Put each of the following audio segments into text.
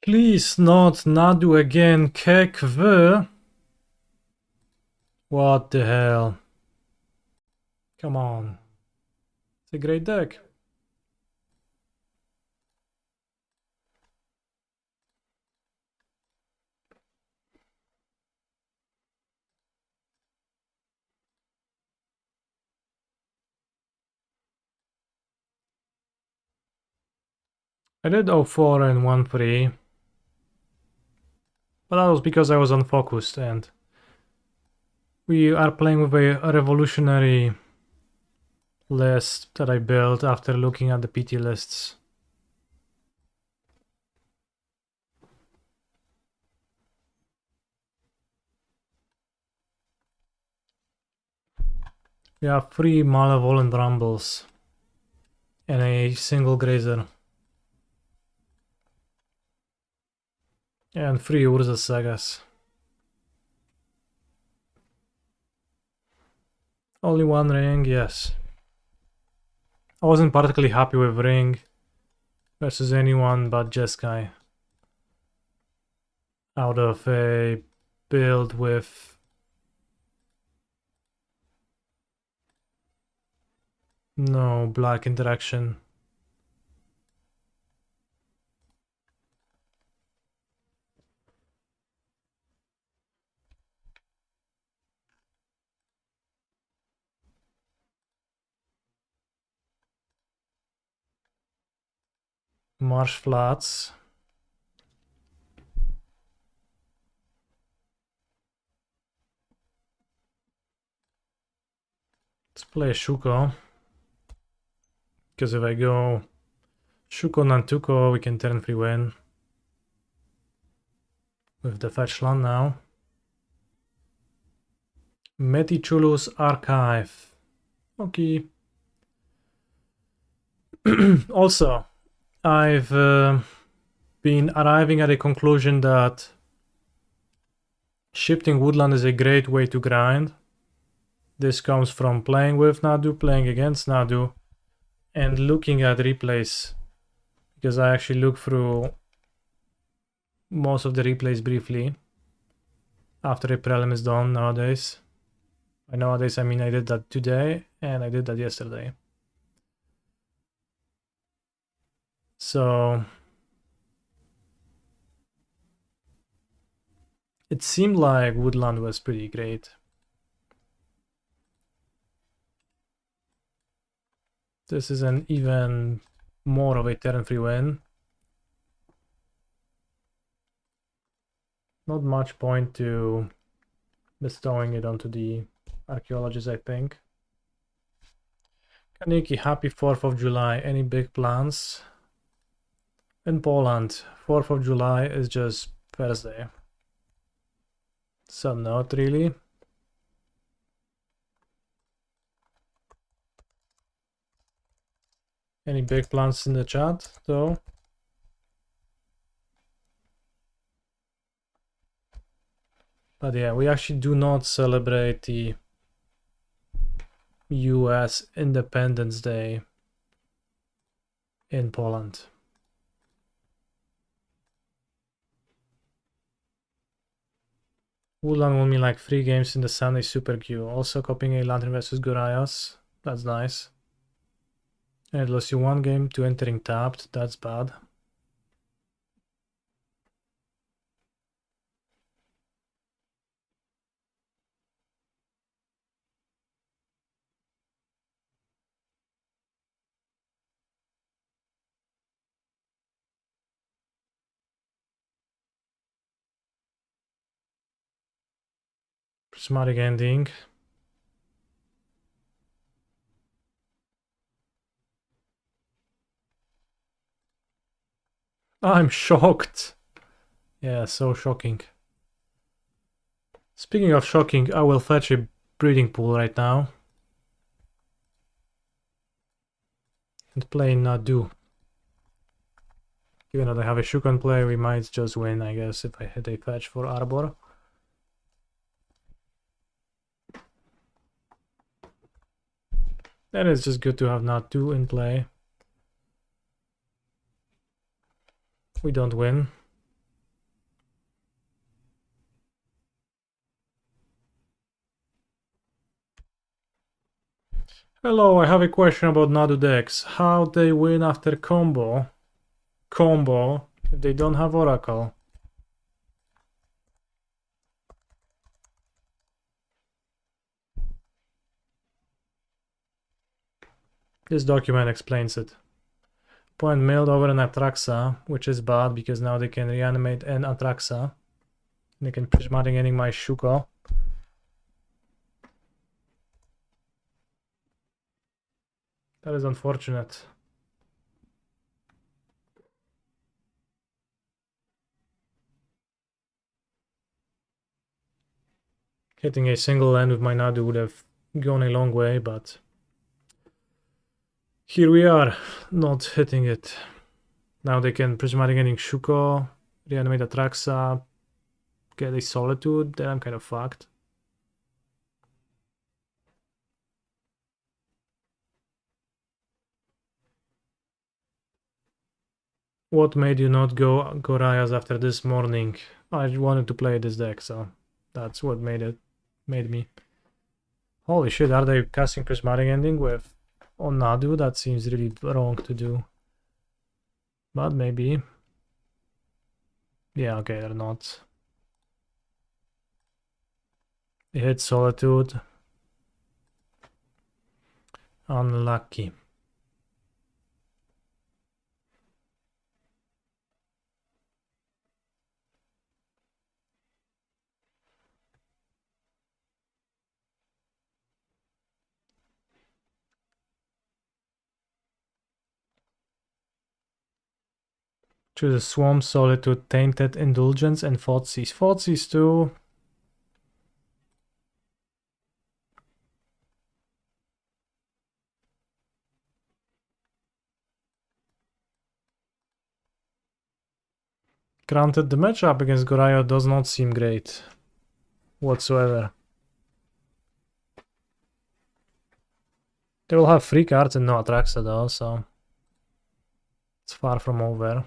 Please not Nadu again, Kekv. What the hell? Come on. It's a great deck. I did 0-4 and 1-3. But that was because I was unfocused and we are playing with a revolutionary list that I built after looking at the PT lists. We have 3 Malevolent Rumbles and a single Grazer. And 3 Urza Sagas. Only 1 ring, yes. I wasn't particularly happy with ring versus anyone but Jeskai. Out of a build with no black interaction. Marsh Flats. Let's play Shuko. Because if I go Shuko Nantuko, we can turn 3 win. With the fetch land now. Metichulus Archive. Okay. Also, I've been arriving at a conclusion that shifting woodland is a great way to grind. This comes from playing with Nadu, playing against Nadu, and looking at replays. Because I actually look through most of the replays briefly after a prelim is done nowadays. By nowadays I mean I did that today and I did that yesterday. So it seemed like woodland was pretty great. This is an even more of a turn 3 win. Not much point to bestowing it onto the archaeologists, I think. Kaniki, happy 4th of July. Any big plans? In Poland, 4th of July is just Thursday. So not really. Any big plans in the chat, though? But yeah, we actually do not celebrate the US Independence Day in Poland. Woodland won me like 3 games in the Sunday Super Q. Also copying a Lantern versus Gorias. That's nice. And it lost you 1 game to entering tapped. That's bad. Prismatic ending. I'm shocked. Yeah, so shocking. Speaking of shocking, I will fetch a breeding pool right now. And play Nadu. Given that I have a Shukan play, we might just win, I guess, if I hit a fetch for Arbor. Then it's just good to have Nadu in play. We don't win. Hello, I have a question about Nadu decks. How they win after combo if they don't have Oracle? This document explains it. Point milled over an Atraxa, which is bad because now they can reanimate an Atraxa. They can prismatic ending my Shuko. That is unfortunate. Hitting a single land with my Nadu would have gone a long way, but here we are, not hitting it. Now they can prismatic ending Shuko, reanimate Atraxa, get a Solitude, then I'm kind of fucked. What made you not go Gorayas after this morning? I wanted to play this deck, so that's what made me. Holy shit, are they casting Prismatic Ending with on Nadu? That seems really wrong to do. But maybe. Yeah, okay, they're not. They hit Solitude. Unlucky. Choose a Swamp, Solitude, Tainted, Indulgence, and Thoughtseize. Thoughtseize too. Granted, the matchup against Goraya does not seem great whatsoever. They will have 3 cards and no Atraxa though, so it's far from over.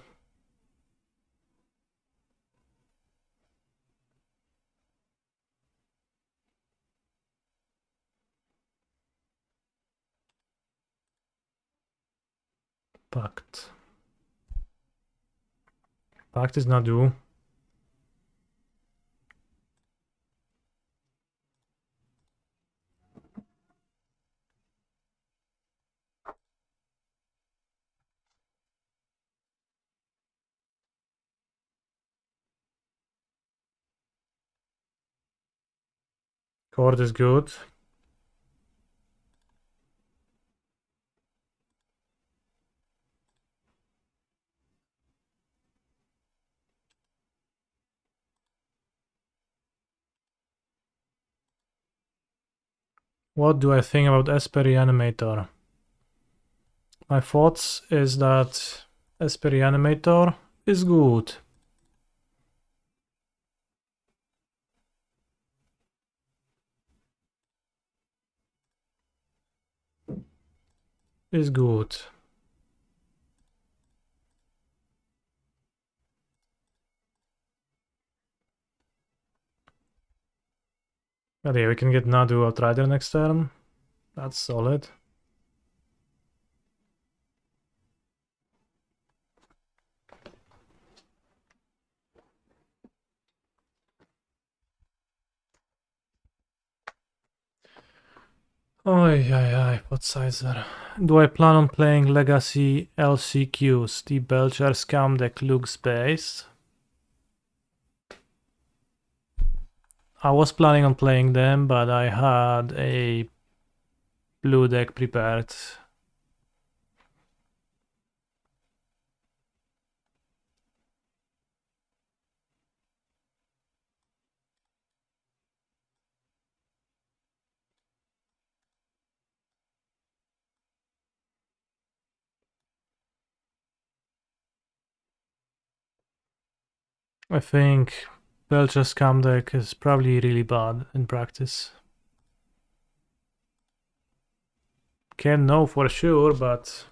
Pact. Pact is Nadu. Chord is good. What do I think about Esper Reanimator? My thoughts is that Esper Reanimator is good. Is good. But yeah, we can get Nadu Outrider next turn. That's solid. Oi, what size are? Do I plan on playing Legacy LCQs? The Belcher Scam deck looks based. I was planning on playing them, but I had a blue deck prepared. I think Belcher Scam deck is probably really bad in practice. Can't know for sure, but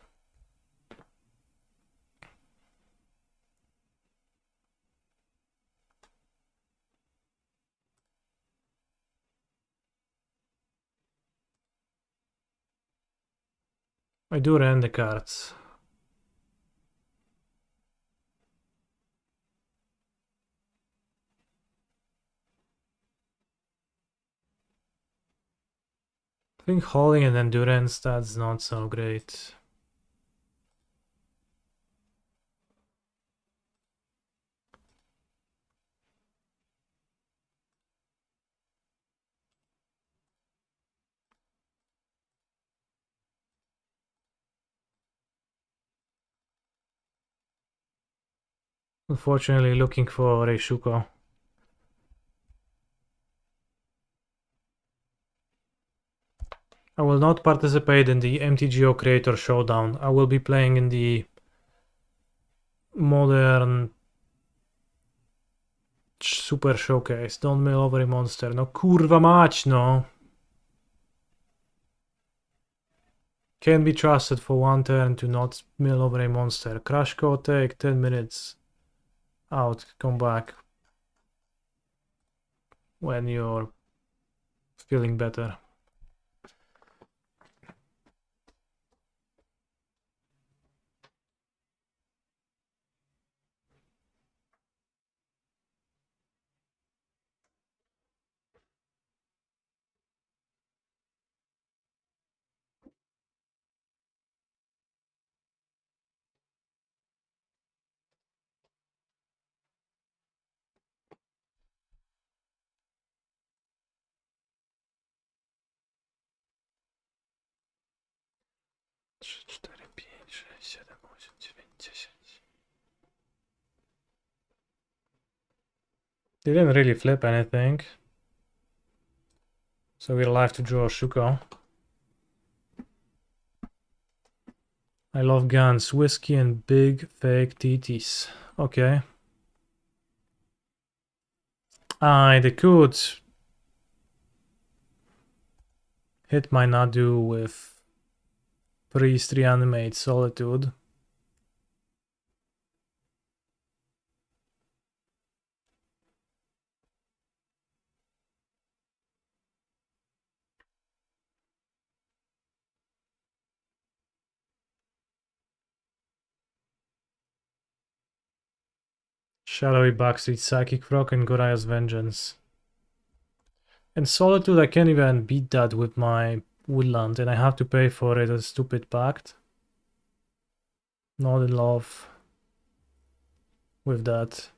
I do rent the cards. I think holding and endurance, that's not so great. Unfortunately, looking for a Shuko. I will not participate in the MTGO Creator Showdown. I will be playing in the Modern Super Showcase. Don't mill over a monster. No kurwa mać, no. Can be trusted for one turn to not mill over a monster. Crash code take 10 minutes. Out, come back when you're feeling better. Didn't really flip anything. So we're live to draw Shuko. I love guns, whiskey and big fake TTs. Okay. They could hit my Nadu with Priest Reanimate Solitude. Shadowy Backstreet, Psychic Frog, and Goria's Vengeance. And Solitude, I can't even beat that with my Woodland, and I have to pay for it, a stupid pact. Not in love with that.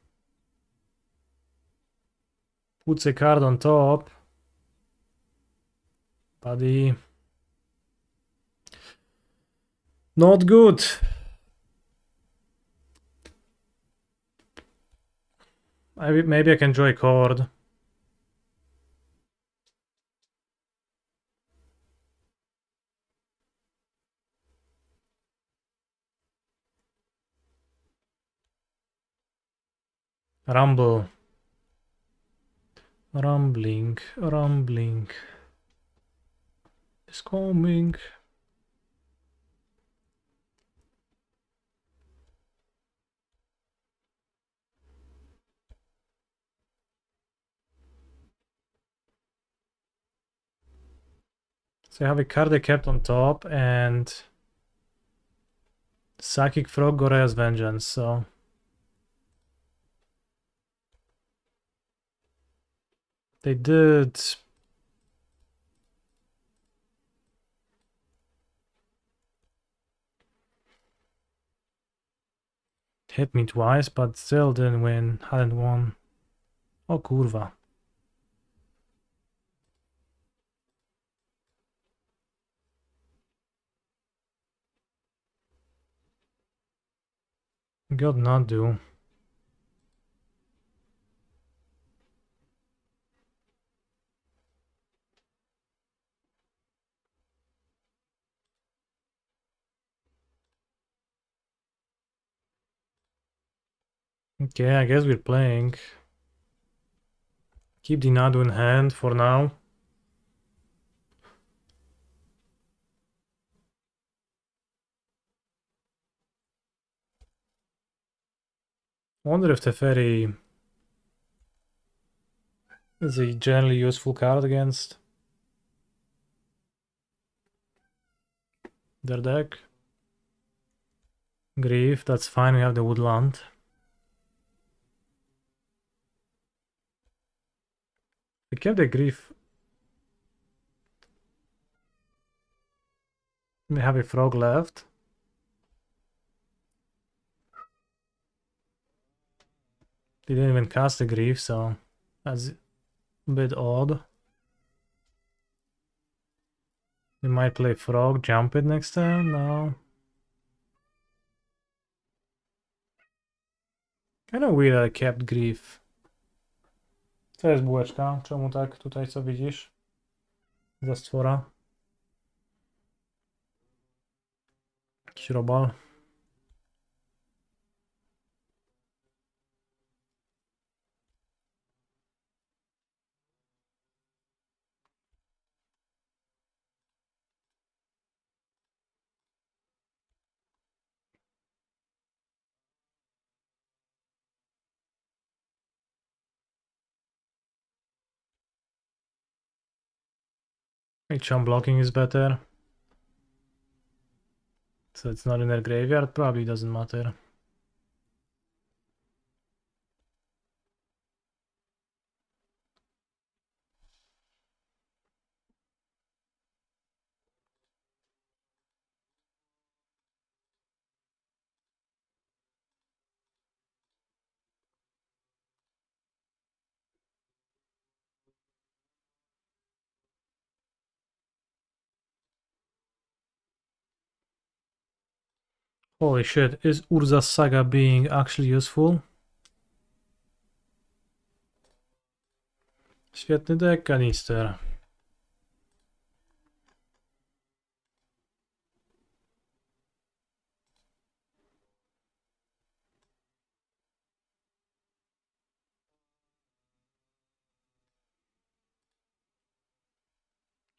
Puts a card on top. Buddy. Not good. Maybe I can draw a card. Rumble. Rumbling. It's coming. So I have a card I kept on top and Psychic Frog, Goria's Vengeance, so they did hit me twice, but still didn't win, hadn't won. Oh kurwa. Got Nadu. Okay, I guess we're playing. Keep the Nadu in hand for now. Wonder if Teferi is a generally useful card against their deck. Grief, that's fine, we have the Woodland. We kept the Grief. We have a Frog left. They didn't even cast the Grief, so that's a bit odd. We might play Frog, jump it next turn, no. Kinda weird that I kept Grief. Co jest bułeczka? Czemu tak tutaj, co widzisz? Za stwora. Jakiś robal. H1 blocking is better. So it's not in their graveyard, probably doesn't matter. Holy shit, is Urza's Saga being actually useful? Świetny deck, kanister.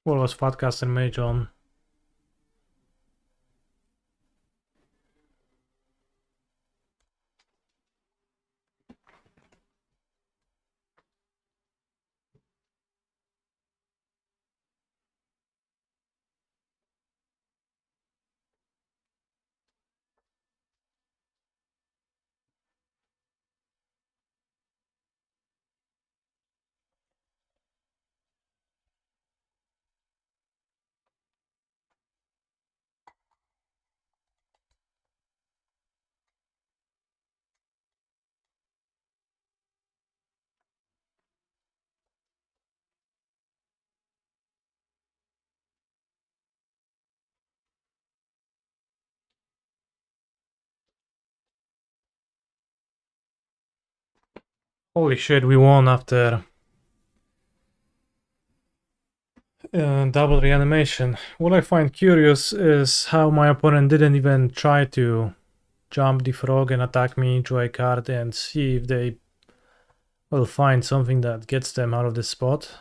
What was Fatcaster Mage on? Holy shit, we won after double reanimation. What I find curious is how my opponent didn't even try to jump the frog and attack me, draw a card, and see if they will find something that gets them out of this spot.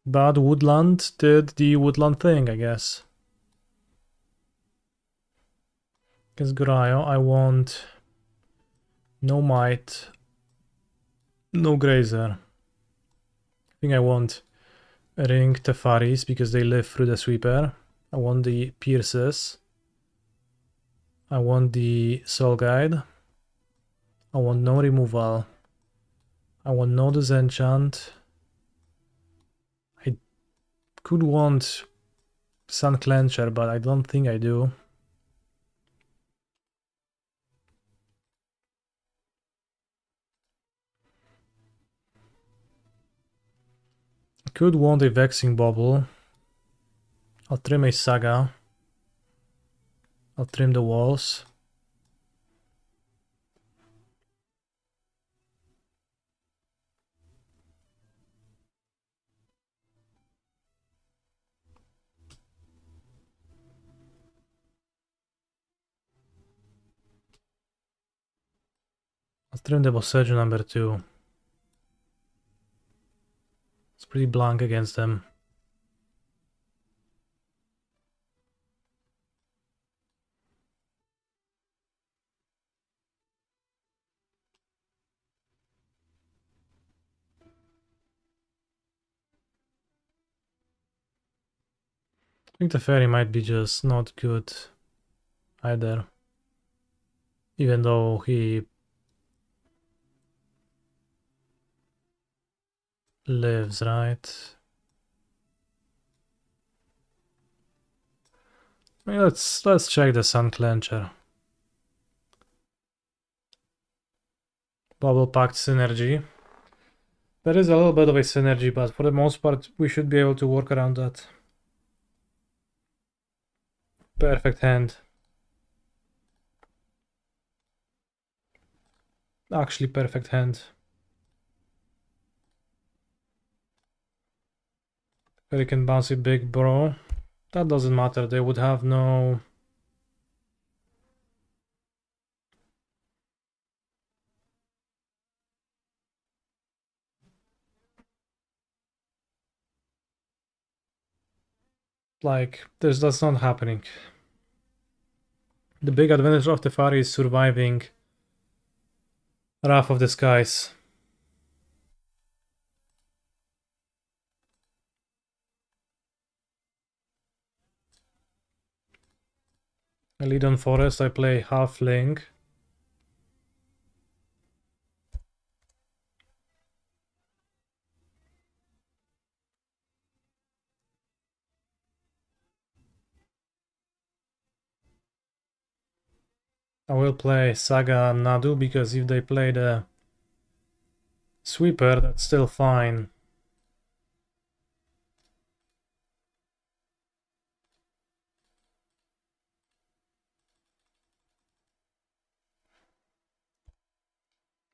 But Woodland did the Woodland thing, I guess. Against Gurayo, I want no Might, no Grazer. I think I want Ring Tefaris because they live through the Sweeper. I want the Pierces. I want the Soul Guide. I want no removal. I want no disenchant. I could want Sun Clencher, but I don't think I do. I could want a Vexing Bubble. I'll trim a Saga. I'll trim the walls. I'll trim the Boseiju number 2. It's pretty blank against them. think the fairy might be just not good either. Even though he lives, right? I mean, let's check the Sun Clencher. Bubble Pact synergy. There is a little bit of a synergy, but for the most part, we should be able to work around that. Perfect hand. Actually, perfect hand. Hurricane Bouncy Big Bro. That doesn't matter. They would have no... Like, that's not happening. The big advantage of the fairy is surviving Wrath of the Skies. I lead on Forest, I play Halfling. I will play Saga Nadu, because if they play the Sweeper, that's still fine.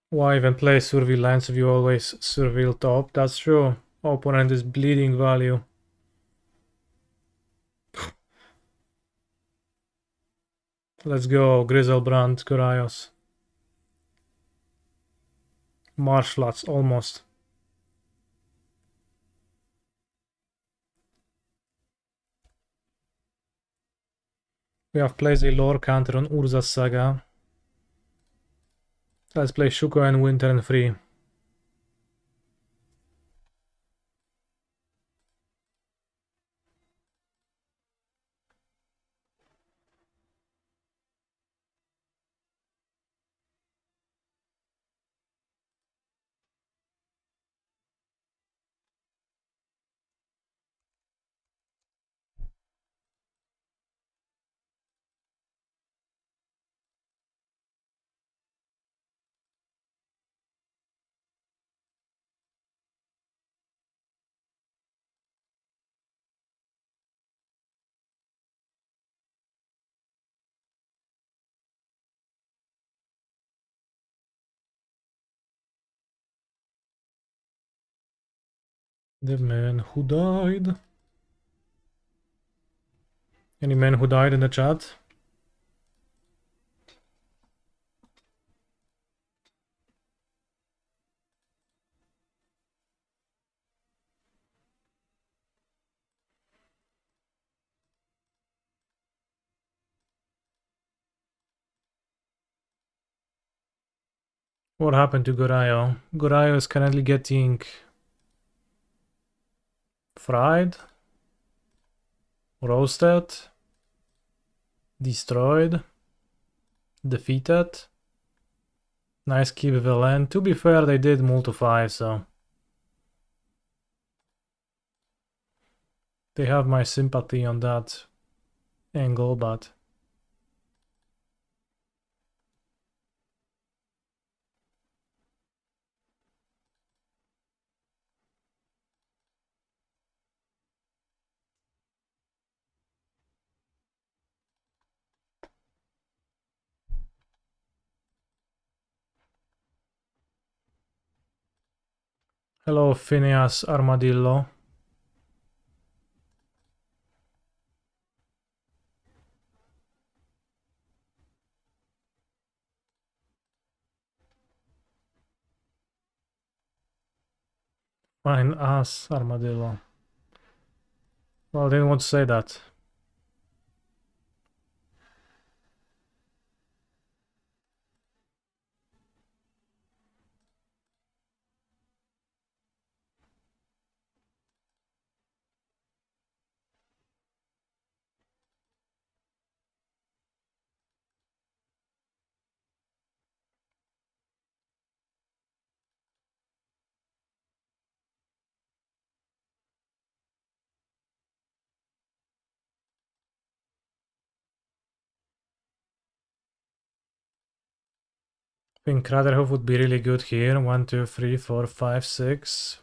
Why even play Survey Lands if you always surveil top? That's true. Opponent is bleeding value. Let's go, Grizzlebrand, Kuraios. Marshlots, almost. We have placed a lore counter on Urza's Saga. Let's play Shuko and Winter and Free. The man who died. Any man who died in the chat? What happened to Gorayo? Gorayo is currently getting fried, roasted, destroyed, defeated. Nice keep villain. To be fair, they did multiply, so they have my sympathy on that angle, but hello, Phineas Armadillo. Fine ass Armadillo. Well, I didn't want to say that. think Kraderhof would be really good here. 1, 2, 3, 4, 5, 6,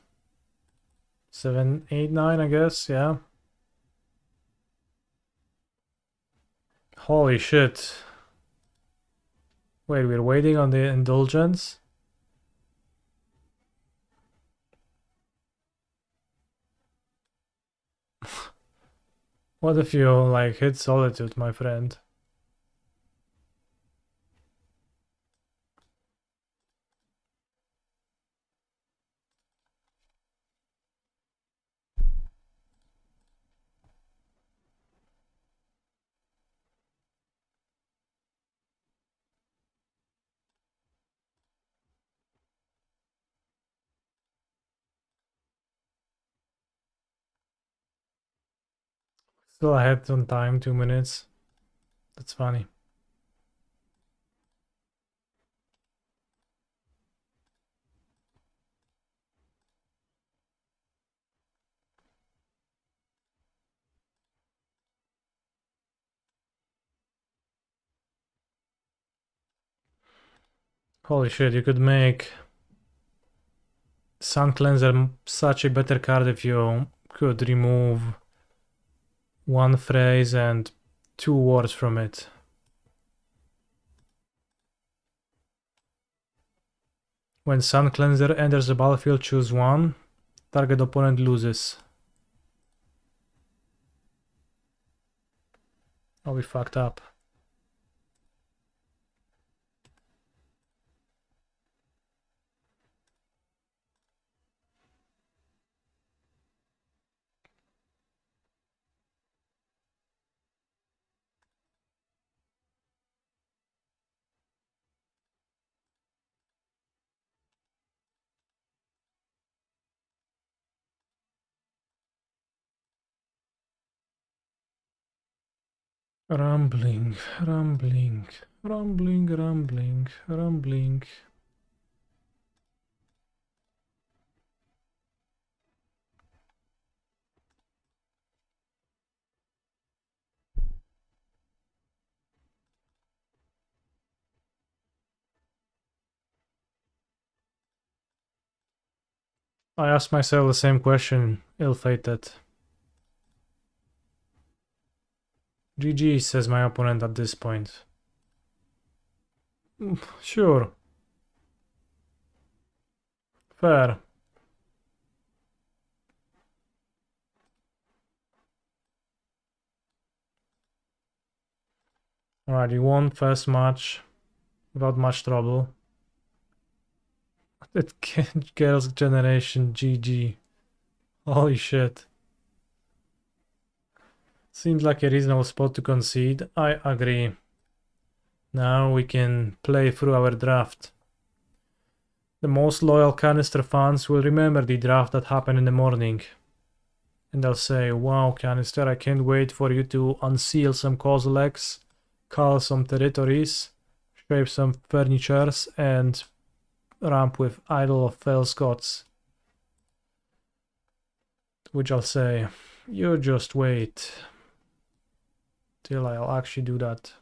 7, 8, 9, I guess, yeah. Holy shit. Wait, we're waiting on the indulgence? What if you, like, hit solitude, my friend? Still ahead on time, 2 minutes. That's funny. Holy shit, you could make Sun Cleanser such a better card if you could remove one phrase and 2 words from it. When Sun Cleanser enters the battlefield, choose 1. Target opponent loses. Oh, we fucked up. Rumbling, rumbling, rumbling, rumbling, rumbling. I asked myself the same question, ill-fated. GG, says my opponent at this point. Sure. Fair. Alright, you won first match without much trouble. That girls' generation, GG. Holy shit. Seems like a reasonable spot to concede. I agree. Now we can play through our draft. The most loyal Canister fans will remember the draft that happened in the morning. And they'll say, wow, Canister, I can't wait for you to unseal some Kozileks, cull some territories, shape some furnitures, and ramp with Idol of Fail Scots. Which I'll say, you just wait till I'll actually do that.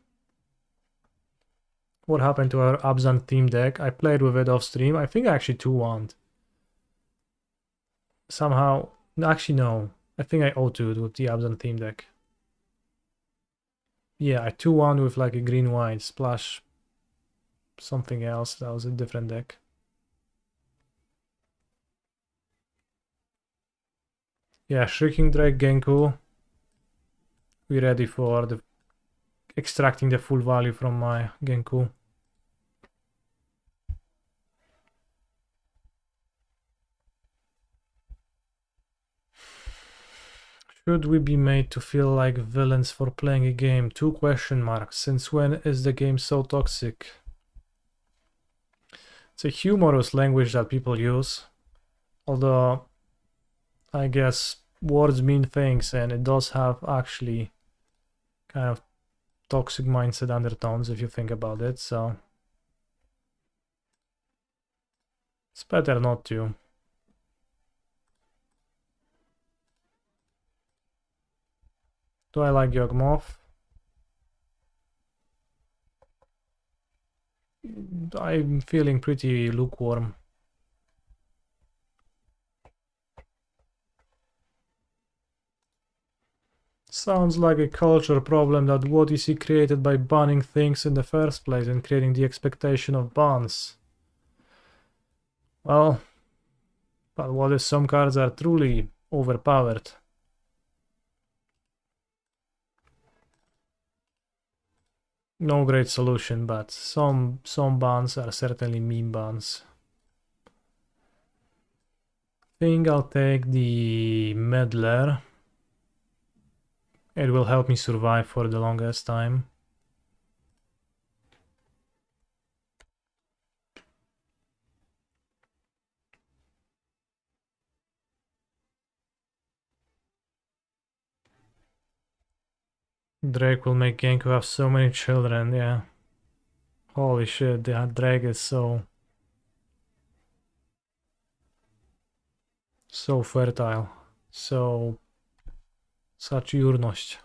What happened to our Abzan theme deck? I played with it off stream. I think I actually 2-1'd. Somehow, actually no. I think I 0-2'd with the Abzan theme deck. Yeah, I 2-1 with like a green-white splash something else. That was a different deck. Yeah, Shrieking Drake Genku. We're ready for the extracting the full value from my Genku. Should we be made to feel like villains for playing a game? 2 question marks. Since when is the game so toxic? It's a humorous language that people use. Although, I guess words mean things and it does have actually kind of toxic mindset undertones if you think about it, so it's better not to. Do I like Yawgmoth? I'm feeling pretty lukewarm. Sounds like a culture problem that what is he created by banning things in the first place and creating the expectation of bans. Well, but what if some cards are truly overpowered? No great solution, but some bans are certainly meme bans. Think I'll take the Meddler. It will help me survive for the longest time. Drake will make Genko have so many children, yeah. Holy shit, that Drake is so fertile. Such jurność.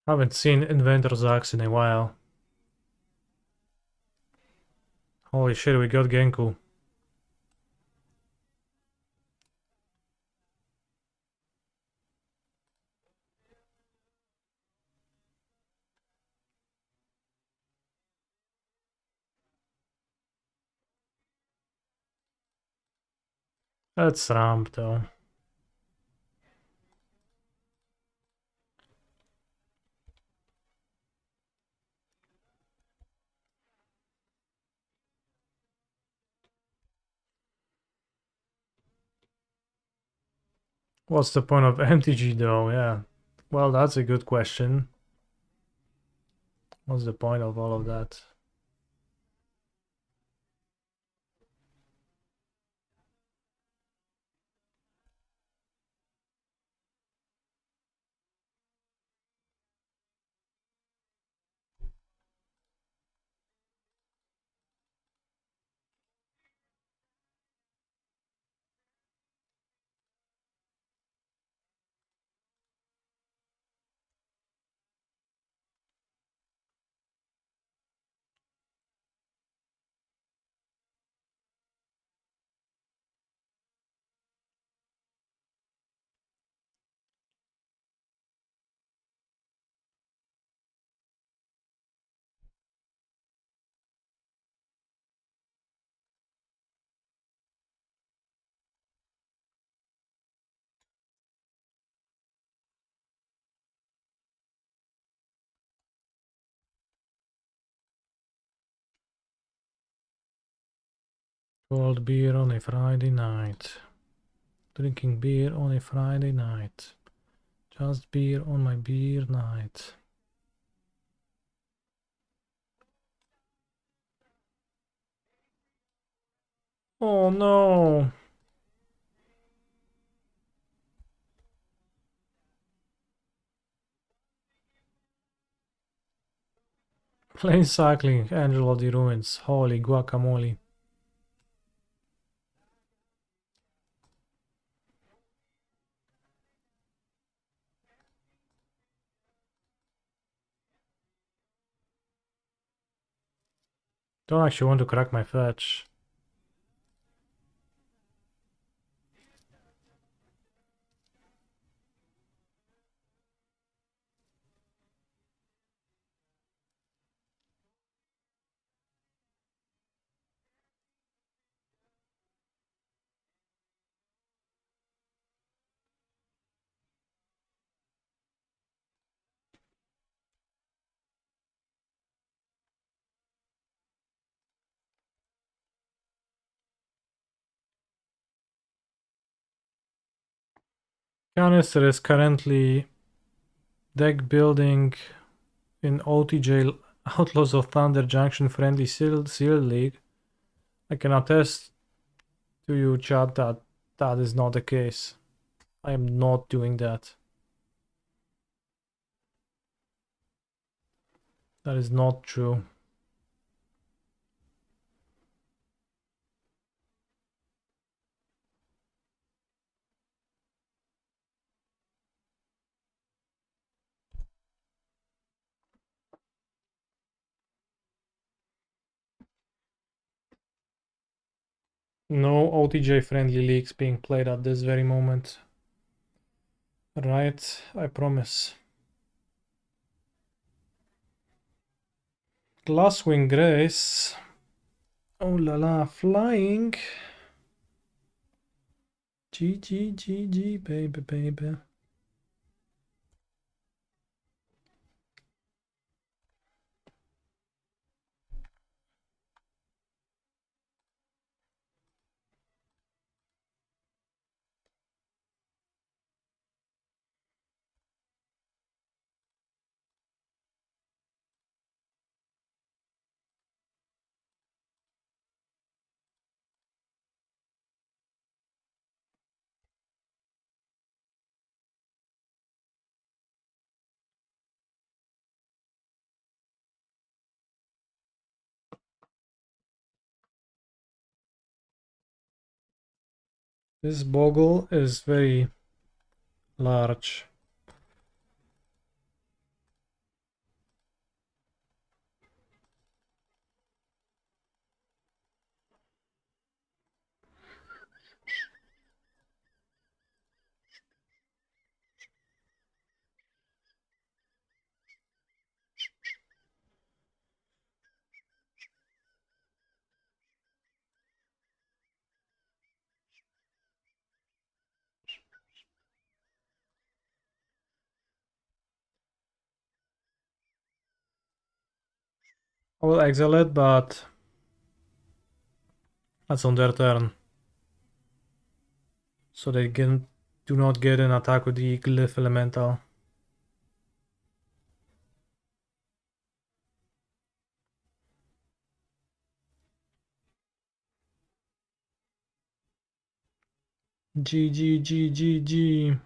Haven't seen Inventor's Axe in a while. Holy shit, we got Genku. That's ramp though. What's the point of MTG though? Yeah. Well, that's a good question. What's the point of all of that? Cold beer on a Friday night. Drinking beer on a Friday night. Just beer on my beer night. Oh no! Plain cycling, Angel of the Ruins. Holy guacamole. Don't actually want to crack my fetch. Canister is currently deck building in OTJ Outlaws of Thunder Junction Friendly Sealed League. I can attest to you, chat, that that is not the case. I am not doing that. That is not true. No OTJ friendly leagues being played at this very moment. Right, I promise. Glasswing Grace. Oh la la, flying. GG, GG, baby, baby. This boggle is very large. I will exile it, but that's on their turn. So they do not get an attack with the Glyph Elemental. GG, GG, GG.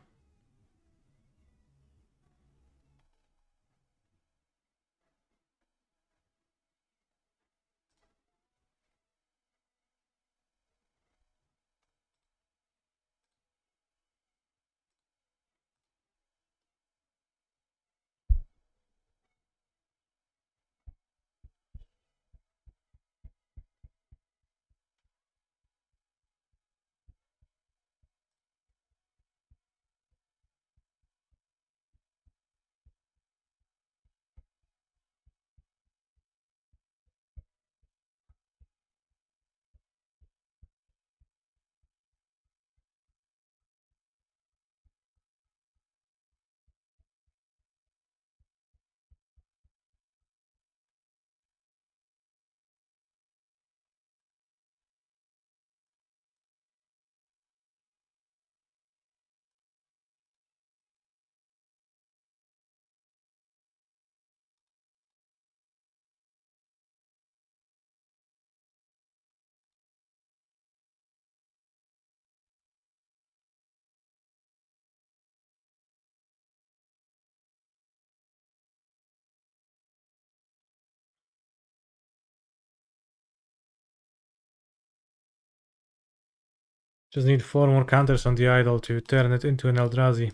Just need 4 more counters on the idol to turn it into an Eldrazi.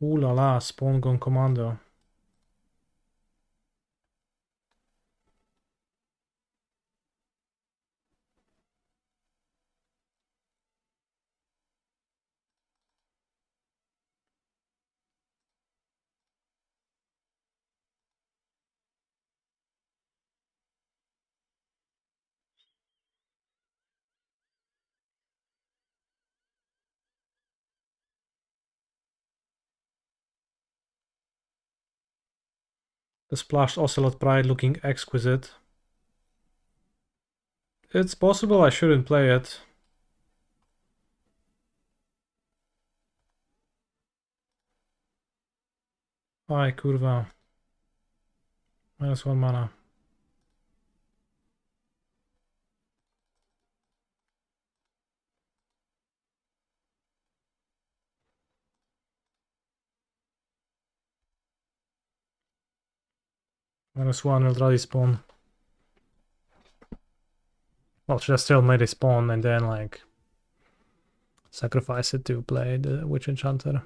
Ooh la la, Spawn Gone Commando. The splashed Ocelot Pride looking exquisite. It's possible I shouldn't play it. Aj, kurwa. -1 mana. -1 will draw spawn. Well, should I still made it spawn and then like sacrifice it to play the Witch Enchanter?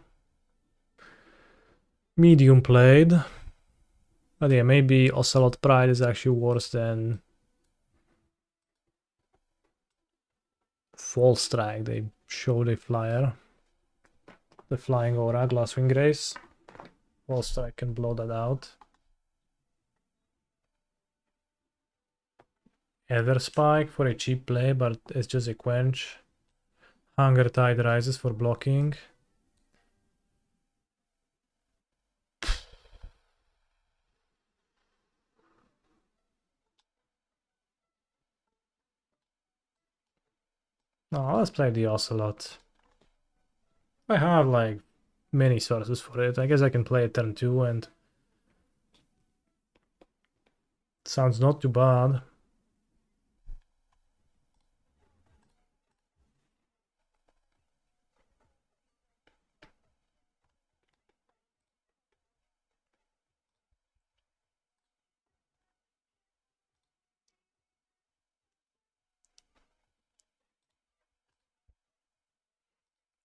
Medium played. But yeah, maybe Ocelot Pride is actually worse than Fall Strike. They showed a flyer. The Flying Aura, Glasswing Grace. Fall Strike can blow that out. Ether Spike for a cheap play, but it's just a quench. Hunger Tide Rises for blocking. No, let's play the Ocelot. I have like many sources for it. I guess I can play it turn 2 and sounds not too bad.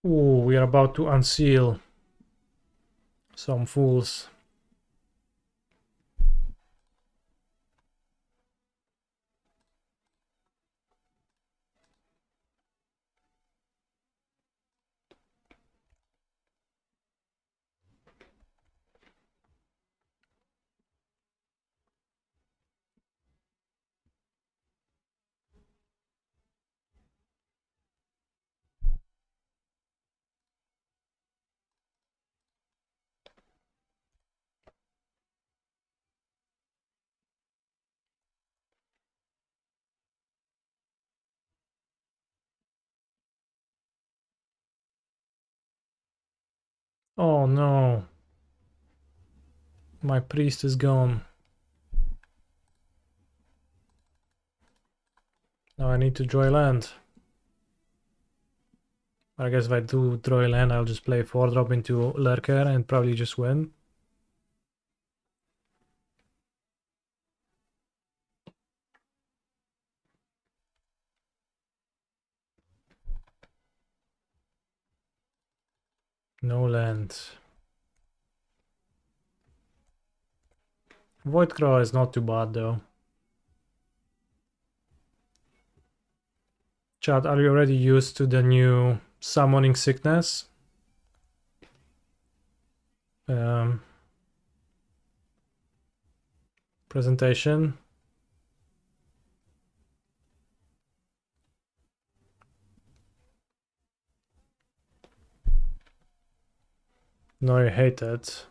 Ooh, we are about to unseal some fools. Oh no. My priest is gone. Now I need to draw land. I guess if I do draw land, I'll just play 4-drop into Lurker and probably just win. No land. Voidcraw is not too bad though. Chat, are you already used to the new summoning sickness? Presentation. No, you hate it.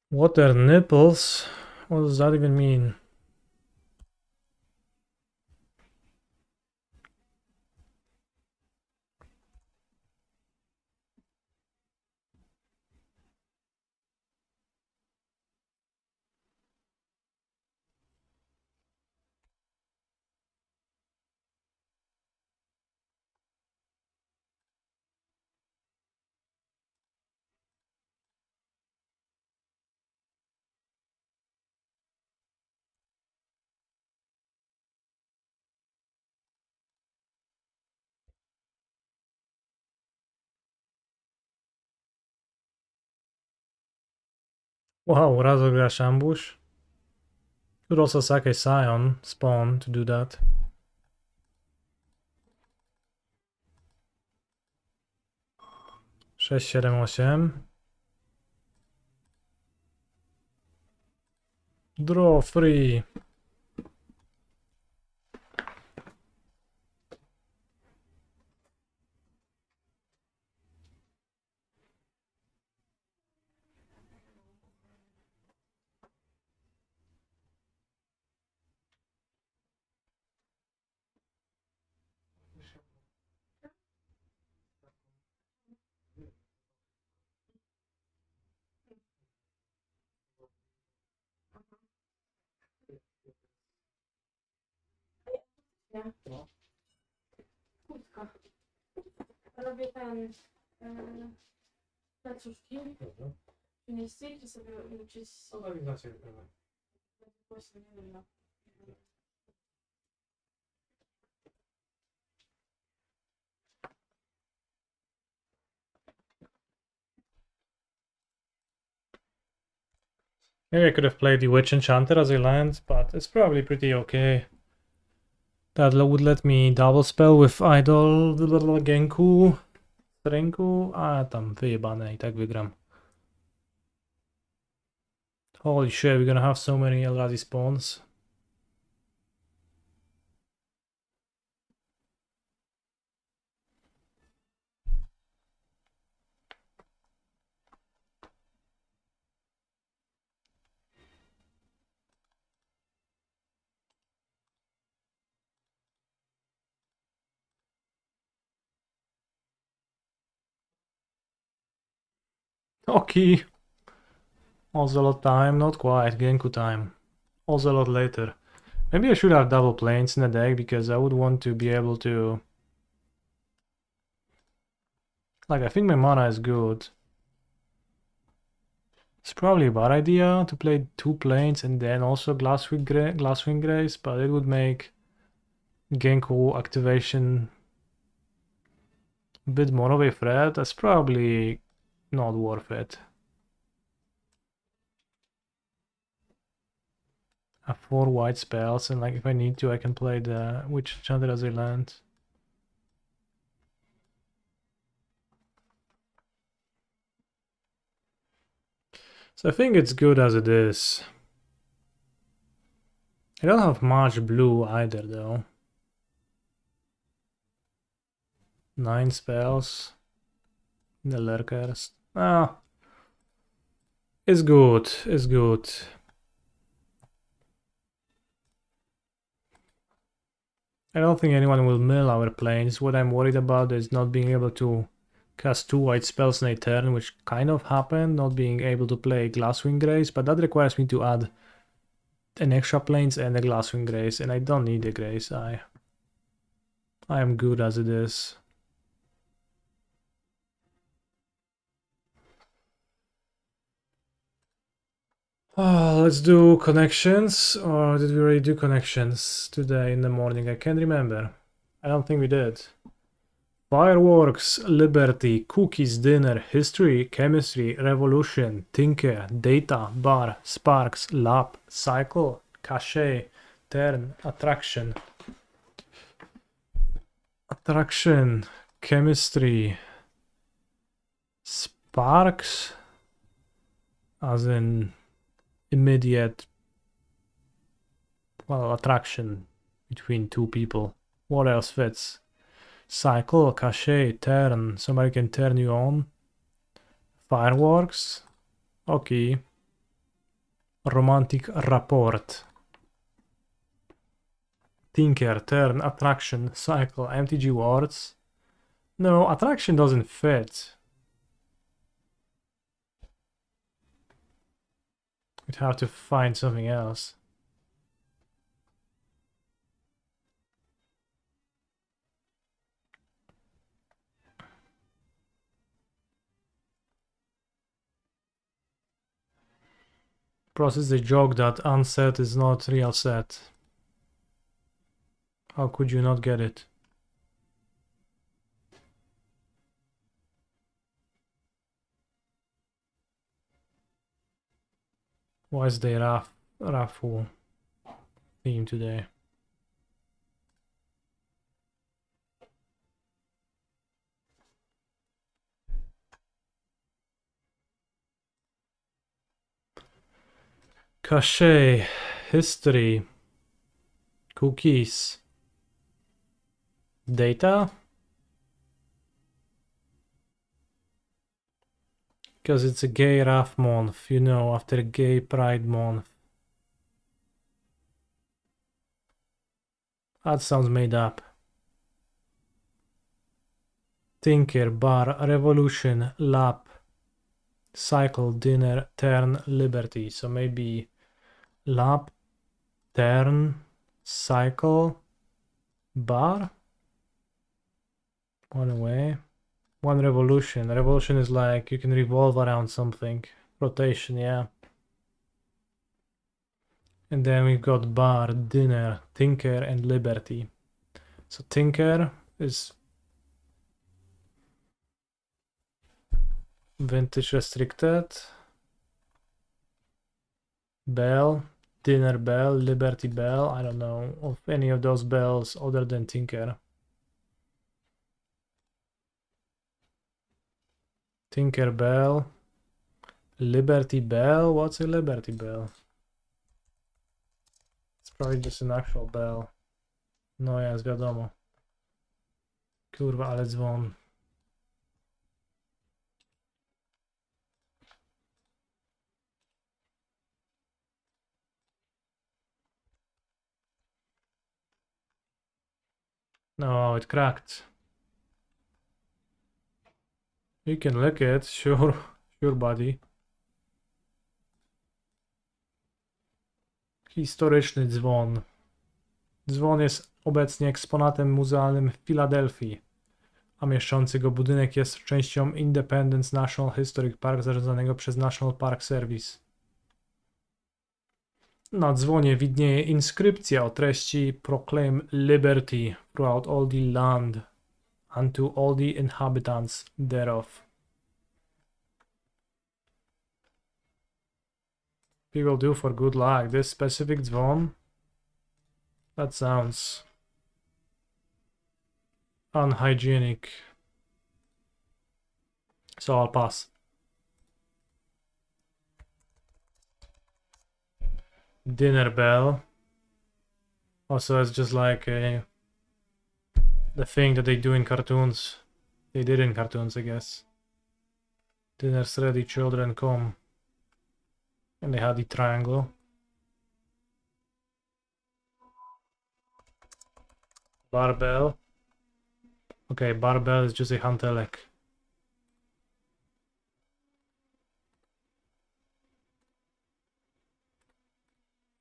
Water nipples? What does that even mean? Wow, Razorgrash ambush. Could also sack a Scion spawn to do that. Sześć, 7, 8. Draw free. No. Kurtka. Robię ten... placuszki. Nie chcecie sobie uczyć... Co za inaczej chyba. Właśnie, nie wiem, no. Maybe I could have played the Witch Enchanter as a land, but it's probably pretty okay. That would let me double spell with Idol, Genku, Renku, a tam wyjebane i tak wygram. Holy shit, we're gonna have so many Eldrazi spawns. Okay. Ocelot time, not quite. Genku time. Ocelot later. Maybe I should have double planes in the deck because I would want to be able to... Like, I think my mana is good. It's probably a bad idea to play 2 planes and then also Glasswing Grace, but it would make Genku activation a bit more of a threat. That's probably not worth it. I have 4 white spells, and like if I need to, I can play the Witch Enchanter as a land. So I think it's good as it is. I don't have much blue either, though. 9 spells. The lurkers. Ah, it's good. It's good. I don't think anyone will mill our planes. What I'm worried about is not being able to cast 2 white spells in a turn, which kind of happened, not being able to play Glasswing Grace, but that requires me to add an extra planes and a Glasswing Grace, and I don't need a Grace. I am good as it is. Let's do connections, or did we already do connections today in the morning? I can't remember. I don't think we did. Fireworks, Liberty, Cookies, Dinner, History, Chemistry, Revolution, Tinker, Data, Bar, Sparks, Lab, Cycle, Cachet, Turn, Attraction. Attraction, Chemistry, Sparks, as in immediate, well, attraction between 2 people. What else fits? Cycle, Cachet, Turn. Somebody can turn you on. Fireworks. Okay. Romantic Rapport. Tinker, Turn, Attraction, Cycle, MTG Words. No, Attraction doesn't fit. We'd have to find something else. Process the joke that unset is not real set. How could you not get it? Why is the raffle theme today? Cachet, History, Cookies, Data? Because it's a gay RAF month, you know, after gay pride month. That sounds made up. Tinker, Bar, Revolution, Lap, Cycle, Dinner, Turn, Liberty. So maybe Lap, Turn, Cycle, bar. One away. One revolution. Revolution is like you can revolve around something. Rotation, yeah. And then we've got bar, dinner, tinker, and liberty. So tinker is vintage restricted. Bell, dinner bell, liberty bell. I don't know of any of those bells other than tinker. Tinker bell. Liberty bell? What's a liberty bell? It's probably just an actual bell. No jest wiadomo. Kurwa, ale dzwon. No, it cracked. You can lick it, sure, sure buddy. Historyczny dzwon. Dzwon jest obecnie eksponatem muzealnym w Filadelfii, a mieszczący go budynek jest częścią Independence National Historic Park zarządzanego przez National Park Service. Na dzwonie widnieje inskrypcja o treści Proclaim Liberty throughout all the land and to all the inhabitants thereof. People do for good luck. This specific dzwon? That sounds unhygienic. So I'll pass. Dinner bell. Also, it's just like the thing that they do in cartoons. They did in cartoons, I guess. Dinner's ready, children come. And they had the triangle. Barbell. Okay, barbell is just a hantelek.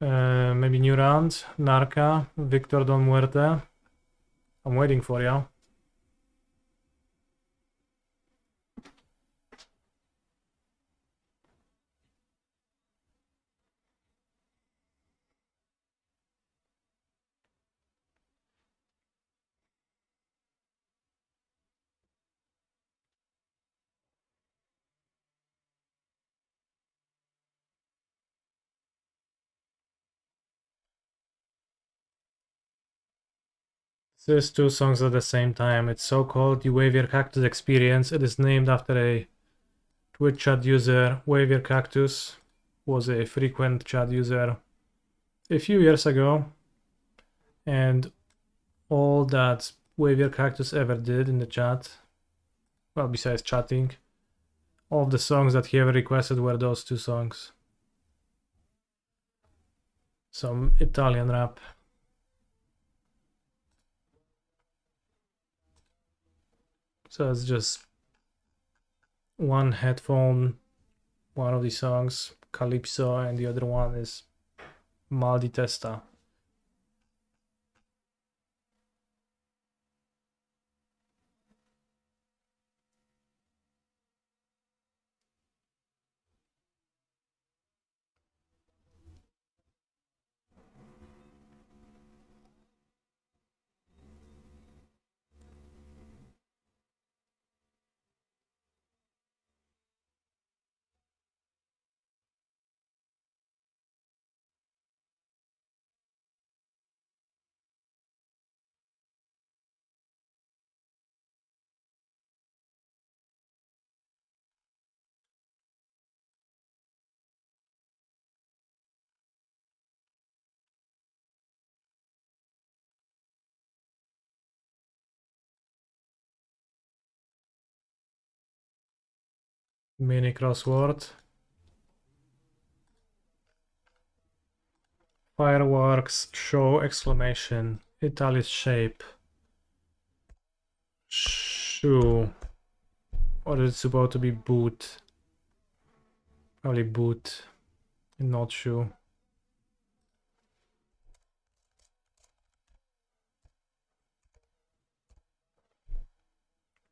Maybe new round. Narca. Victor Don Muerte. I'm waiting for you. There's two songs at the same time. It's so-called the Wave Your Cactus Experience. It is named after a Twitch chat user. Wave Your Cactus was a frequent chat user a few years ago. And all that Wave Your Cactus ever did in the chat, well, besides chatting, all of the songs that he ever requested were those two songs. Some Italian rap. So it's just one headphone, one of the songs, Calypso, and the other one is Mal di Testa. Mini crossword. Fireworks show exclamation. Italy's shape. Shoe. Or is it supposed to be boot? Probably boot. Not shoe.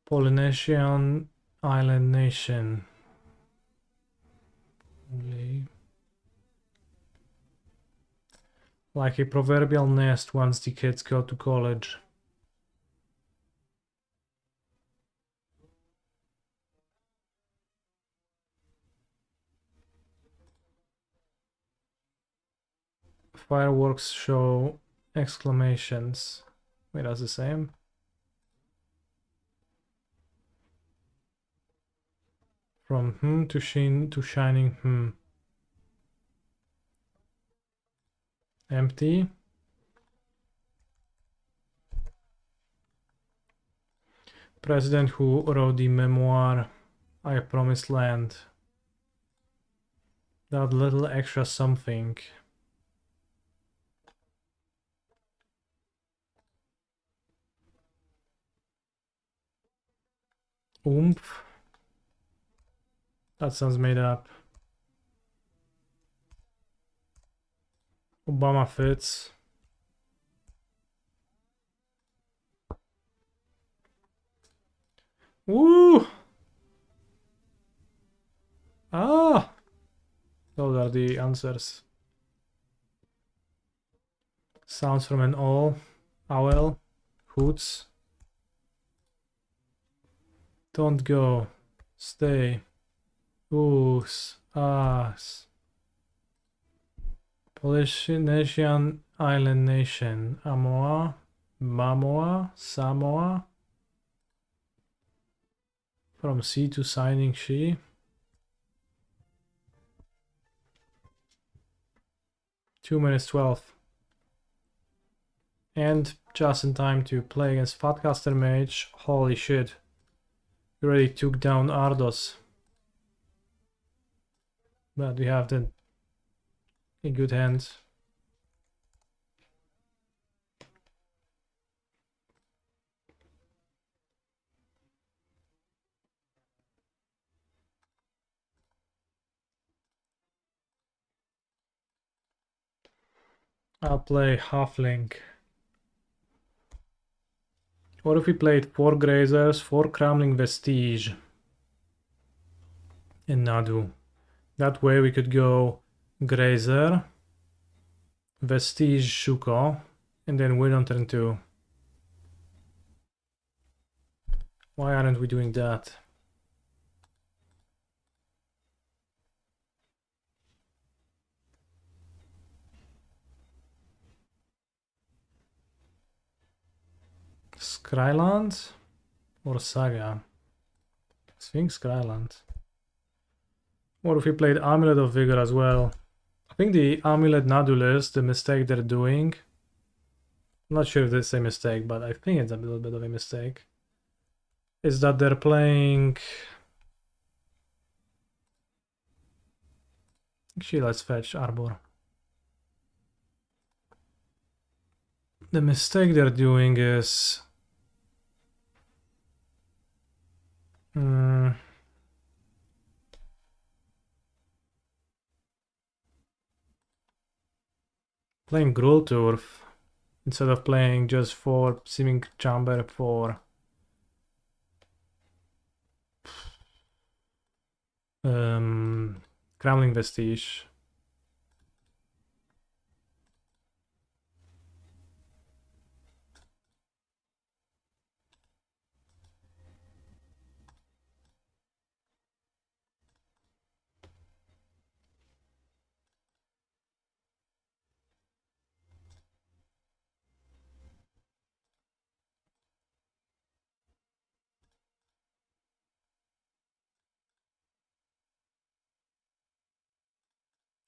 Polynesian island nation. Like a proverbial nest once the kids go to college. Fireworks show exclamations. Wait, that's the same. From to sheen to shining Empty. President who wrote the memoir I Promised Land. That little extra something. Oomph. That sounds made up. Obama fits. Woo! Ah! Those are the answers. Sounds from an owl. Hoots. Don't go. Stay. Oos. Ass. Polynesian island nation. Amoa. Mamoa. Samoa. From sea to signing she. Two minutes 12. And just in time to play against Fatcaster Mage. Holy shit. We already took down Ardos. But we have the in good hands. I'll play Halfling. What if we played 4 Grazers, 4 Crumbling Vestige in Nadu? That way we could go Grazer, Vestige Shuko, and then win on turn 2. Why aren't we doing that? Skryland or Saga? I think Skryland. What if we played Amulet of Vigor as well? I think the Amulet Nadu list, the mistake they're doing, I'm not sure if this is a mistake, but I think it's a little bit of a mistake, is that they're playing... Actually, let's fetch Arbor. The mistake they're doing is... playing Grulturf instead of playing just for Seeming Chamber for Crumbling Vestige.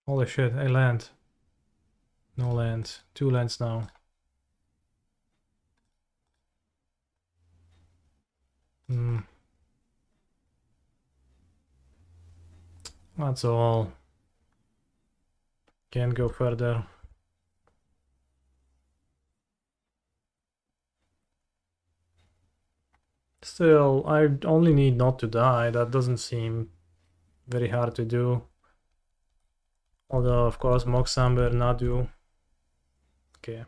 Holy shit, a land. No land. 2 lands now. That's all. Can't go further. Still, I only need not to die. That doesn't seem very hard to do. Although, of course, Moxamber, Nadu. Okay.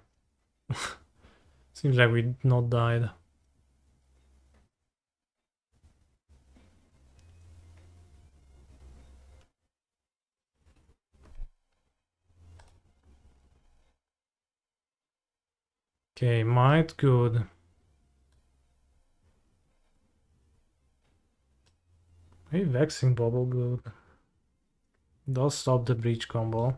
Seems like we not died. Okay, might good. Maybe Vexing Bubble good. Does stop the breach combo.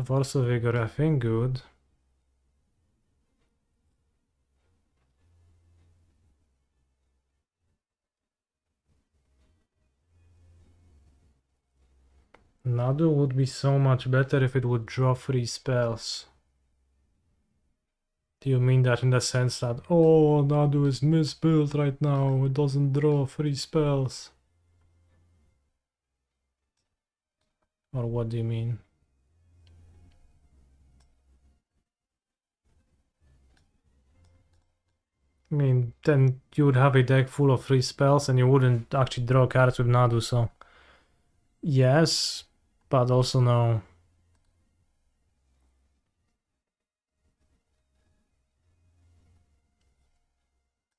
Force of Vigor, I think good. Nadu would be so much better if it would draw 3 spells. Do you mean that in the sense that, oh, Nadu is misbuilt right now, it doesn't draw 3 spells? Or what do you mean? I mean, then you would have a deck full of 3 spells and you wouldn't actually draw cards with Nadu, so... Yes, but also no.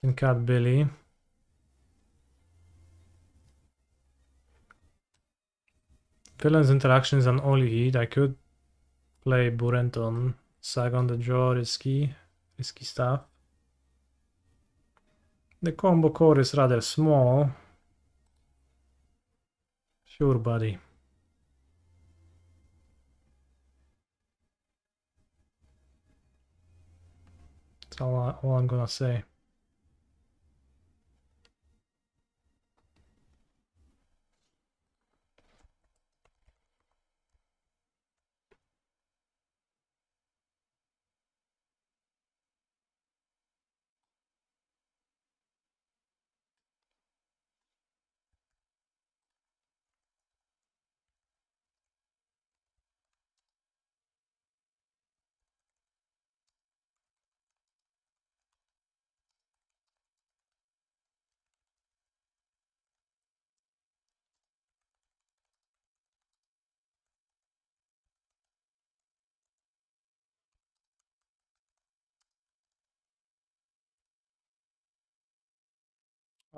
And Cat Billy. Villain's interaction is an all you eat. I could play Burenton. Sag on the draw, risky stuff. The combo core is rather small. Sure, buddy. That's all I'm gonna say.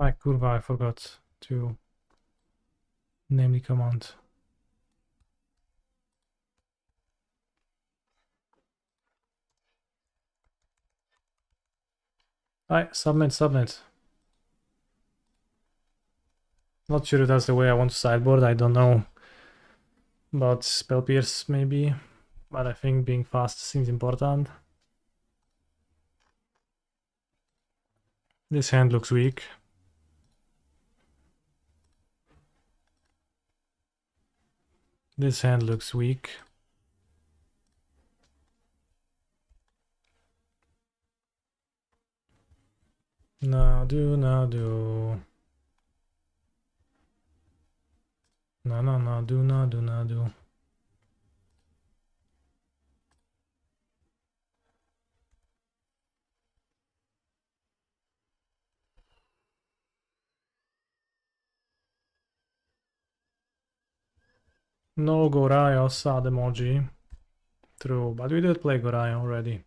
Ay, kurwa, I forgot to name the command. Ay, submit. Not sure if that's the way I want to sideboard, I don't know. About Spell Pierce, maybe. But I think being fast seems important. This hand looks weak. This hand looks weak. Nadu. Nadu. No Gorayo, sad emoji. True, but we did play Gorayo already.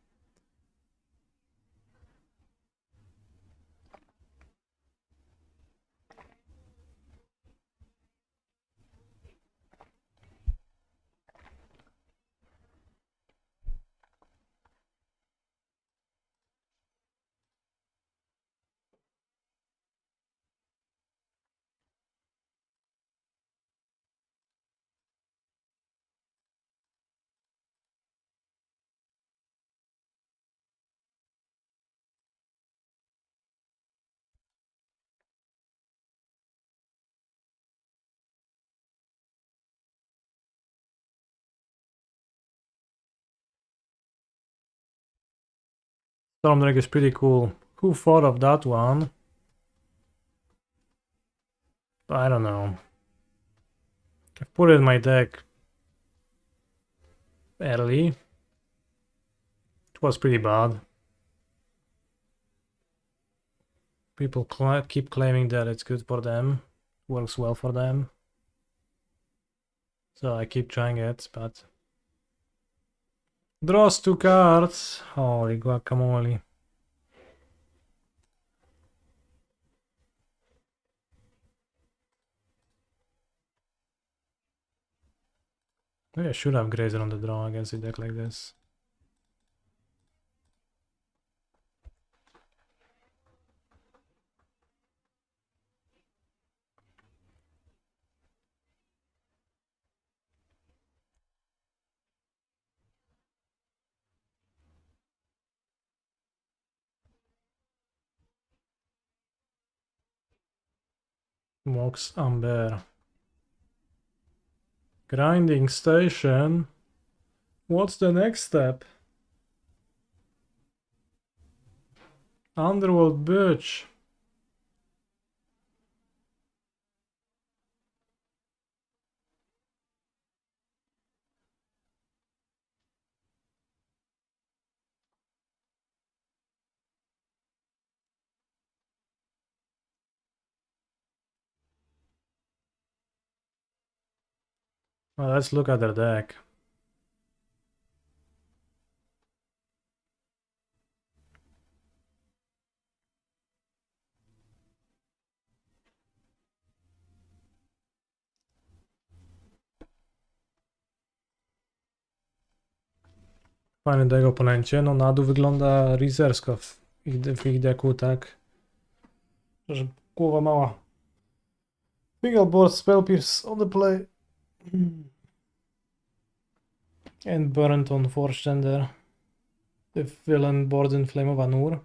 Stormdrake is pretty cool. Who thought of that one? I don't know. I've put it in my deck early. It was pretty bad. People keep claiming that it's good for them, works well for them. So I keep trying it, but... Draws 2 cards! Holy guacamole. Maybe I should have Grazer on the draw against a deck like this. Mox Amber. Grinding station. What's the next step? Underworld Birch. Well, let's look at their deck. Fajny deck oponencie. No Nadu wygląda risersko w ich deku, tak? Że głowa mała. Single board Spell Pierce on the play. And Burnt on Forge Tender. The villain board in Flame of Anur.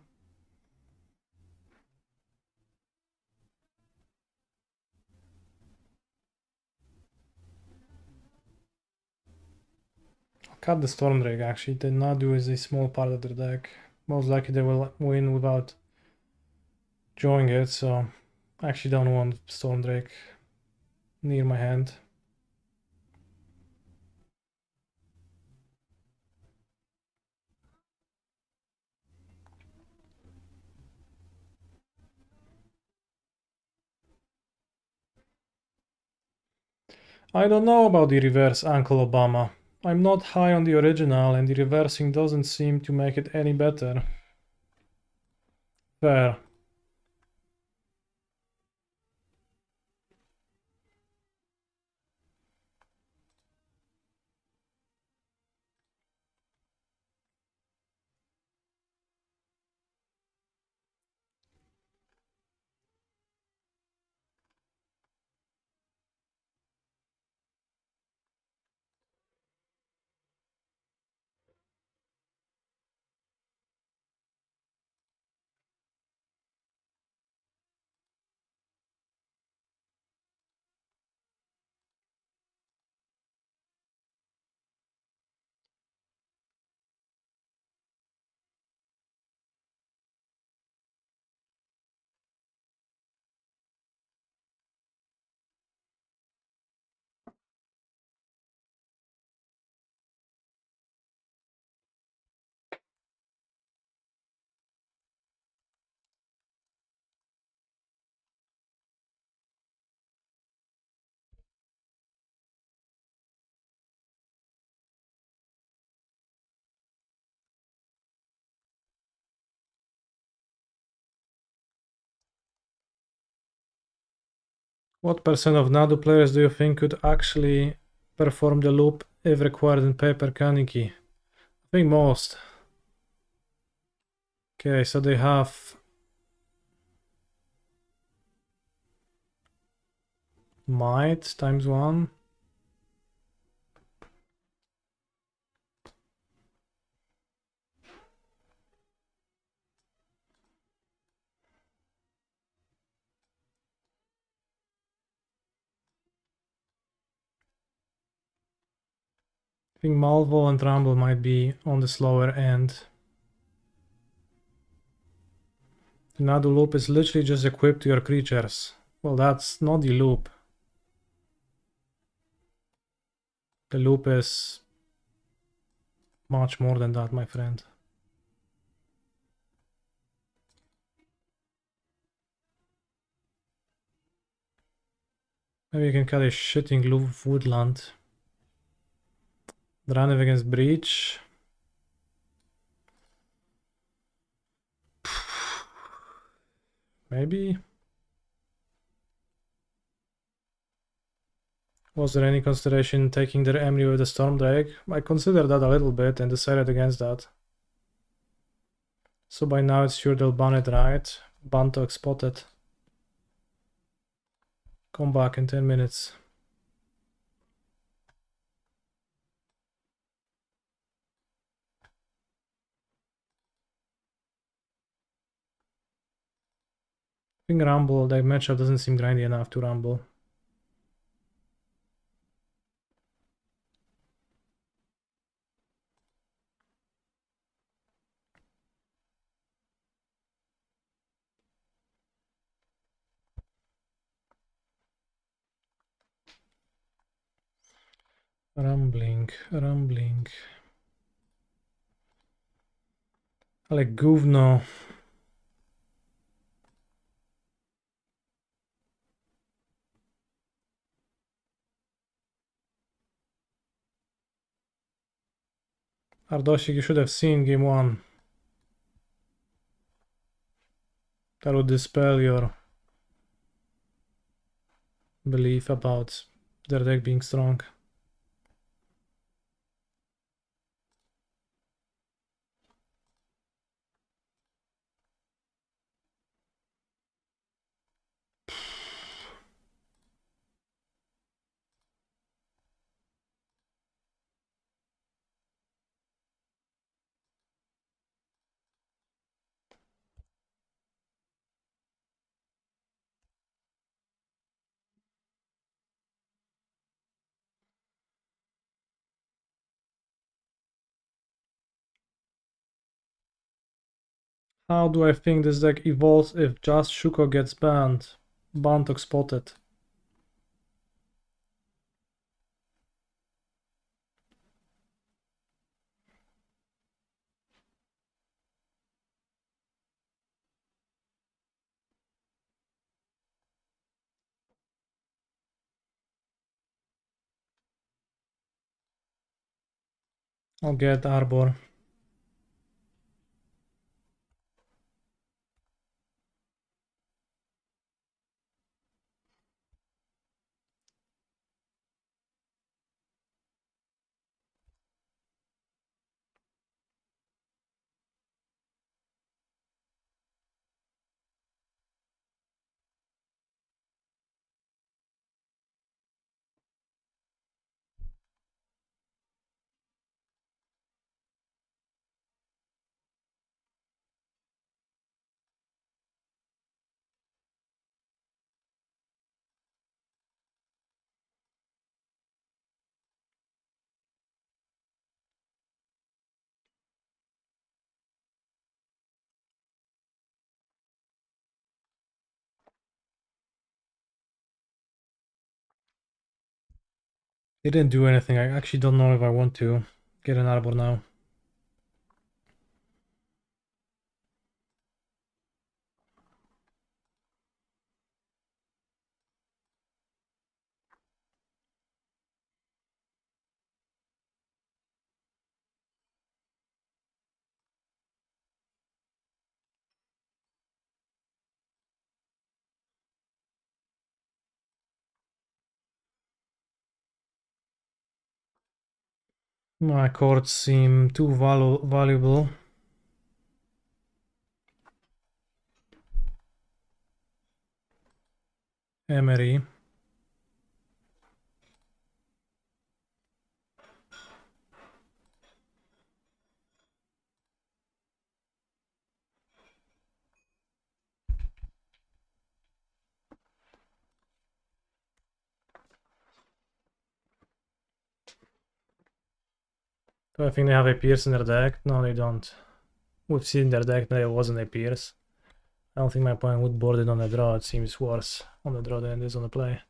Cut the Stormdrake actually. The Nadu is a small part of their deck. Most likely they will win without drawing it, so I actually don't want Stormdrake near my hand. I don't know about the reverse Uncle Obama. I'm not high on the original, and the reversing doesn't seem to make it any better. Fair. What percent of Nadu players do you think could actually perform the loop if required in paper Kaneki? I think most. Okay, so they have Might times 1. I think Malvo and Rumble might be on the slower end. The Nadu loop is literally just equipped to your creatures. Well, that's not the loop. The loop is much more than that, my friend. Maybe you can cut a shitting loop of Woodland. Run it against Breach. Maybe. Was there any consideration in taking their Emry with the Storm Drake? I considered that a little bit and decided against that. So by now it's sure they'll ban it, right? Bant spotted. Come back in 10 minutes. I think Rumble, that matchup doesn't seem grindy enough to Rumble. Rumbling. Ale gówno. Ardosik, you should have seen game 1. That would dispel your belief about their deck being strong. How do I think this deck evolves if just Shuko gets banned? Bant spotted. I'll get Arbor. It didn't do anything. I actually don't know if I want to get an Arbor now. My cards seem too valuable. Emery. Do I think they have a Pierce in their deck? No, they don't. We've seen their deck that it wasn't a Pierce. I don't think my opponent would board it on the draw. It seems worse on the draw than it is on the play.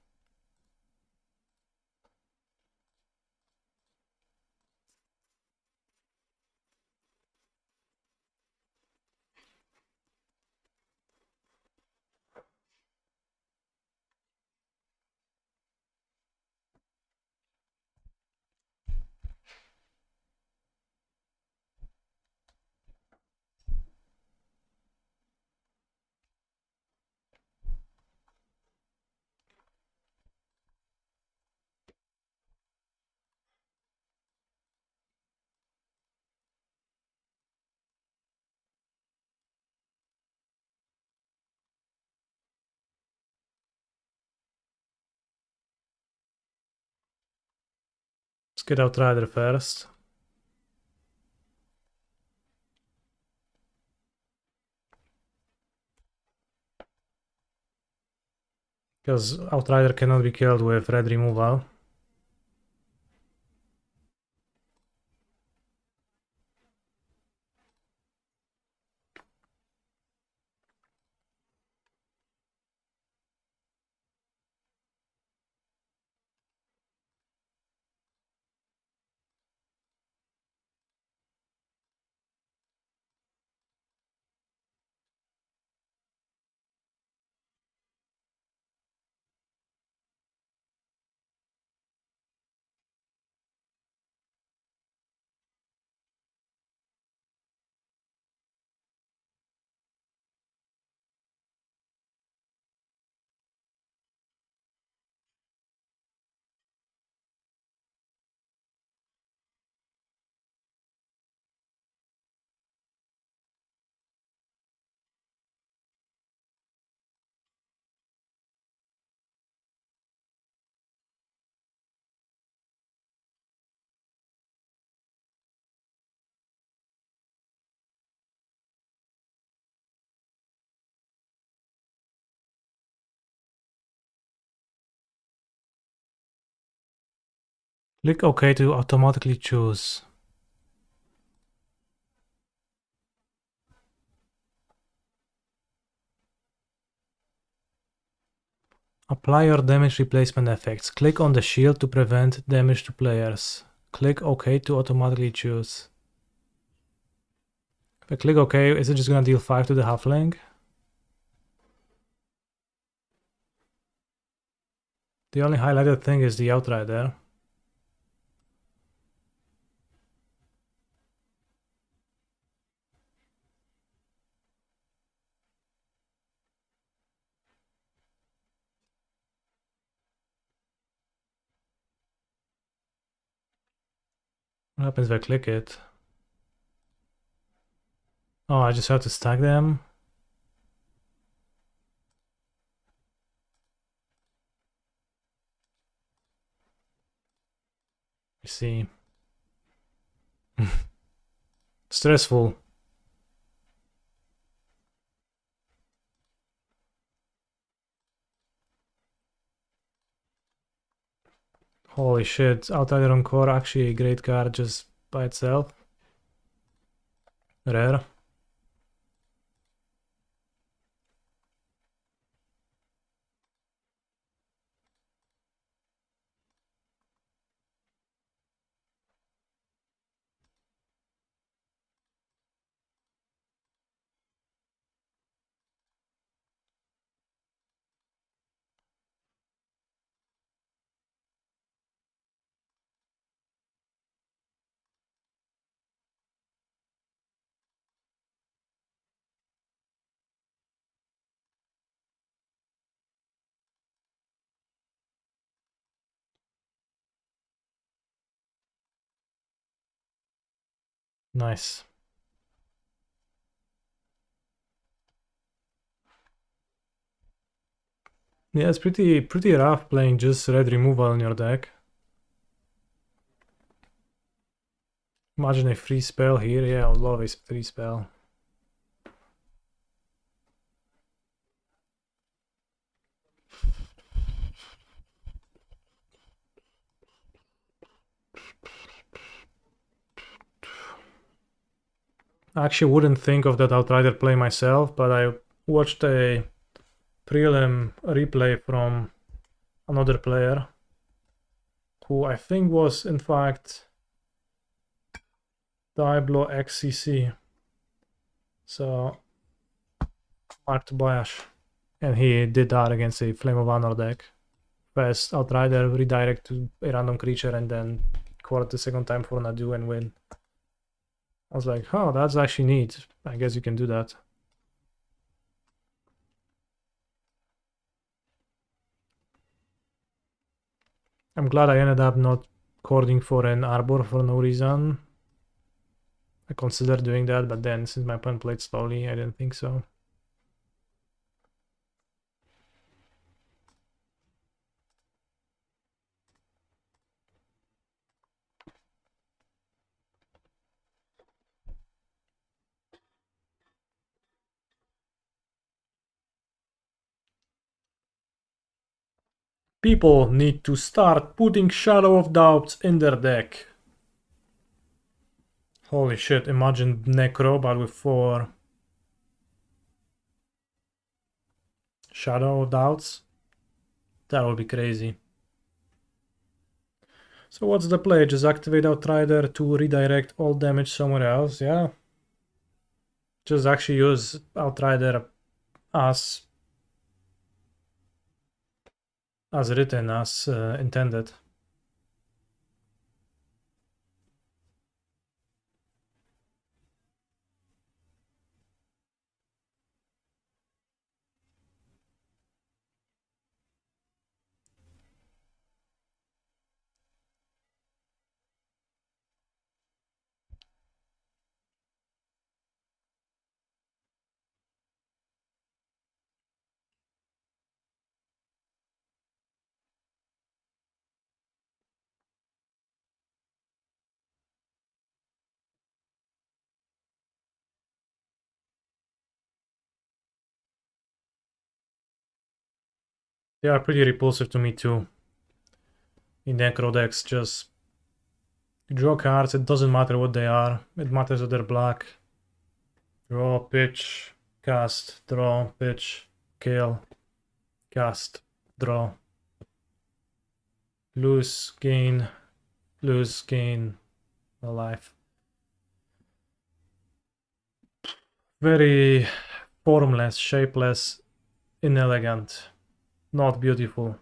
Let's get Outrider first. Because Outrider cannot be killed with red removal. Click OK to automatically choose. Apply your damage replacement effects. Click on the shield to prevent damage to players. Click OK to automatically choose. If I click OK, is it just gonna deal 5 to the halfling? The only highlighted thing is the Outrider. What happens if I click it? Oh, I just have to stack them? I see. Stressful. Holy shit, Outrider on core, actually a great card just by itself. Rare. Nice. Yeah, it's pretty rough playing just red removal in your deck. Imagine a free spell here. Yeah, I would love a free spell. I actually wouldn't think of that Outrider play myself, but I watched a prelim replay from another player who I think was in fact Diablo XCC. So Mark Tobias. And he did that against a Flame of Honor deck. First Outrider, redirect to a random creature, and then court the second time for Nadu and win. I was like, oh, that's actually neat. I guess you can do that. I'm glad I ended up not cording for an Arbor for no reason. I considered doing that, but then since my opponent played slowly, I didn't think so. People need to start putting Shadow of Doubts in their deck. Holy shit, imagine Necro but with 4 Shadow of Doubts. That would be crazy. So what's the play? Just activate Outrider to redirect all damage somewhere else, yeah? Just actually use Outrider as written, as intended. They are pretty repulsive to me too. In Necro decks, just draw cards, it doesn't matter what they are, it matters that they're black. Draw, pitch, cast, draw, pitch, kill, cast, draw. Lose, gain, a life. Very formless, shapeless, inelegant, not beautiful.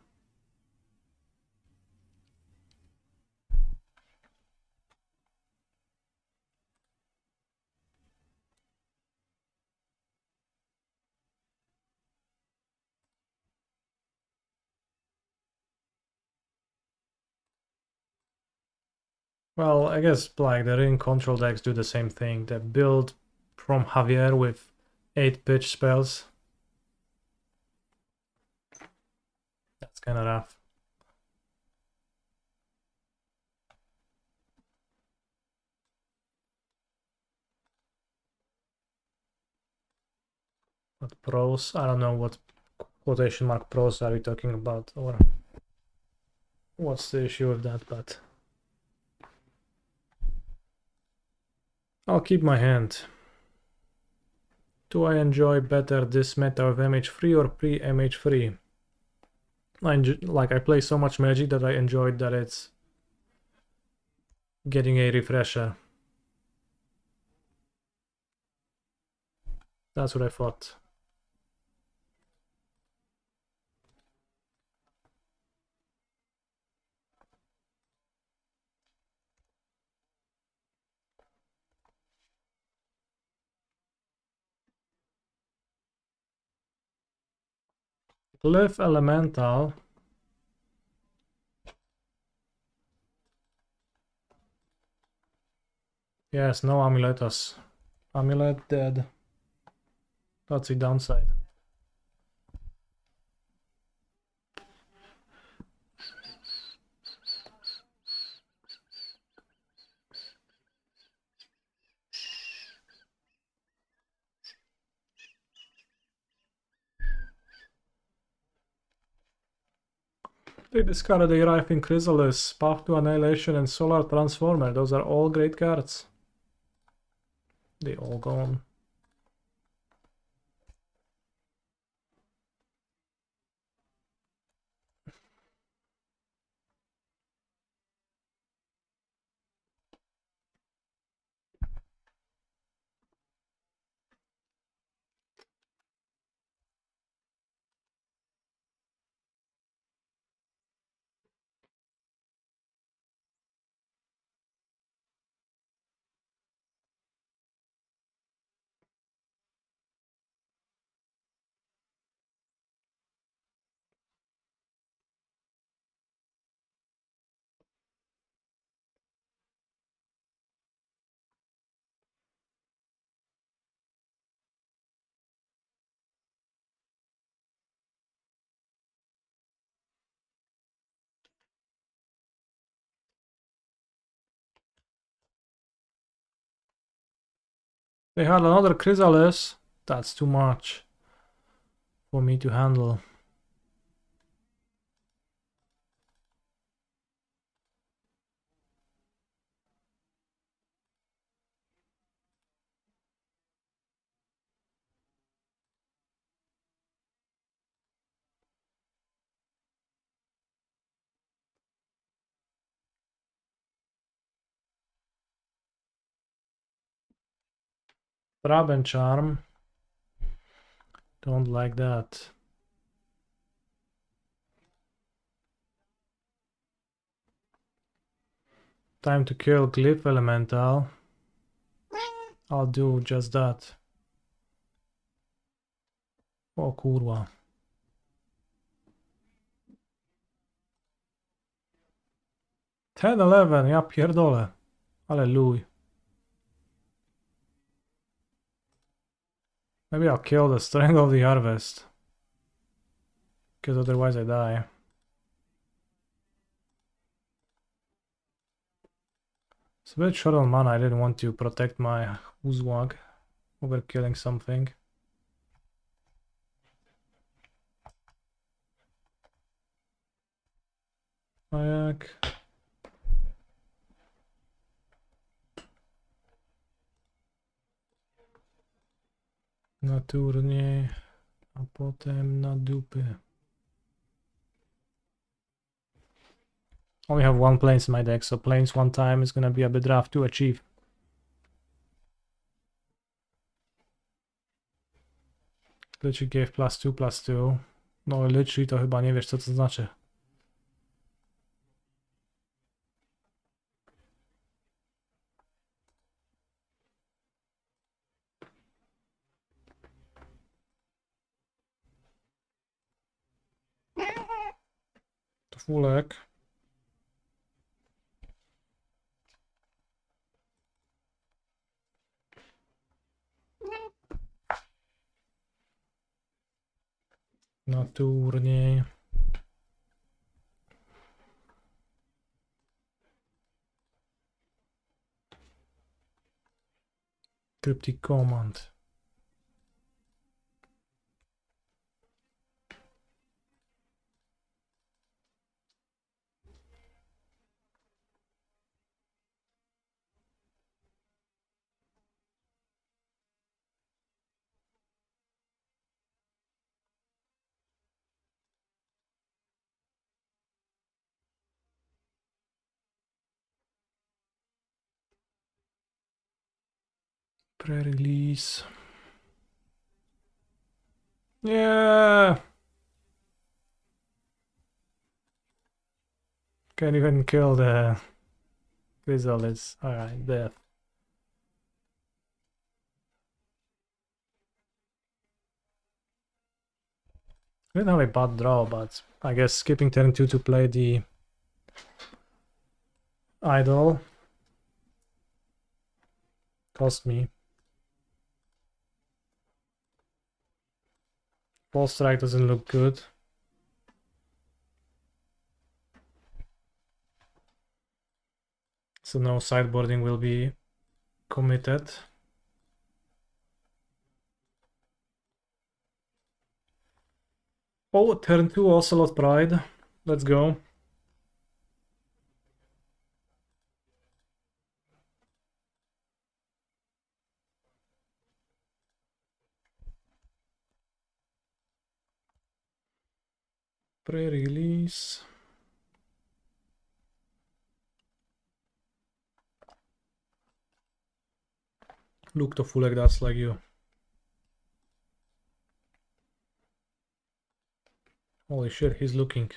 Well, I guess like the ring control decks do the same thing. They build from Javier with 8 pitch spells. That's kind of rough. But pros, I don't know what quotation mark pros are we talking about, or what's the issue with that, but I'll keep my hand. Do I enjoy better this meta of MH3 or pre-MH3? I play so much Magic that I enjoyed that it's getting a refresher. That's what I thought. Glyph Elemental. Yes, no Amuletos. Amulet dead. That's the downside. They discarded a Rifing Chrysalis, Path to Annihilation, and Solar Transformer. Those are all great cards. They all gone. They had another Chrysalis. That's too much for me to handle. Trap and charm. Don't like that. Time to kill Glyph Elemental. I'll do just that. O kurwa. Ten 11, ja pierdolę. Ale luj. Maybe I'll kill the Strangle of the Harvest. Because otherwise I die. It's a bit short on mana, I didn't want to protect my Uzwag over killing something. Majak. Na turniej, a potem na dupy. Only have one planes in my deck, so planes one time is gonna be a bit rough to achieve. Literally gave +2/+2. No literally to chyba nie wiesz co to znaczy. To fulek. Na turniej. Cryptic Command. Pre-release. Yeah. Can't even kill the Chrysalis. Alright, death. I didn't have a bad draw, but I guess skipping turn 2 to play the idol cost me. False strike doesn't look good. So no sideboarding will be committed. Oh, turn 2 Ocelot Pride. Let's go. Pre-release. Look to Fulek, that's like you. Holy shit, he's looking.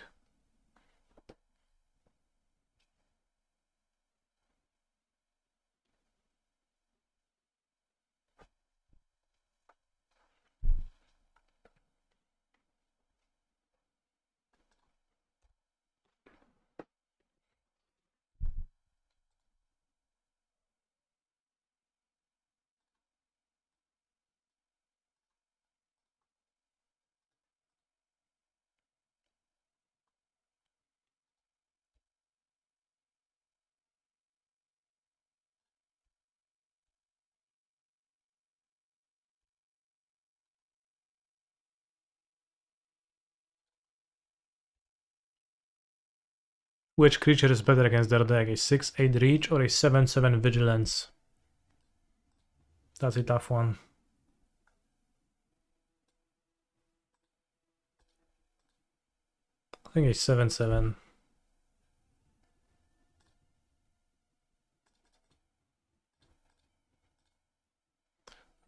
Which creature is better against their deck? A 6/8 reach or a 7/7 vigilance? That's a tough one. I think a 7/7.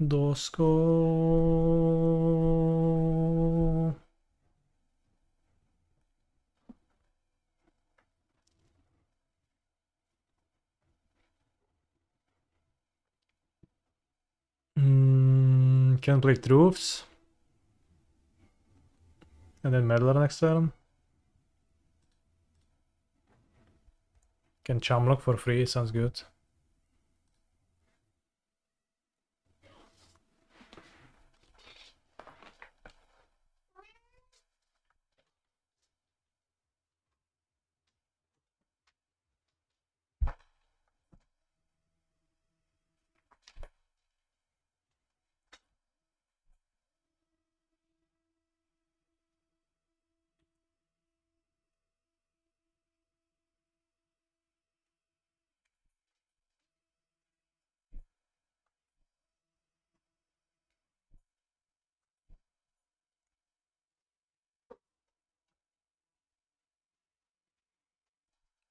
Dosko. Can play Troops. And then Meddler next turn. Can Chamlock for free, sounds good.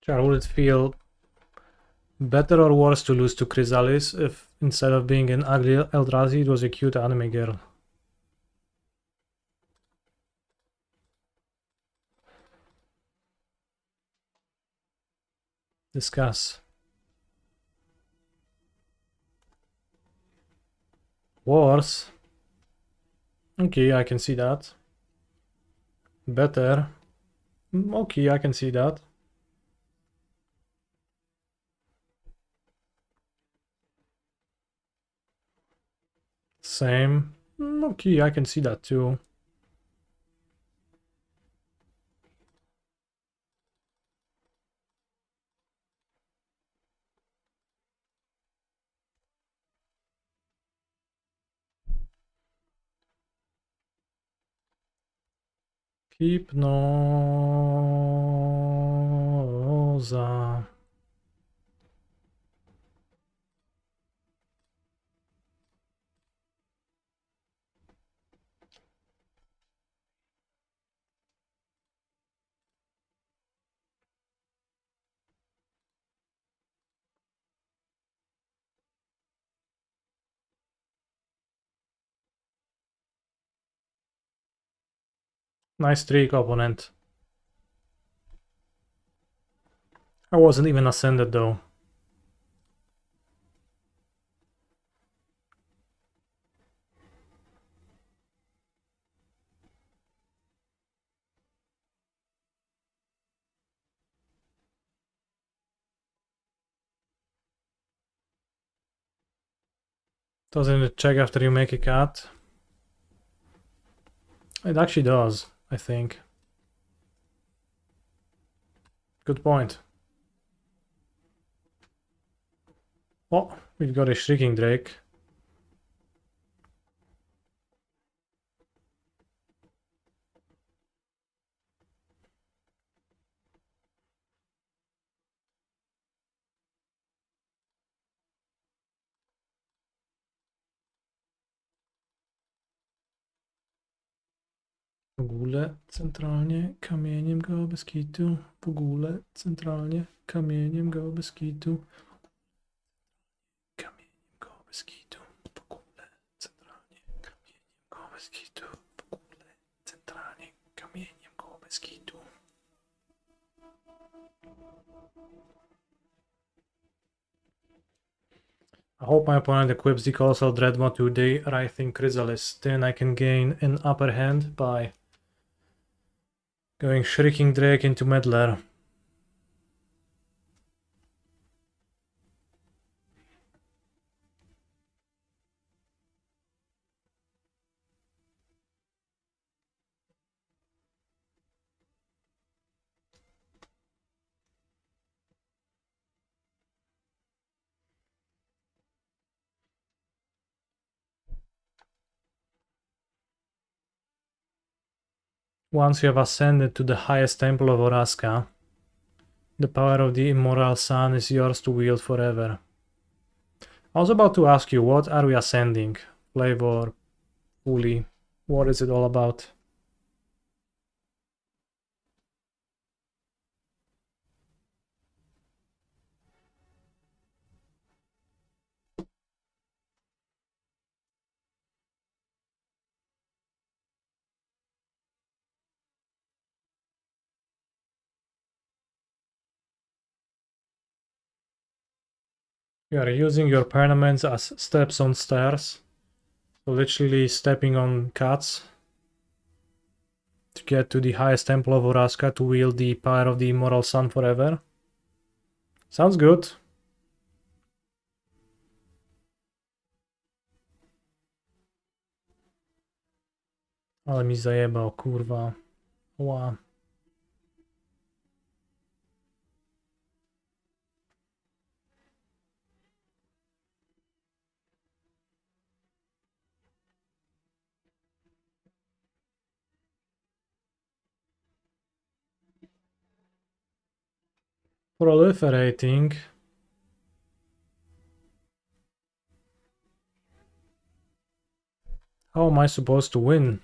Char, would it feel better or worse to lose to Chrysalis if instead of being an ugly Eldrazi, it was a cute anime girl? Discuss. Worse? Okay, I can see that. Better? Okay, I can see that. Same. Okay, I can see that too. Hypnoza. Nice trick, opponent. I wasn't even ascended though. Doesn't it check after you make a cut? It actually does, I think. Good point. Oh, we've got a Shrieking Drake. W ogóle centralnie kamieniem go bez kitu. W ogóle centralnie kamieniem go bez kitu. Kamieniem go bez kitu. W ogóle centralnie kamieniem go bez kitu. W ogóle centralnie kamieniem go bez kitu. I hope my opponent equips the Colossal Dreadnought to the Writhing Chrysalis. Then I can gain an upper hand by going Shrieking Drake into Meddler. Once you have ascended to the highest temple of Oraska, the power of the Immortal Sun is yours to wield forever. I was about to ask you, what are we ascending? Flavor, fully, what is it all about? You are using your permanents as steps on stairs. So literally stepping on cats to get to the highest temple of Oraska to wield the power of the immortal sun forever. Sounds good. Ale mi zajebał, kurwa. Ła. Proliferating. How am I supposed to win?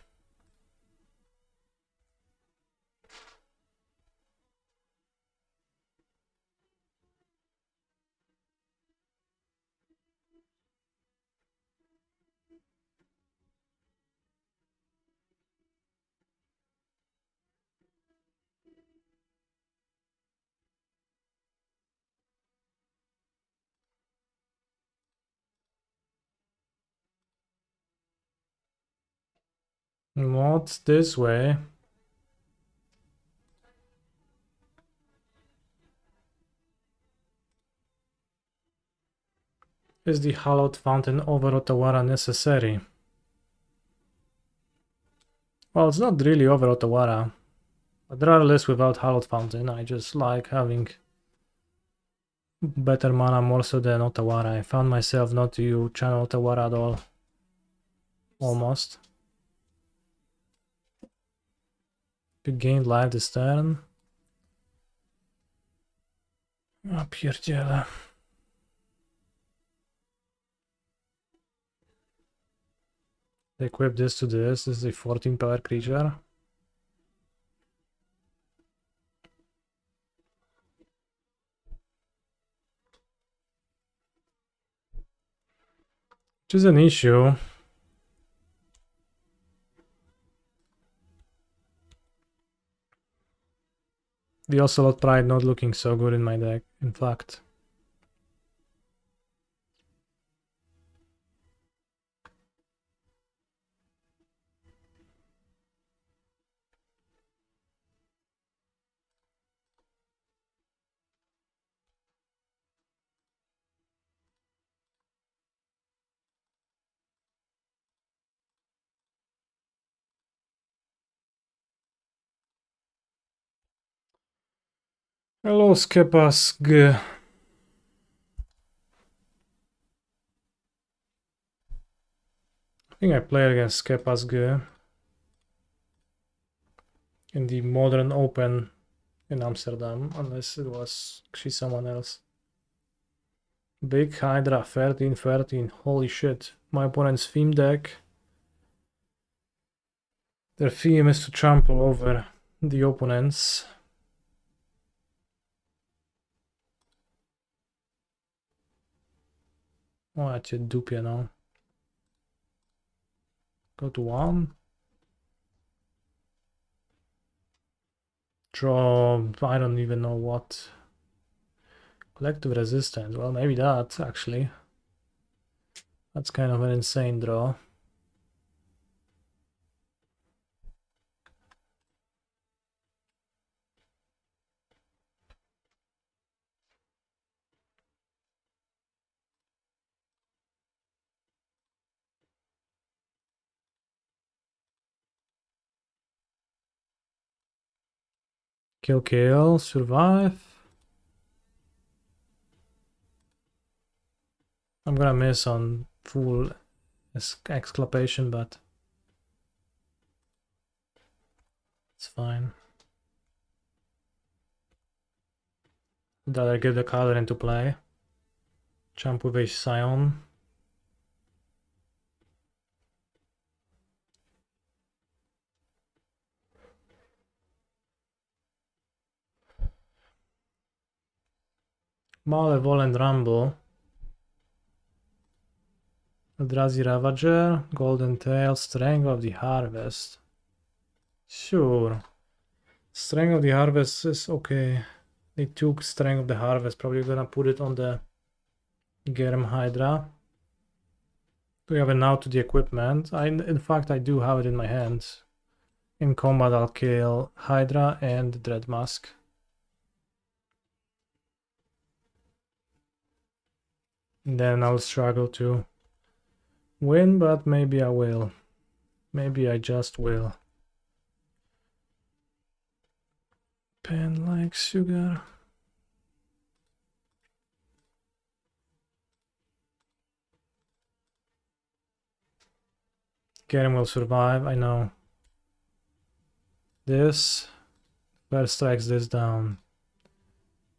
Not this way. Is the hallowed fountain over Otawara necessary? Well, it's not really over Otawara. I'd rather list without hallowed fountain. I just like having better mana more so than Otawara. I found myself not to channel Otawara at all. Almost. You gained life this turn. A pierdziele. Equip this to this. This is a 14 power creature. Which is an issue. The Ocelot Pride not looking so good in my deck, in fact. Hello, Skepask. I think I played against Skepask in the Modern Open in Amsterdam, unless it was actually someone else. Big Hydra, 13-13, holy shit. My opponent's theme deck. Their theme is to trample over the opponents. O, ja cię dupię, no. Go to 1. Draw, I don't even know what. Collective Resistance, well, maybe that, actually. That's kind of an insane draw. Kill, survive. I'm gonna miss on full exclamation, but it's fine. That I get the color into play. Jump with a Scion. Malevolent Rumble. Eldrazi Ravager, Golden Tail, Strength of the Harvest. Sure. Strength of the Harvest is okay. They took Strength of the Harvest, probably gonna put it on the Get him Hydra. Do we have it now to the equipment? In fact, I do have it in my hands. In combat, I'll kill Hydra and Dread Mask. And then I'll struggle to win, but maybe I will. Maybe I just will. Pen like sugar. Karen will survive, I know. This first strikes this down.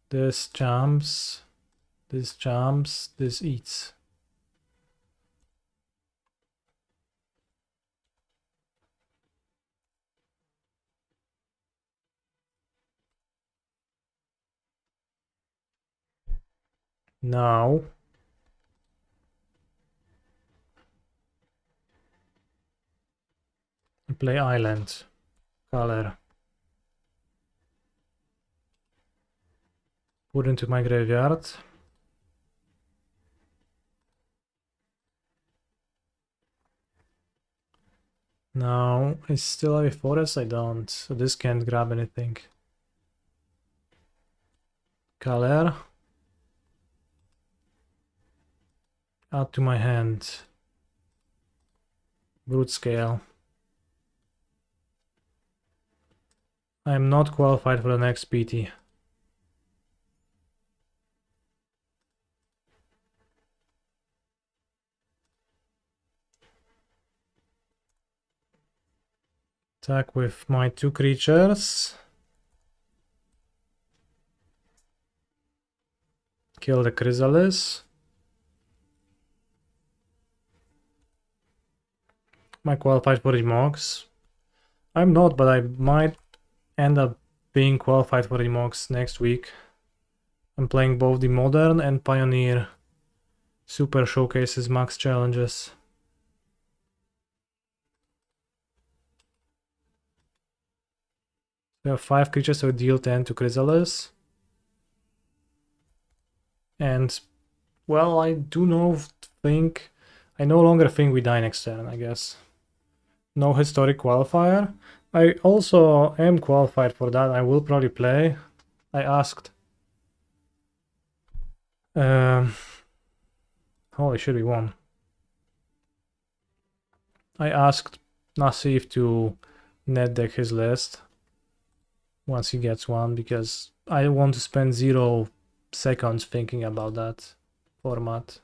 This jumps. This jumps. This eats. Now play island. Color. Put into my graveyard. Now I still have a forest, I don't. So this can't grab anything. Color. Add to my hand. Brute scale. I am not qualified for the next PT. Attack with my 2 creatures. Kill the Chrysalis. Am I qualified for the Mogs? I'm not, but I might end up being qualified for the Mogs next week. I'm playing both the Modern and Pioneer Super Showcases Max Challenges. We have 5 creatures, so deal 10 to Chrysalis. And, well, I no longer think we die next turn, I guess. No historic qualifier. I also am qualified for that. I will probably play. I asked. Holy shit, we won. I asked Nassif to net deck his list once he gets one, because I want to spend 0 seconds thinking about that format.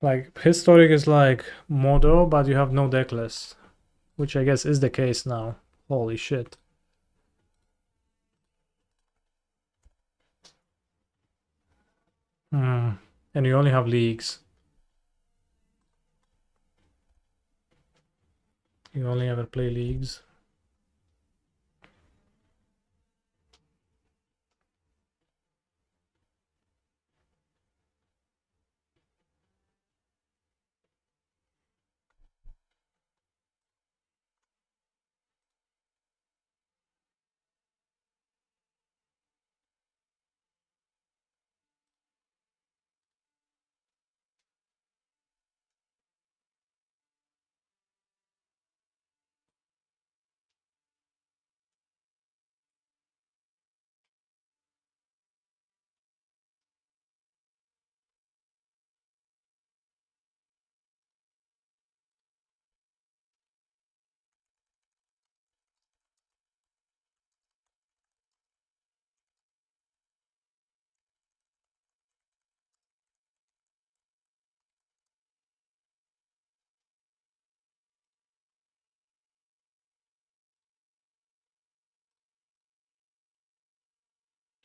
Like, historic is like Modo, but you have no deck list, which I guess is the case now. Holy shit. And you only have leagues. You only ever play leagues.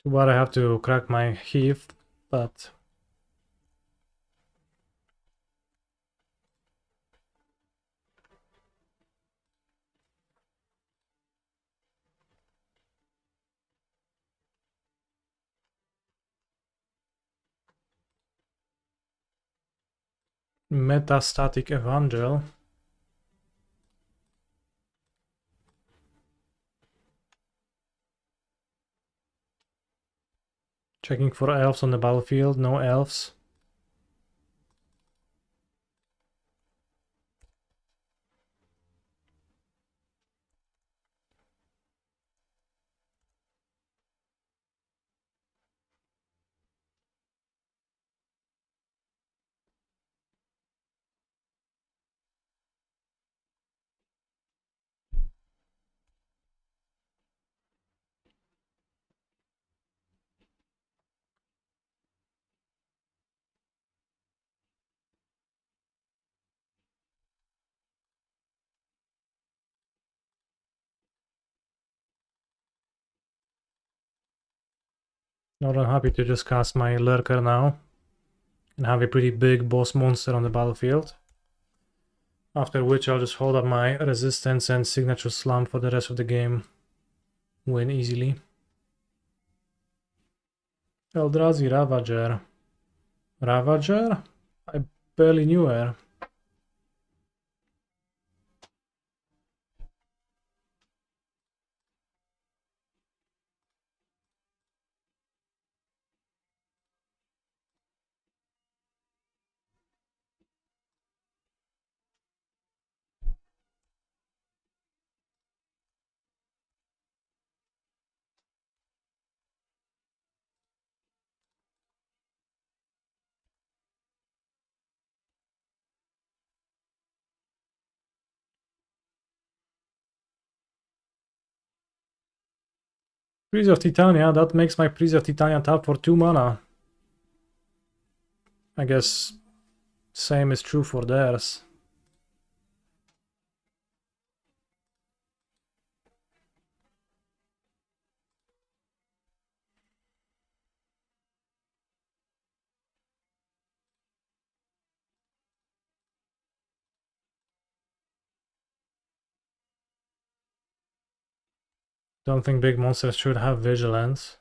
Too bad I have to crack my heath, but Metastatic Evangel. Checking for elves on the battlefield, no elves. Not unhappy to just cast my lurker now and have a pretty big boss monster on the battlefield. After which I'll just hold up my resistance and signature slump for the rest of the game. Win easily. Eldrazi Ravager. Ravager? I barely knew her. Priest of Titania, that makes my Priest of Titania tap for 2 mana. I guess same is true for theirs. Don't think big monsters should have vigilance.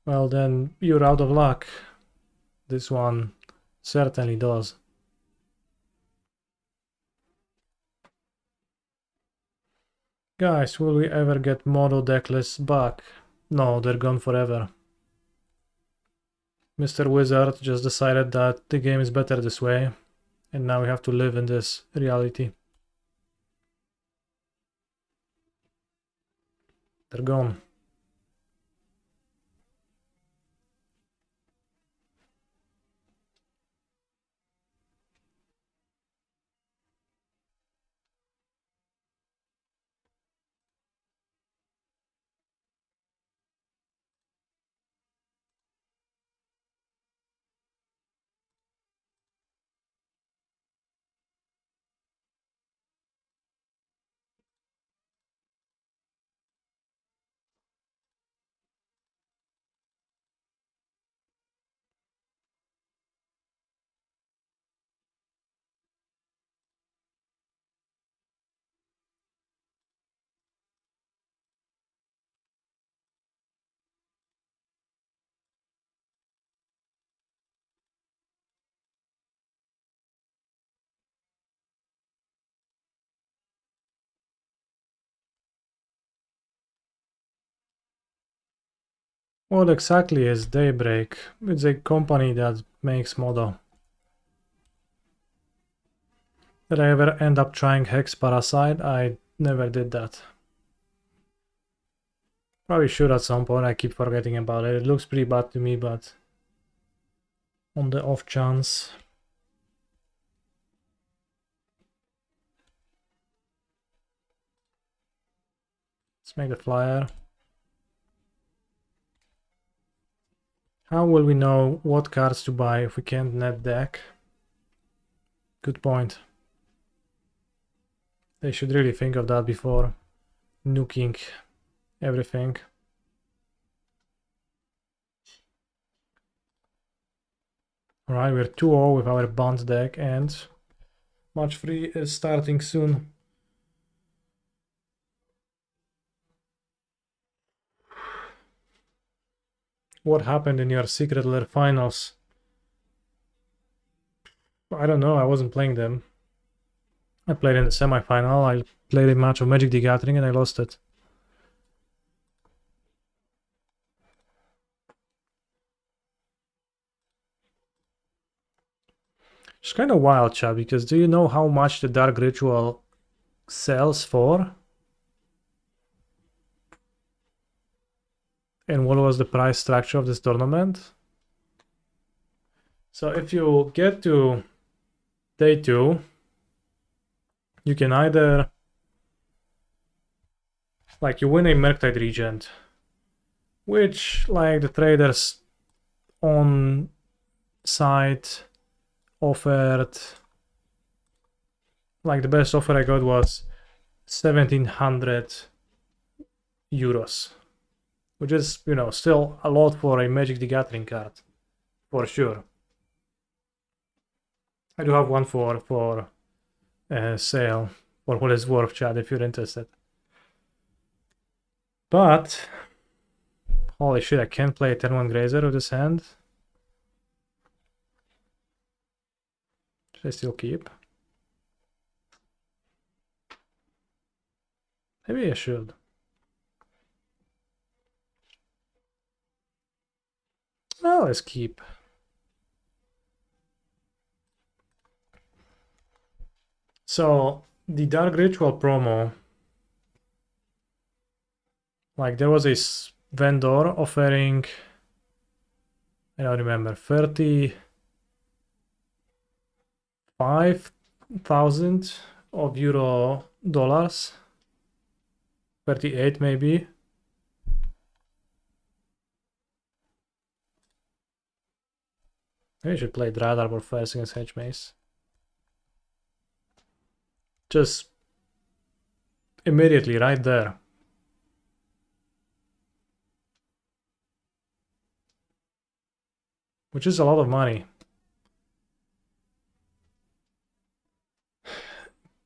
Well then, you're out of luck. This one certainly does. Guys, will we ever get mono deck lists back? No, they're gone forever. Mr. Wizard just decided that the game is better this way, and now we have to live in this reality. They're gone. What exactly is Daybreak? It's a company that makes Modo. Did I ever end up trying Hex Parasite? I never did that. Probably should at some point, I keep forgetting about it. It looks pretty bad to me, but on the off chance. Let's make the flyer. How will we know what cards to buy if we can't net deck? Good point. They should really think of that before nuking everything. Alright, we're 2-0 with our Bant deck, and match 3 is starting soon. What happened in your Secret Lair finals? I don't know, I wasn't playing them. I played in the semi-final, I played a match of Magic the Gathering and I lost it. It's kind of wild, chat, because do you know how much the Dark Ritual sells for? And what was the price structure of this tournament? So if you get to day 2, you can either, like, you win a Murktide Regent, which, like, the traders on site offered, like, the best offer I got was 1700 euros, which is, you know, still a lot for a Magic the Gathering card, for sure. I do have one for sale, for what it's worth, chat, if you're interested. But holy shit, I can't play a turn 1 Grazer with this hand. Should I still keep? Maybe I should. Oh, let's keep. So the Dark Ritual promo, like, there was a vendor offering, I don't remember, 35,000 of euro dollars, 38 maybe. Maybe I should play Dryad Arbor first against Hedge Maze. Just immediately right there. Which is a lot of money.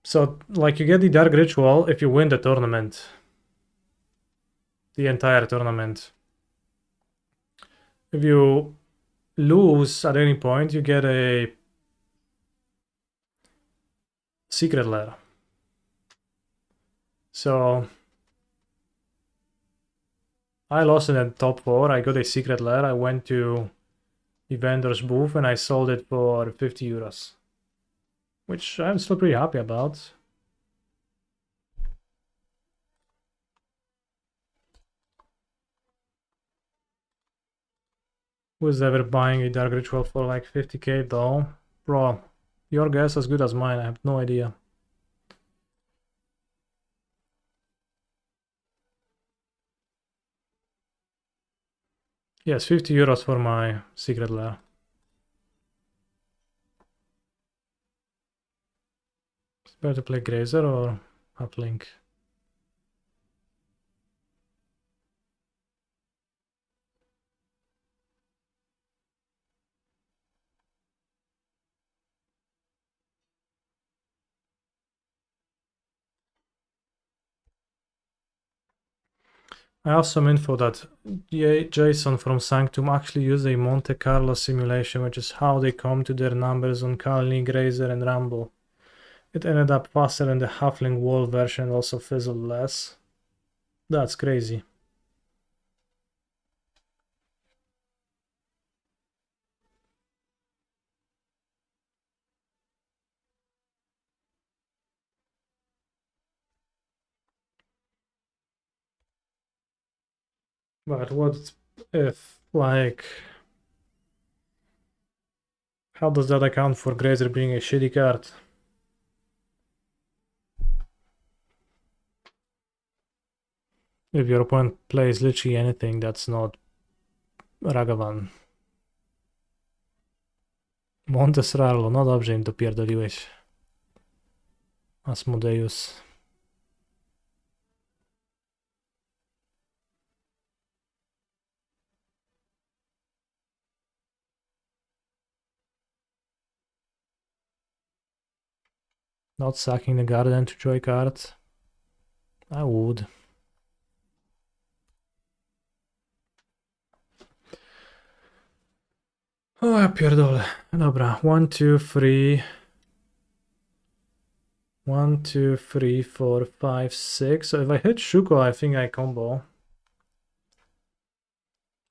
So, like, you get the Dark Ritual if you win the tournament. The entire tournament. If you lose at any point, you get a secret lair. So I lost in the top 4. I got a secret lair. I went to the vendor's booth and I sold it for 50 euros, which I'm still pretty happy about. Who's ever buying a Dark Ritual for like 50k though? Bro, your guess as good as mine. I have no idea. Yes, 50 euros for my secret lair. It's better to play Grazer or Uplink? I have some info that Jason from Sanctum actually used a Monte Carlo simulation, which is how they come to their numbers on Kali, Grazer, and Rumble. It ended up faster than the Halfling Wall version, also fizzled less. That's crazy. But what if, like, how does that account for Grazer being a shitty card? If your opponent plays literally anything that's not Ragavan. Montesrarlo, no dobrze im dopierdoliłeś. Asmodeus. Not sacking the garden to joy card. I would. O, ja pierdolę. Dobra, 1, 2, 3. 1, 2, 3, 4, 5, 6. So if I hit Shuko, I think I combo.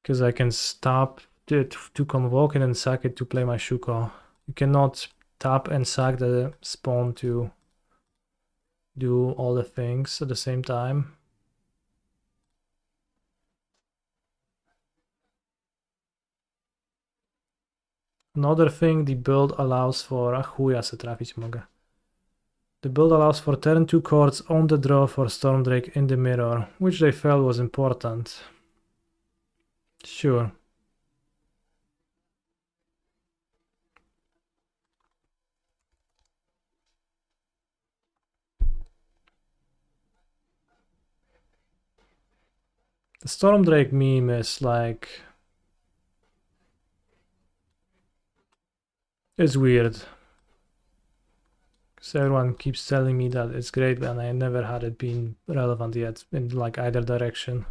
Because I can stop it to convoke and then sack it to play my Shuko. You cannot tap and sack the spawn to do all the things at the same time. Another thing the build allows for... A chuja se trafić mogę. The build allows for turn 2 cards on the draw for Stormdrake in the mirror, which they felt was important. Sure. The Stormdrake meme is like... It's weird. Because everyone keeps telling me that it's great, but I never had it been relevant yet in like either direction.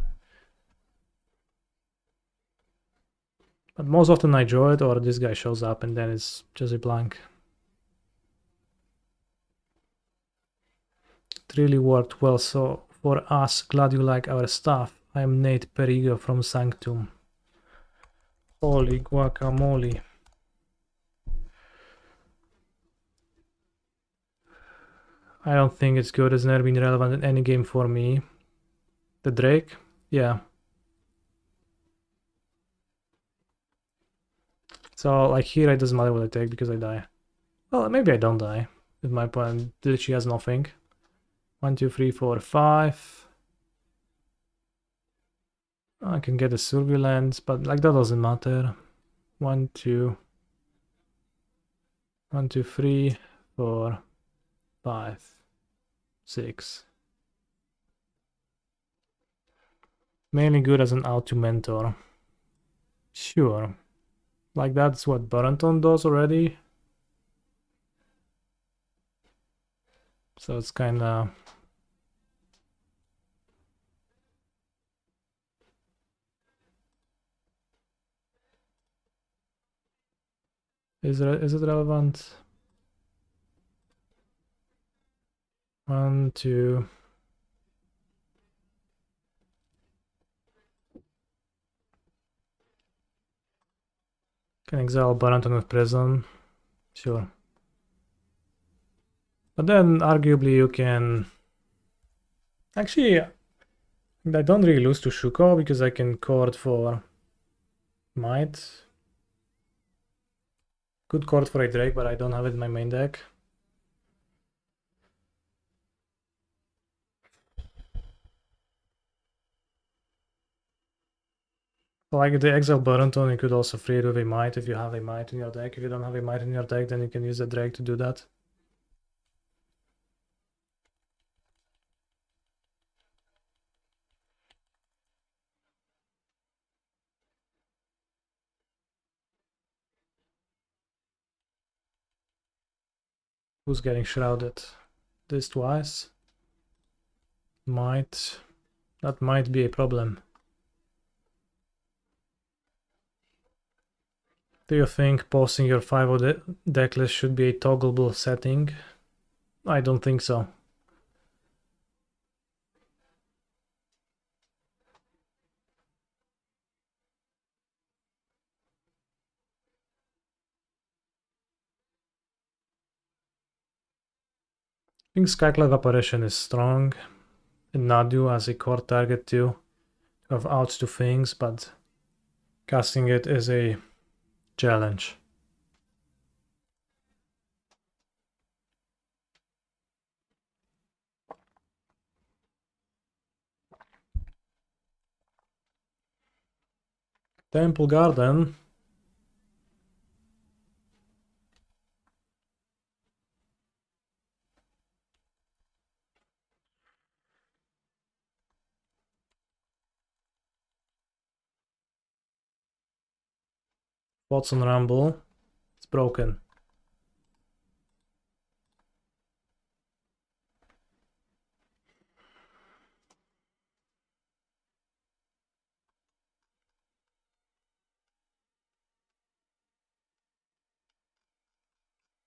But most often I draw it or this guy shows up and then it's just a blank. It really worked well, so for us, glad you like our stuff. I am Nate Perigo from Sanctum. Holy guacamole. I don't think it's good. It's never been relevant in any game for me. The Drake? Yeah. So, like here, it doesn't matter what I take because I die. Well, maybe I don't die. If my opponent literally has nothing. 1, 2, 3, 4, 5. I can get a Surveillance, but like that doesn't matter. 1, 2. 1, 2, 3, 4, 5, 6. Mainly good as an auto mentor. Sure. Like that's what Baranton does already. So it's kinda... Is it relevant? 1, 2. Can exile Baranton with Prison. Sure. But then arguably you can... Actually, I don't really lose to Shuko because I can chord for Might. Good chord for a Drake, but I don't have it in my main deck. Like the Exile Baranton, you could also free it with a Might if you have a Might in your deck. If you don't have a Might in your deck, then you can use the Drake to do that. Who's getting shrouded? This twice. That might be a problem. Do you think posting your 5 deck list should be a toggleable setting? I don't think so. I think Skyclave Apparition is strong. And Nadu as a core target too. To have outs to things, but casting it is a challenge. Temple Garden. Watson Rumble. It's broken.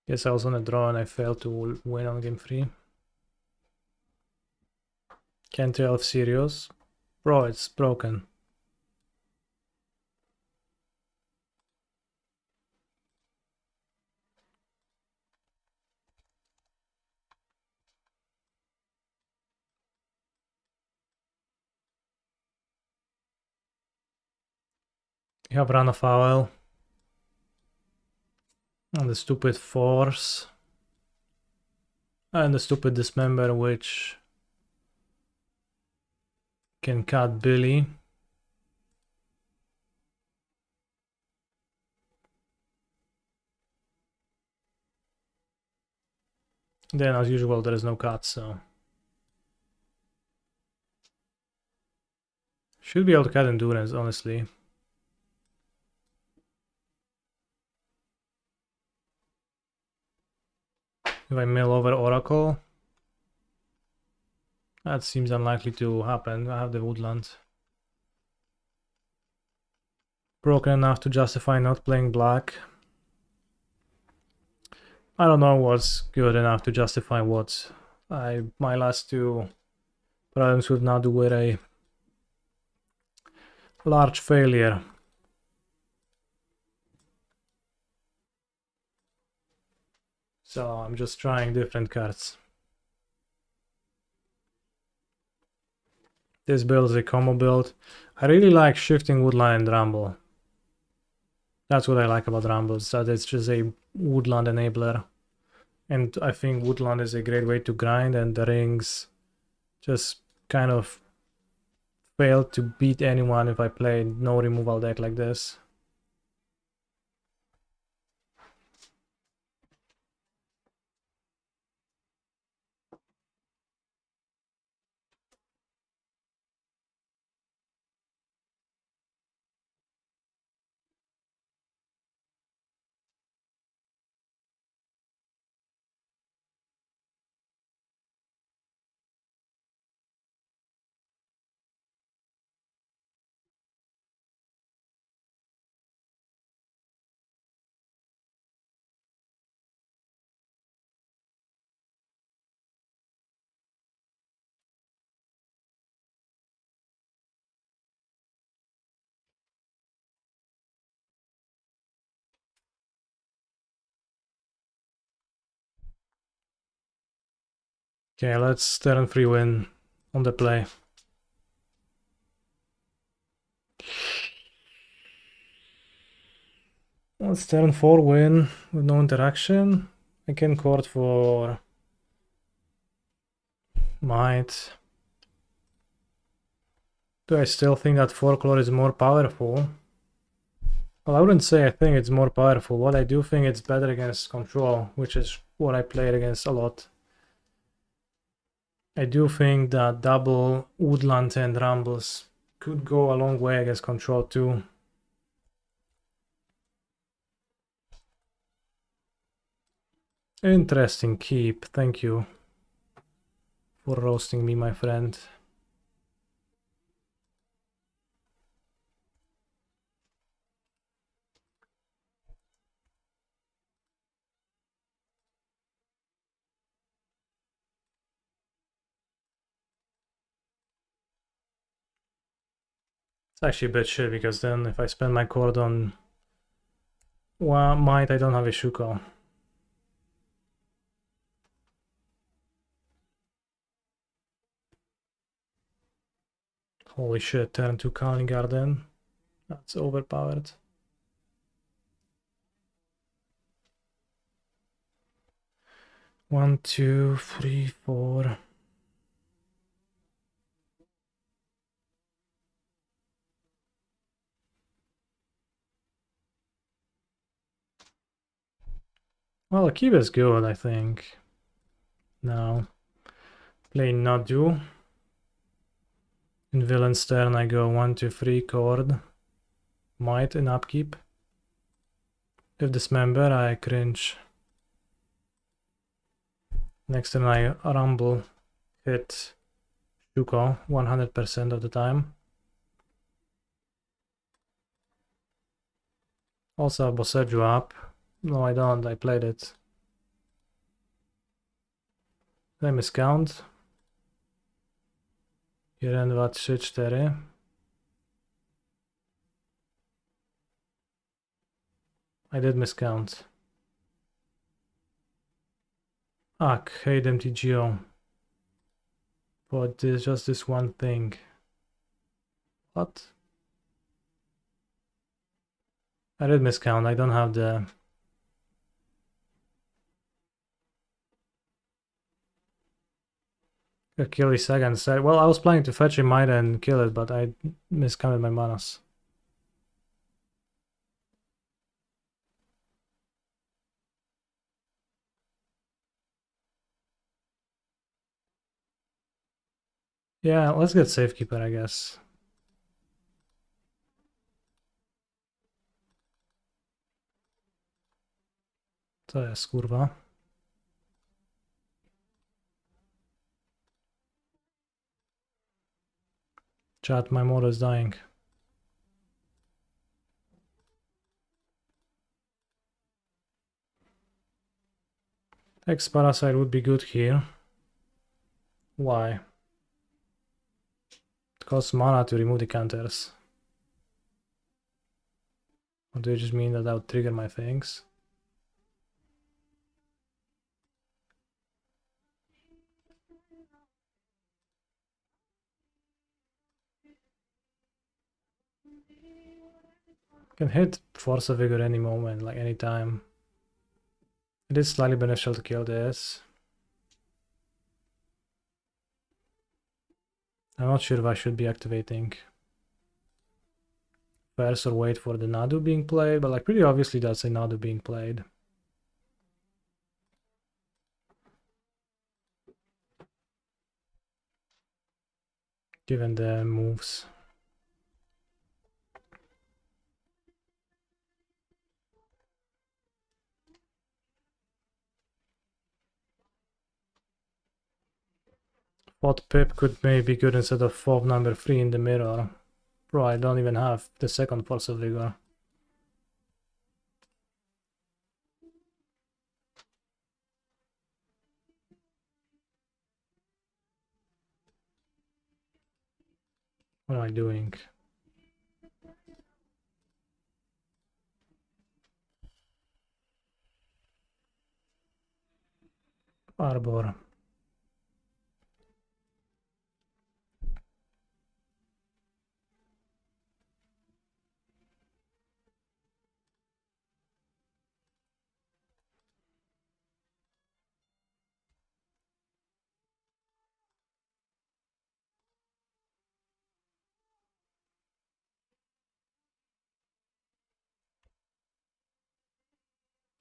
Yes, I was on a draw and I failed to win on game 3. Can't tell if serious. Bro, it's broken. We have run afoul. And the stupid force. And the stupid dismember, which can cut Billy. Then, as usual, there is no cut, so should be able to cut endurance, honestly. If I mill over Oracle, that seems unlikely to happen. I have the woodland. Broken enough to justify not playing black. I don't know what's good enough to justify what. My last two problems with Nadu were a large failure. So I'm just trying different cards. This build is a combo build. I really like shifting woodland and rumble. That's what I like about rumble, is that it's just a woodland enabler. And I think woodland is a great way to grind, and the rings just kind of fail to beat anyone if I play no removal deck like this. Okay, let's turn 3 win on the play. Let's turn 4 win with no interaction. I can court for might. Do I still think that folklore is more powerful? Well, I wouldn't say I think it's more powerful. What I do think it's better against control, which is what I played against a lot. I do think that double woodland and rumbles could go a long way against control too. Interesting keep, thank you for roasting me, my friend. It's actually a bit shit, because then if I spend my cord on might, I don't have a Shuko. Holy shit, turn to Calling Garden. That's overpowered. One, two, three, four. Well, Akiba is good, I think. Now, play Nadu. In villain's turn, I go 1, 2, 3 cord. Might in upkeep. If dismember, I cringe. Next turn, I rumble, hit Shuko 100% of the time. Also have Boseju up. No, I don't, I played it. Did I miscount? Jeden, dva, tři, čtyři. I did miscount. Ak, hate MTGO. But there's just this one thing. What? I did miscount. I don't have the... kill the second set. Well, I was planning to fetch a Might and kill it, but I miscounted my manas. Yeah, let's get Safekeeper, I guess. To jest, kurwa. Chat, my model is dying. X Parasite would be good here. Why? It costs mana to remove the counters. Or do you just mean that I would trigger my things? Can hit Force of Vigor any moment, like any time. It is slightly beneficial to kill this. I'm not sure if I should be activating first or wait for the Nadu being played, but like pretty obviously that's a Nadu being played. Given the moves. What pip could maybe be good instead of fob number 3 in the mirror? Bro, I don't even have the second Force of Vigor. What am I doing? Arbor.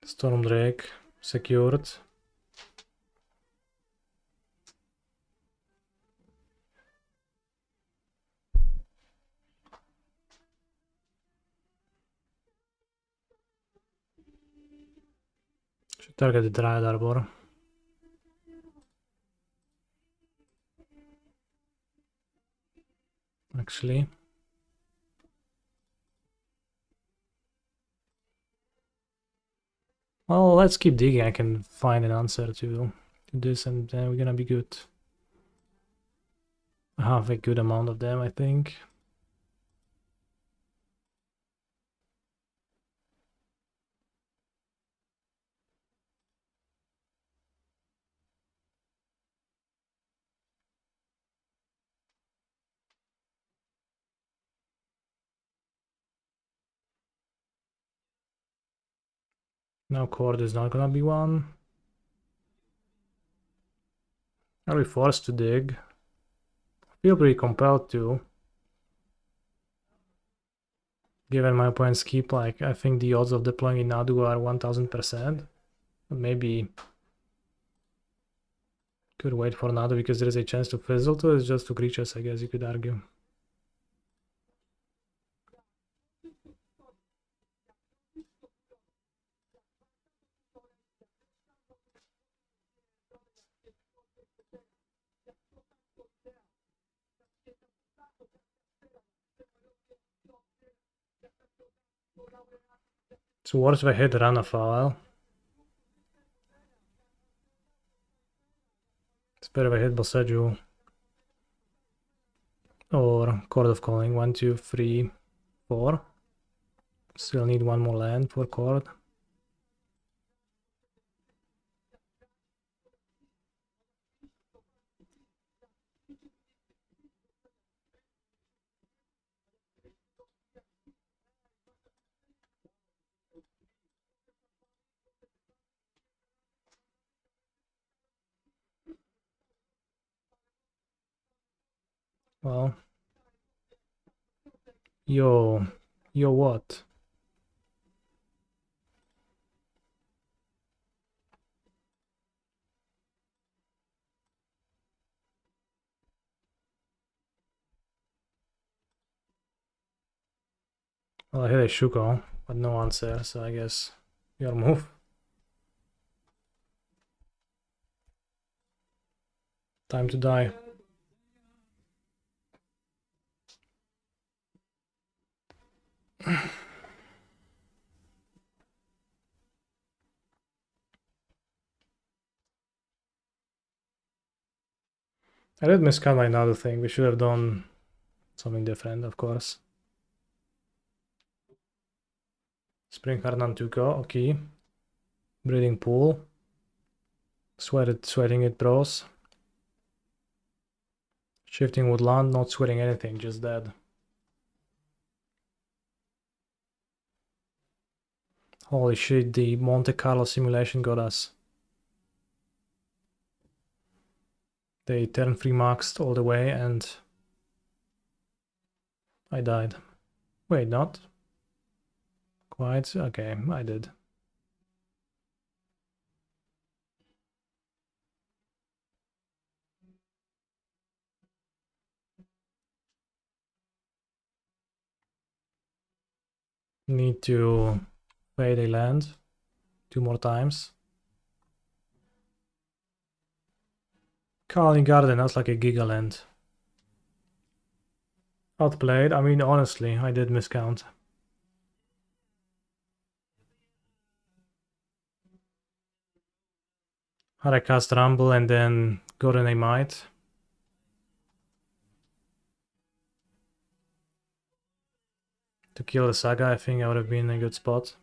Stormdrake. Secured. Should target the Dryad Arbor. Actually. Well, let's keep digging. I can find an answer to this and then we're gonna be good. I have a good amount of them, I think. Now Cord is not gonna be one. Are we forced to dig? I feel pretty compelled to. Given my opponent's keep, like, I think the odds of deploying in Nadu are 1000%. Maybe could wait for Nadu because there is a chance to fizzle to it. It's just two creatures, I guess you could argue. So what if I hit Ranafal? It's better if I hit Boseju. Or Chord of Calling. 1, 2, 3, 4. Still need one more land for Chord. Well. Yo what? Well, I hit a Shuko, but no answer, so I guess your move. Time to die. I did miscount my Nadu thing. We should have done something different, of course. Spring Harnan to go, okay. Breeding pool. Sweating it, bros. Shifting woodland, not sweating anything, just dead. Holy shit, the Monte Carlo simulation got us. They turn 3 maxed all the way and I died. Wait, not? Quite? Okay, I did. Need to fade a land 2 more times. Carling Garden, that's like a giga land. Outplayed, I mean, honestly, I did miscount. Had I cast Rumble and then gotten a Might. To kill the Saga, I think I would have been in a good spot.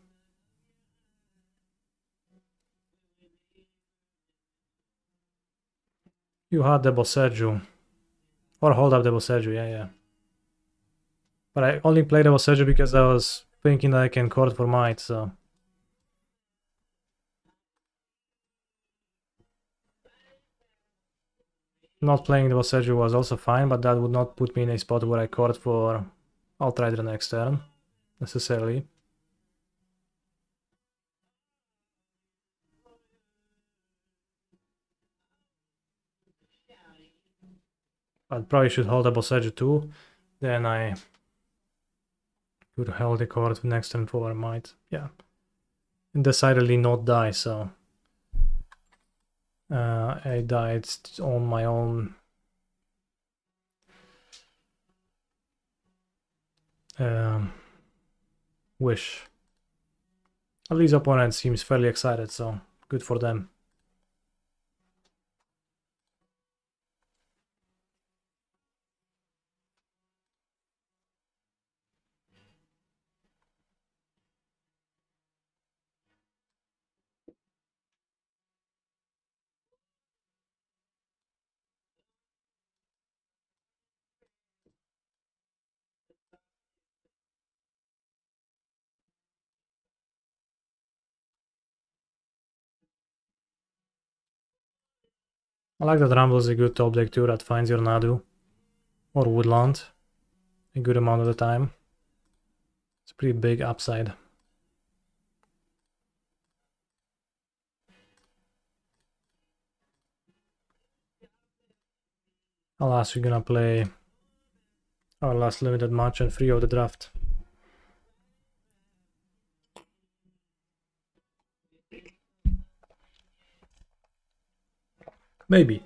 You had the Boseju. Or hold up the Boseju, yeah. But I only played the Boseju because I was thinking that I can court for Might, so... Not playing the Boseju was also fine, but that would not put me in a spot where I court for Outrider next turn, necessarily. I probably should hold the Boseju too, then I could hold the court next turn for Might, yeah. And decidedly not die, so... I died on my own... wish. At least opponent seems fairly excited, so good for them. I like that Rumble is a good top deck too that finds your Nadu or Woodland a good amount of the time. It's a pretty big upside. Alas, we're gonna play our last limited match and 3 of the draft. Maybe.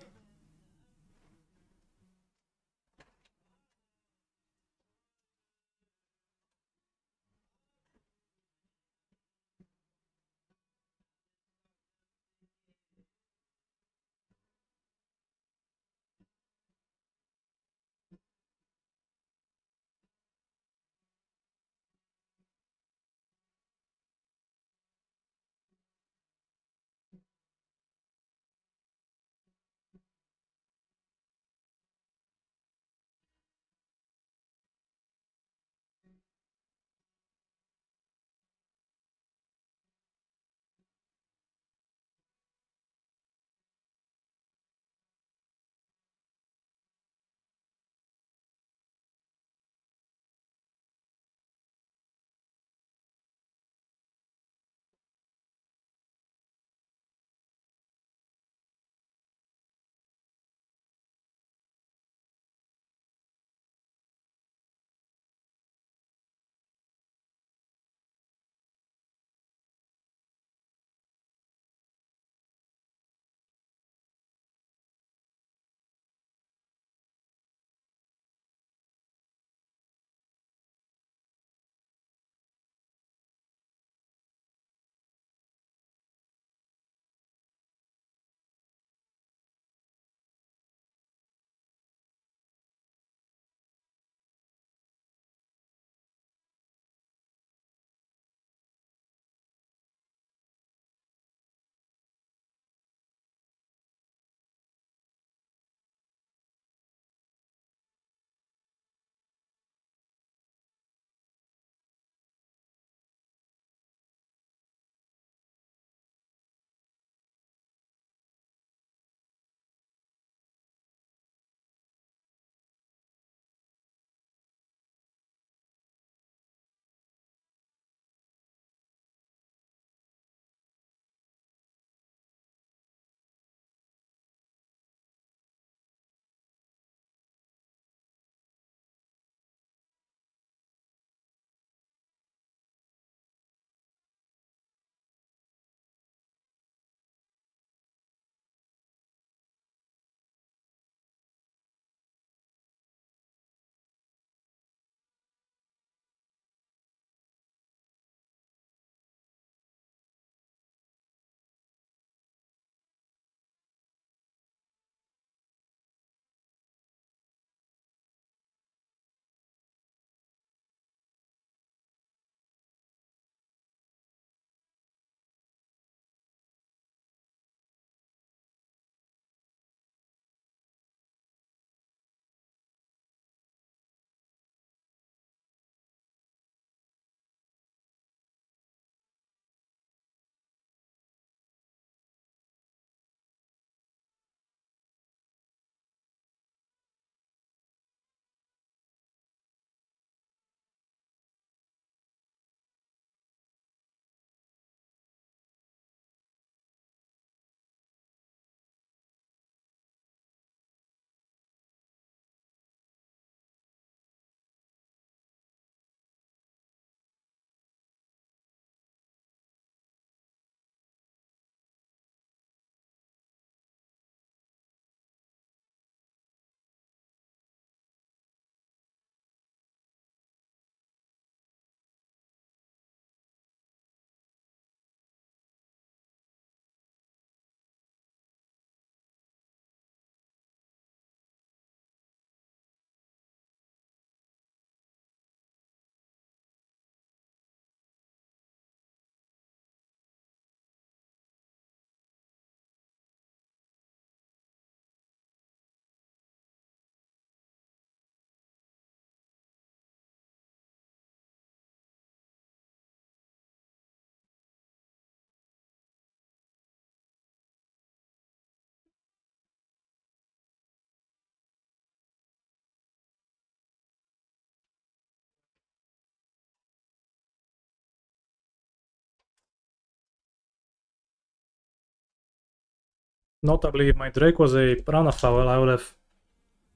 Notably, if my Drake was a piranha fowl, I would have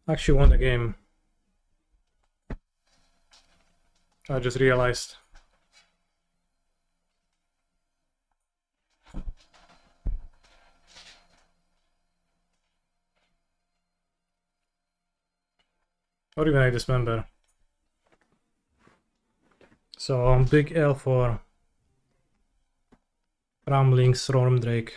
actually won the game. I just realized. Or even I dismember. So big L for Rambling Storm Drake.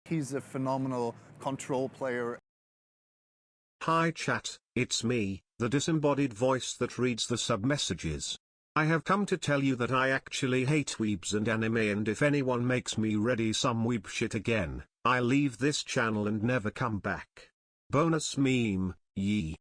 He's a phenomenal control player. Hi chat, it's me, the disembodied voice that reads the sub-messages. I have come to tell you that I actually hate weebs and anime, and if anyone makes me ready some weeb shit again, I'll leave this channel and never come back. Bonus meme, yee.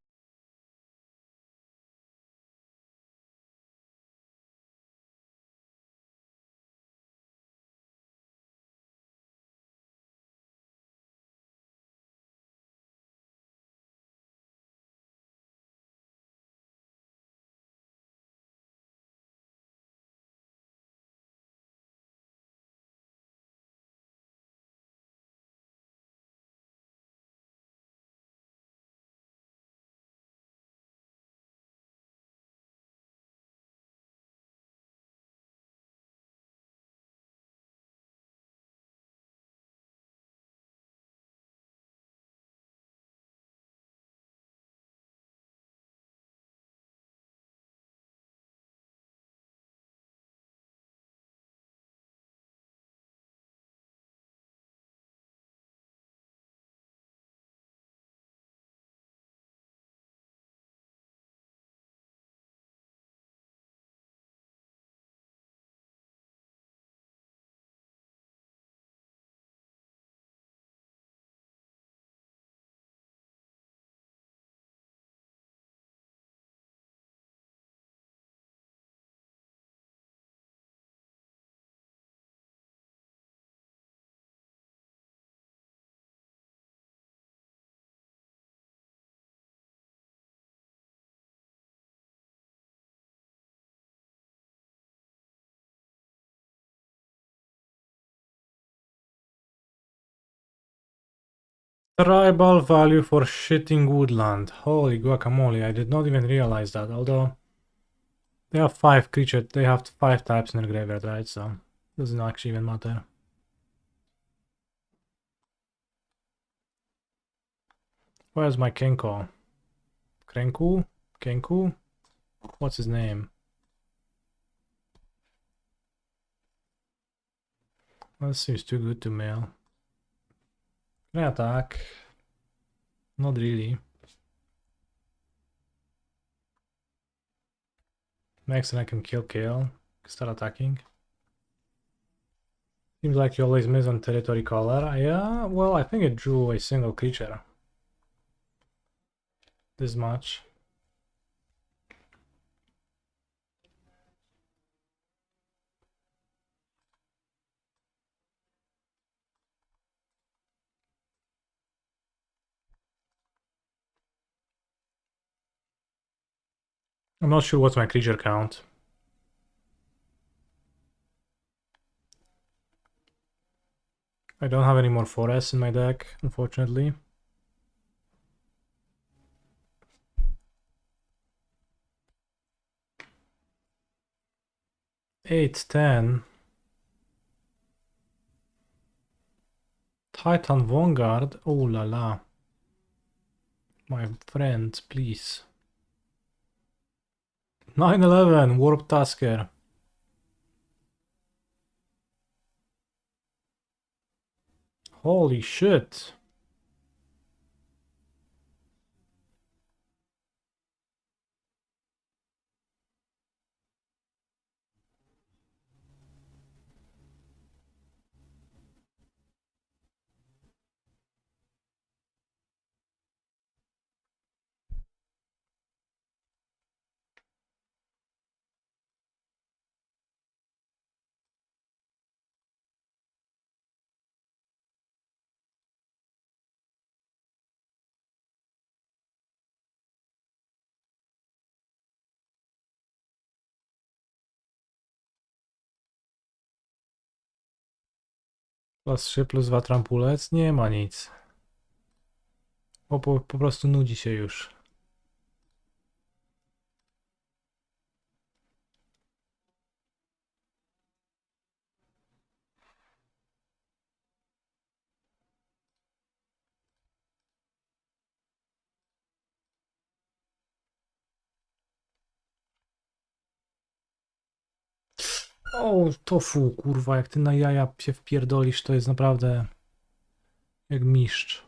Tribal value for shitting woodland. Holy guacamole, I did not even realize that, although they have 5 creatures, they have 5 types in their graveyard, right? So doesn't actually even matter. Where's my Kenko? Krenku? Kenku? What's his name? That seems too good to mail. Can I attack? Not really. Max and I can kill. Start attacking. Seems like you always miss on territory color. Yeah, well, I think it drew a single creature. This much. I'm not sure what's my creature count. I don't have any more forests in my deck, unfortunately. Eight, 10. Titan Vanguard. Oh la la. My friends, please. 9/11 Warp Tasker. Holy shit. +3/+2 trampulec? Nie ma nic. Po prostu nudzi się już. O, tofu, kurwa, jak ty na jaja się wpierdolisz, to jest naprawdę... Jak mistrz.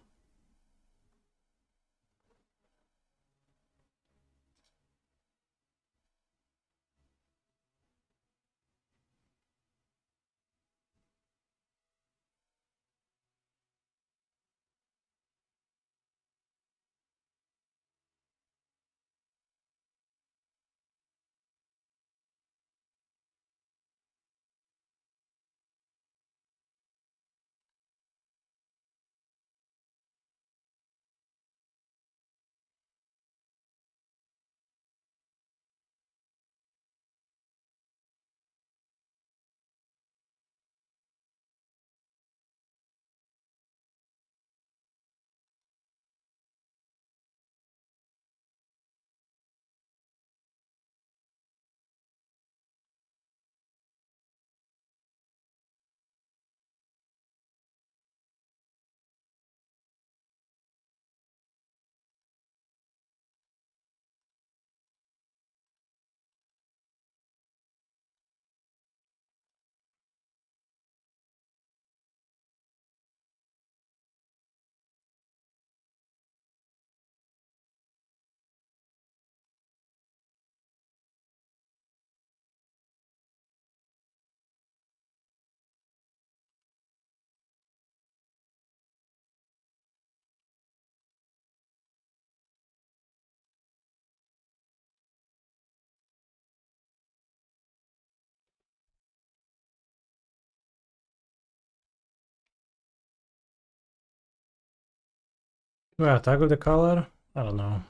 Do I attack with the color? I don't know.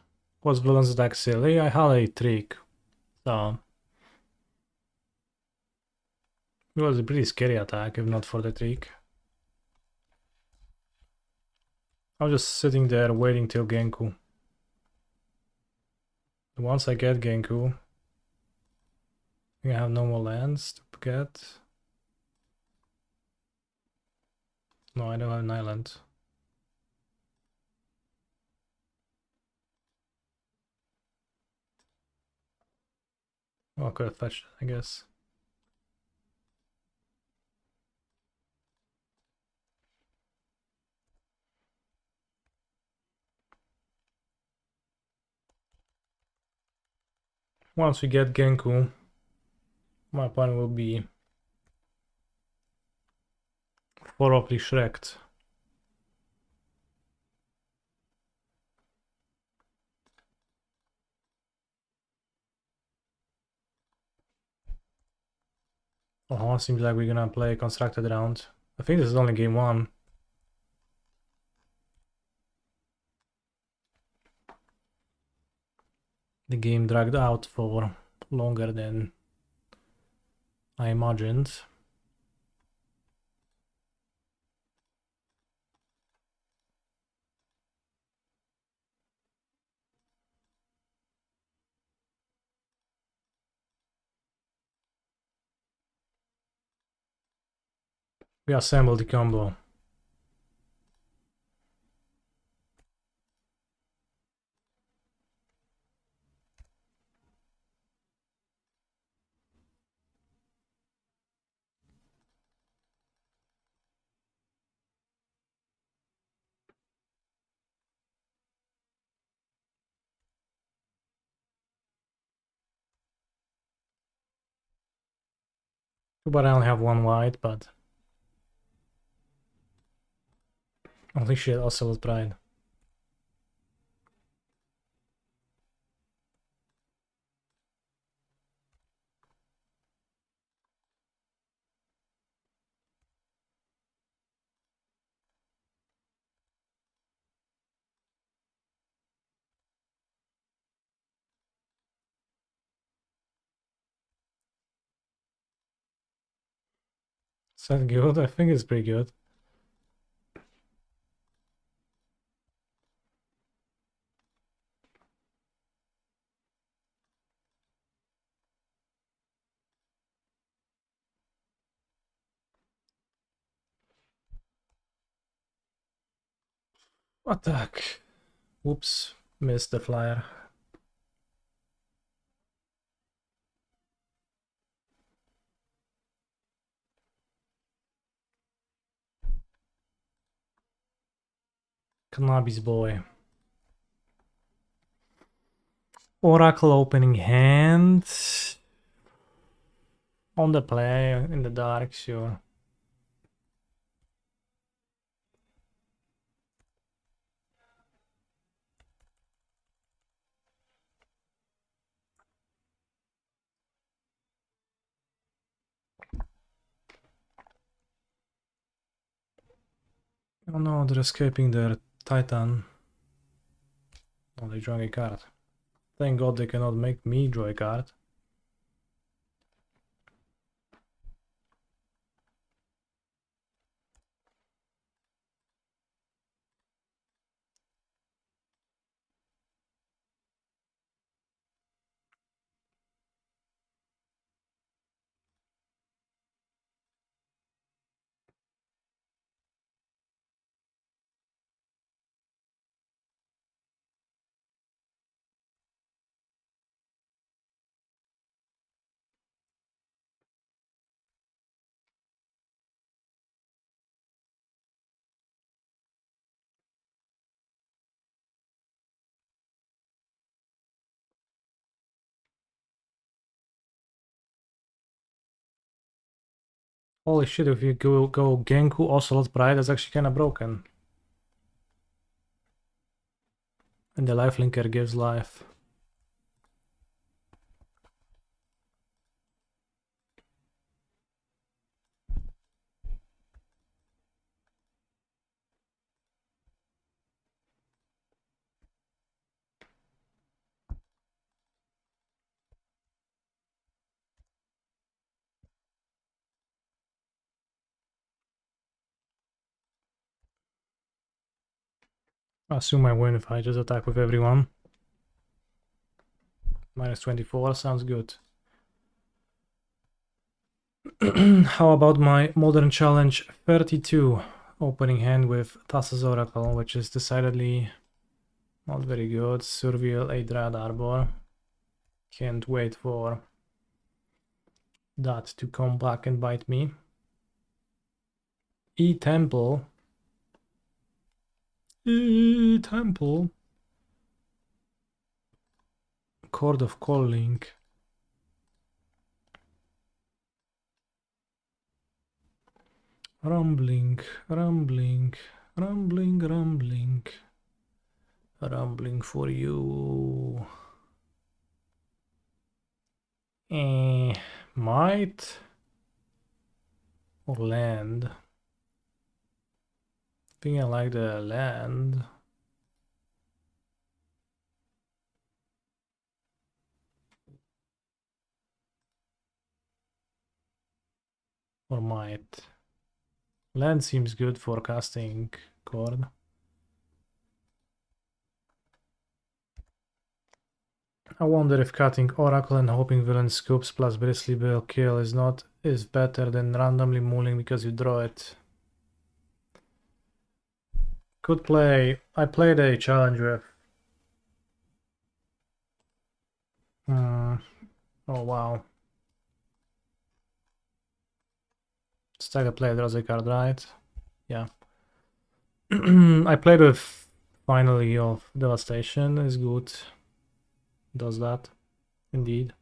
Was Bloodland's attack silly? I had a trick. So it was a pretty scary attack if not for the trick. I was just sitting there waiting till Genku. Once I get Genku, I have no more lands to get. No, I don't have an island. Well, I could have fetched it, I guess. Once we get Genku, my opponent will be thoroughly shreked. Oh, seems like we're gonna play a constructed round. I think this is only game 1. The game dragged out for longer than I imagined. We assembled the combo. But I only have 1 white, but holy shit, Ocelot Pride. Is that good? I think it's pretty good. Attack. Whoops, missed the flyer. Knabby's boy. Oracle opening hand. On the play, in the dark, sure. Oh no, they're escaping their Titan. Oh, they drawing a card. Thank God they cannot make me draw a card. Holy shit, if you go Genku Ocelot Pride, that's actually kinda broken. And the lifelinker gives life. I assume I win if I just attack with everyone. Minus 24, sounds good. How about my Modern Challenge 32 opening hand with Thassa's Oracle, which is decidedly not very good. Surveil a Dread Arbor. Can't wait for that to come back and bite me. E-Temple. E-Temple. Chord of Calling. Rumbling, rumbling, rumbling, rumbling. Rumbling for you. Might or land? I think I like the land. Or might. Land seems good for casting chord. I wonder if cutting Oracle and hoping villain scoops plus Bristly Bill kill is better than randomly mulling because you draw it. Could play. I played a challenge with. Oh wow. Stagger play draws a card, right? Yeah. I played with Finally of Devastation, is good. Does that. Indeed.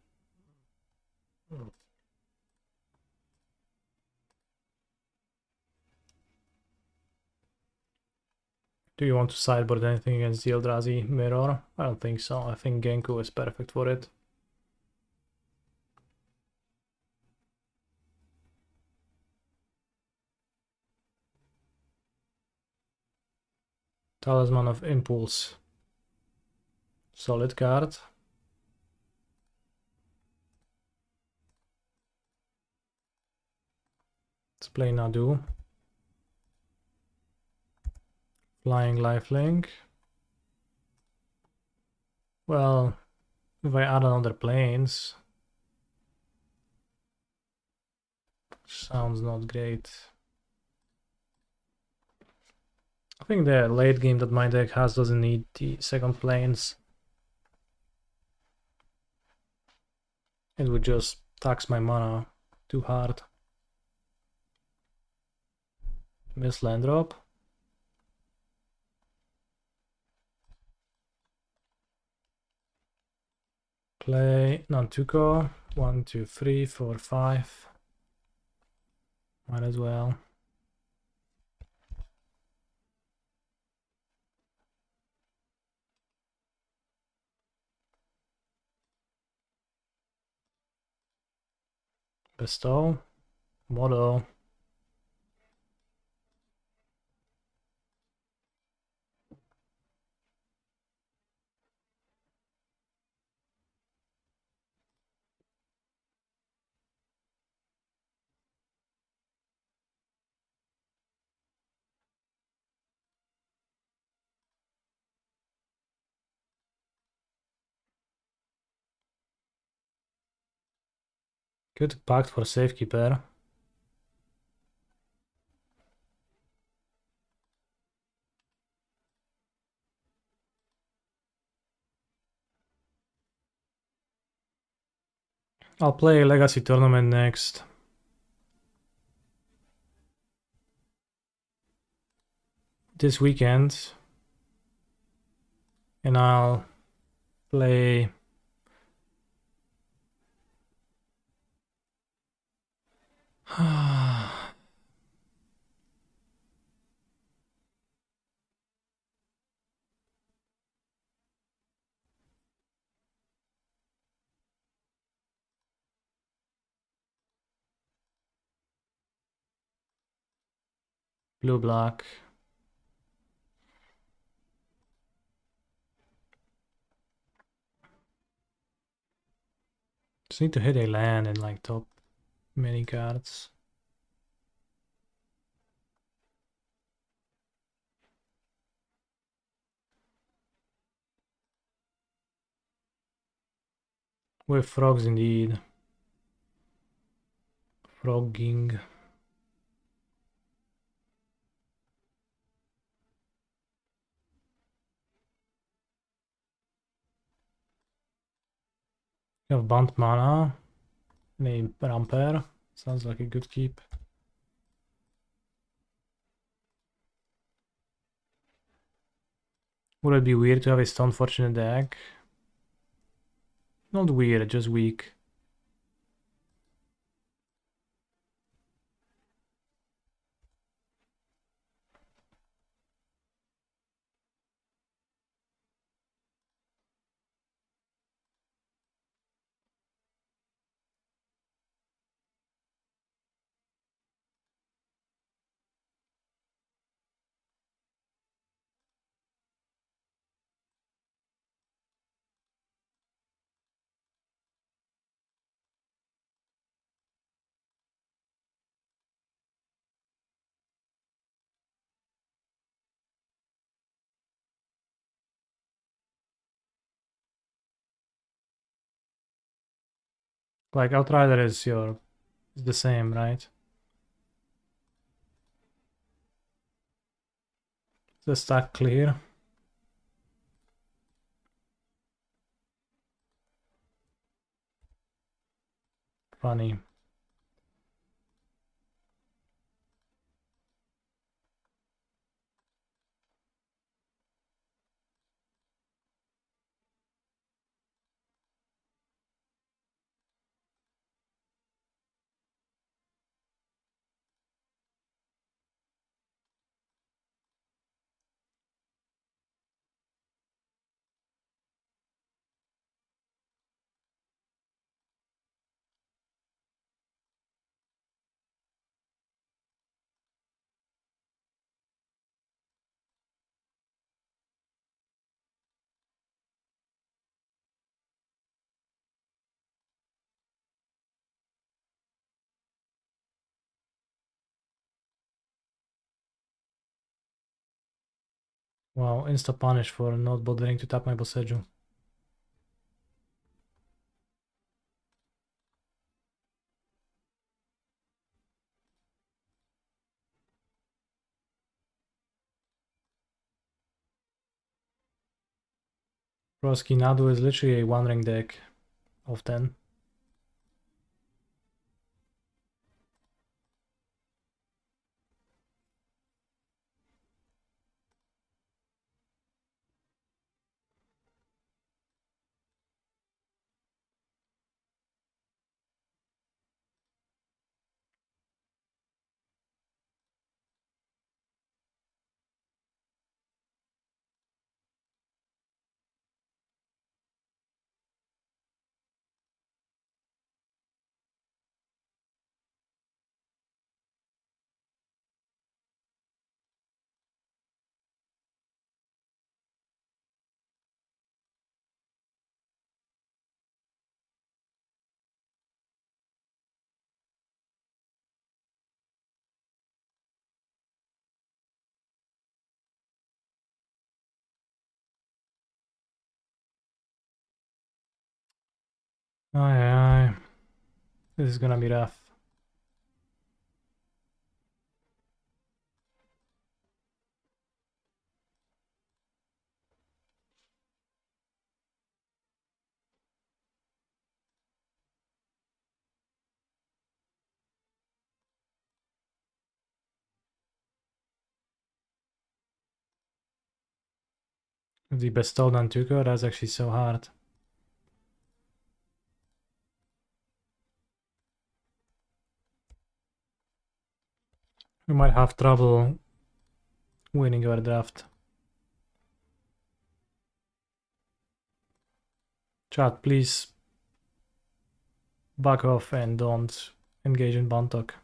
Do you want to sideboard anything against the Eldrazi Mirror? I don't think so. I think Genku is perfect for it. Talisman of Impulse. Solid card. Let's play Nadu. Flying Lifelink. Well, if I add another planes, sounds not great. I think the late game that my deck has doesn't need the second planes. It would just tax my mana too hard. Miss land drop. Play non-tuco. 1, 2, 3, 4, 5. Might as well. Bestow. Model. Good pact for safekeeper. I'll play a Legacy tournament next. This weekend. And I'll play... Blue-black. Just need to hit a land in like top many cards. With frogs indeed. Frogging. You have Bant mana. And a Ramper. Sounds like a good keep. Would it be weird to have a Stone Fortune in the deck? Not weird, just weak. Like Outrider is the same, right? Is the stack clear? Funny. Wow, insta punish for not bothering to tap my Boseju. Broski Nadu is literally a one ring deck of 10. Aye, aye. This is gonna be rough. The bestowed on Tuco, that's actually so hard. We might have trouble winning our draft. Chat, please back off and don't engage in Bant talk.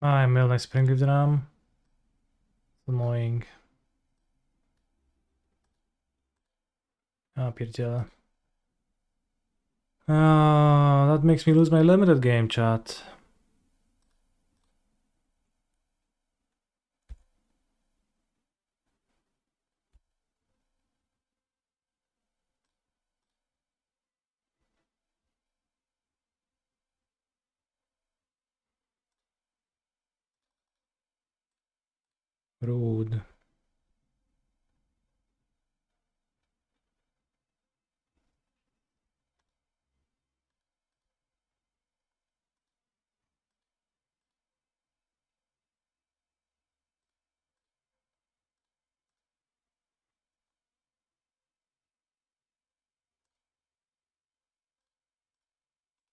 I'm Milner Springdram. Annoying. A pierdziele. That makes me lose my limited game, chat. Rude.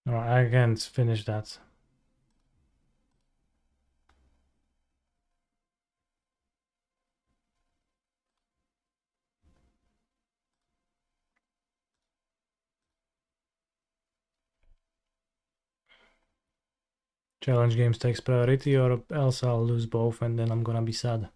Alright, I can't finish that. Challenge games takes priority, or else I'll lose both and then I'm gonna be sad.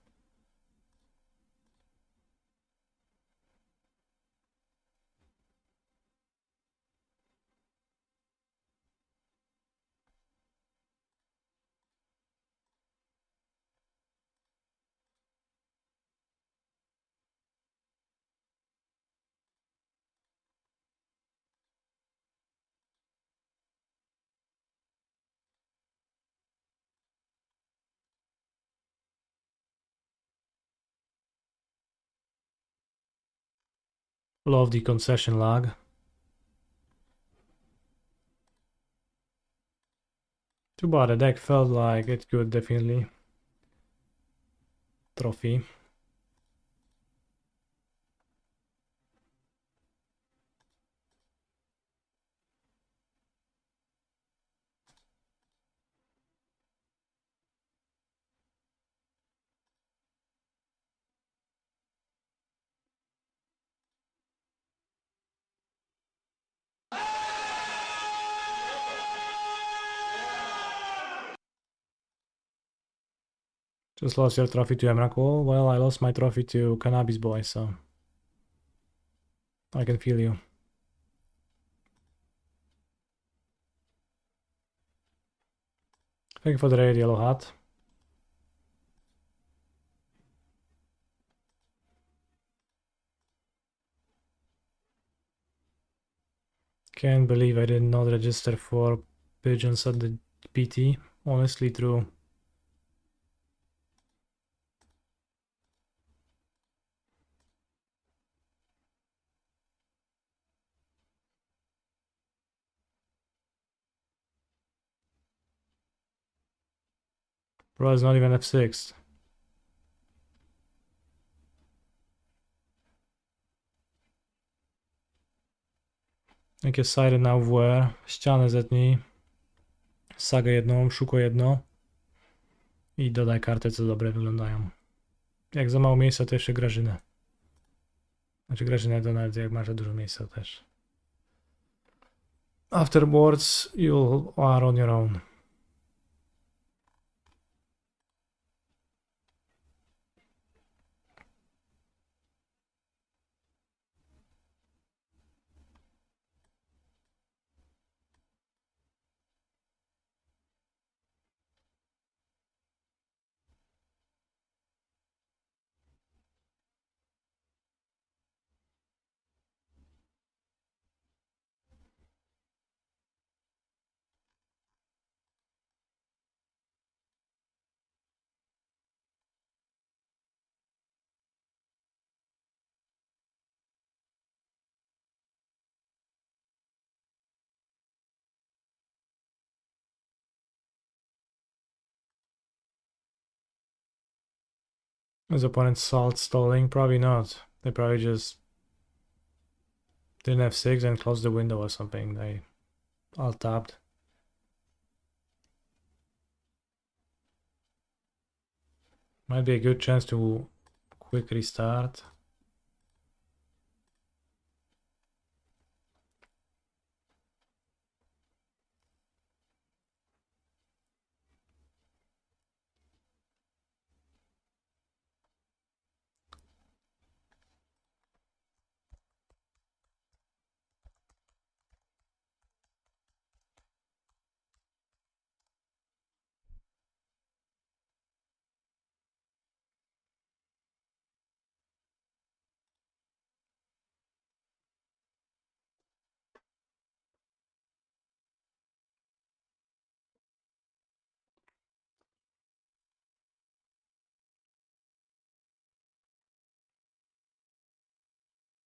Love the concession lag. Too bad the deck felt like it could definitely trophy. Just lost your trophy to Emrakul. Well, I lost my trophy to Cannabis Boy, so I can feel you. Thank you for the raid, Yellow Hat. Can't believe I did not register for pigeons at the PT. Honestly, true. Bro, it's not even F6. Jakie siry na UWR. Ścianę zetnij. Sagę jedną, szuko jedno. I dodaj karty, co dobre wyglądają. Jak za mało miejsca, to jeszcze Grażynę. Znaczy Grażynę to nawet jak masz za dużo miejsca też. Afterwards, you are on your own. His opponent salt stalling? Probably not. They probably just didn't have 6 and closed the window or something. They all tapped. Might be a good chance to quick restart.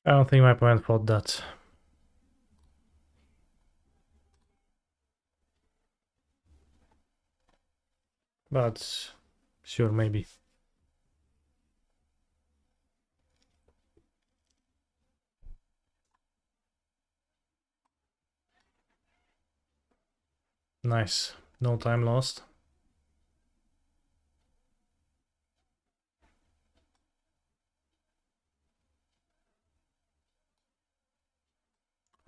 I don't think my opponent thought that. But sure, maybe. Nice. No time lost.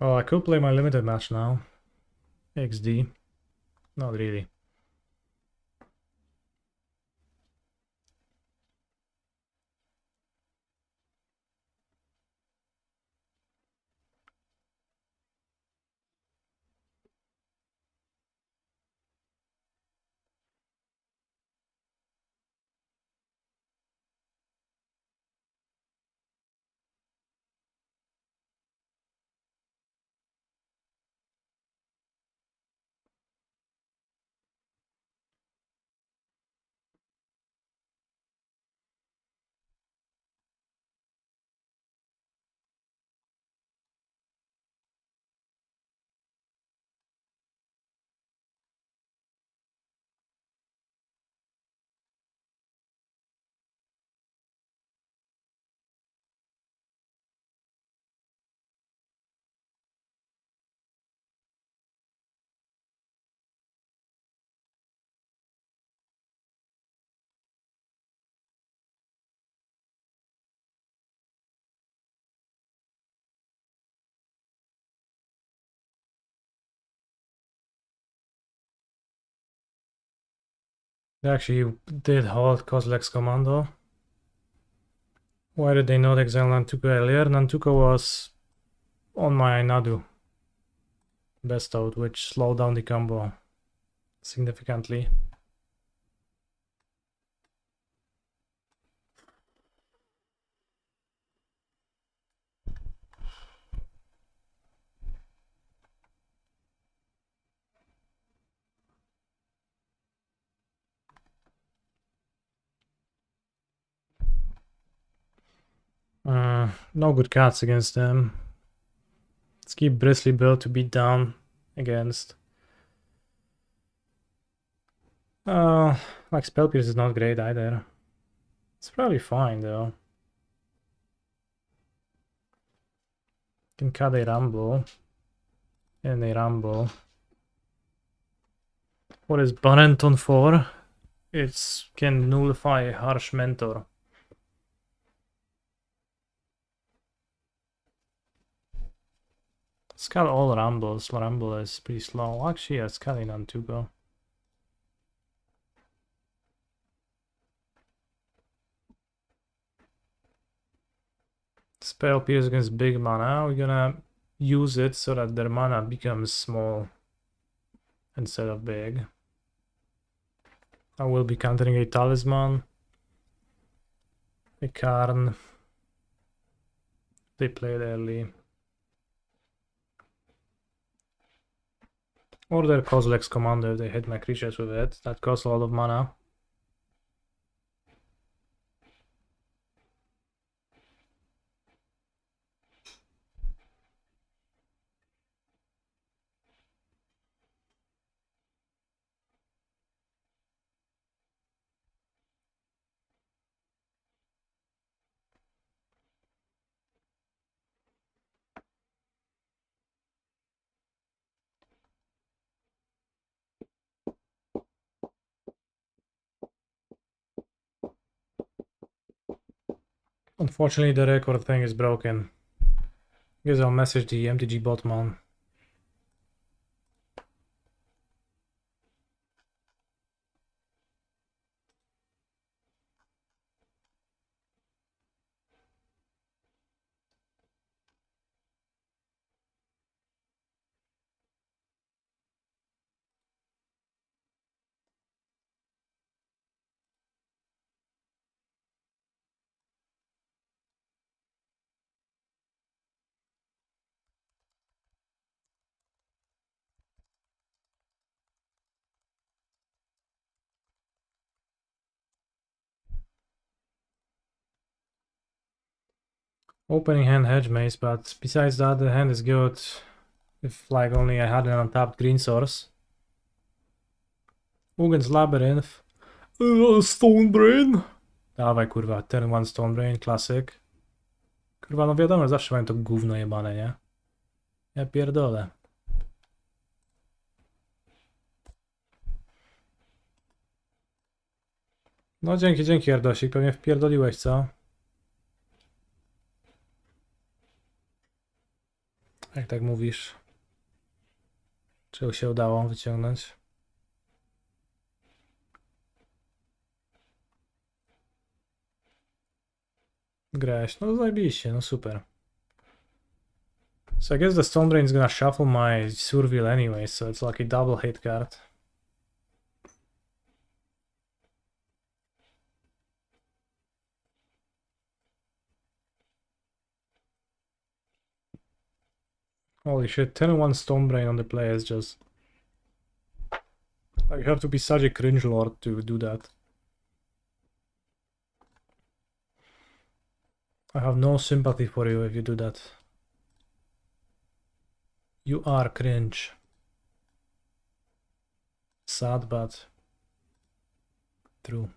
Oh, I could play my limited match now. XD. Not really. They actually did halt Kozilek's commando. Why did they not exile Nantuko earlier? Nantuko was on my Nadu best out, which slowed down the combo significantly. No good cards against them. Let's keep Bristly Bill to beat down against. Like Spell Pierce is not great either. It's probably fine though. Can cut a Rumble. And a Rumble. What is Barenton for? It can nullify a Harsh Mentor. It's got all Rumbles. Rumble is pretty slow. Actually, it's cutting on Tugo. Spell Pierce against big mana. We're gonna use it so that their mana becomes small instead of big. I will be countering a Talisman, a Karn. They played early. Or their Kozilek's Commando if they hit my creatures with it. That costs a lot of mana. Unfortunately, the record thing is broken. Guess I'll message the MTG botman. Opening hand hedge maze, but besides that, the hand is good. If like only I had an untapped green source. Ugens Labyrinth. Stone Brain. Dawaj kurwa, turn one Stone Brain, classic. Kurwa, no wiadomo, zawsze mają to gówno jebane, nie? Ja pierdolę. No dzięki Ardosik, pewnie wpierdoliłeś, co? Jak tak mówisz? Czego się udało wyciągnąć? Grałeś, no zajebiście, no super. So I guess the Stone Drain is gonna shuffle my Surville anyway, so it's like a double hit card. Holy shit, 10-1 Stone Brain on the play is just... Like, you have to be such a cringe lord to do that. I have no sympathy for you if you do that. You are cringe. Sad, but true.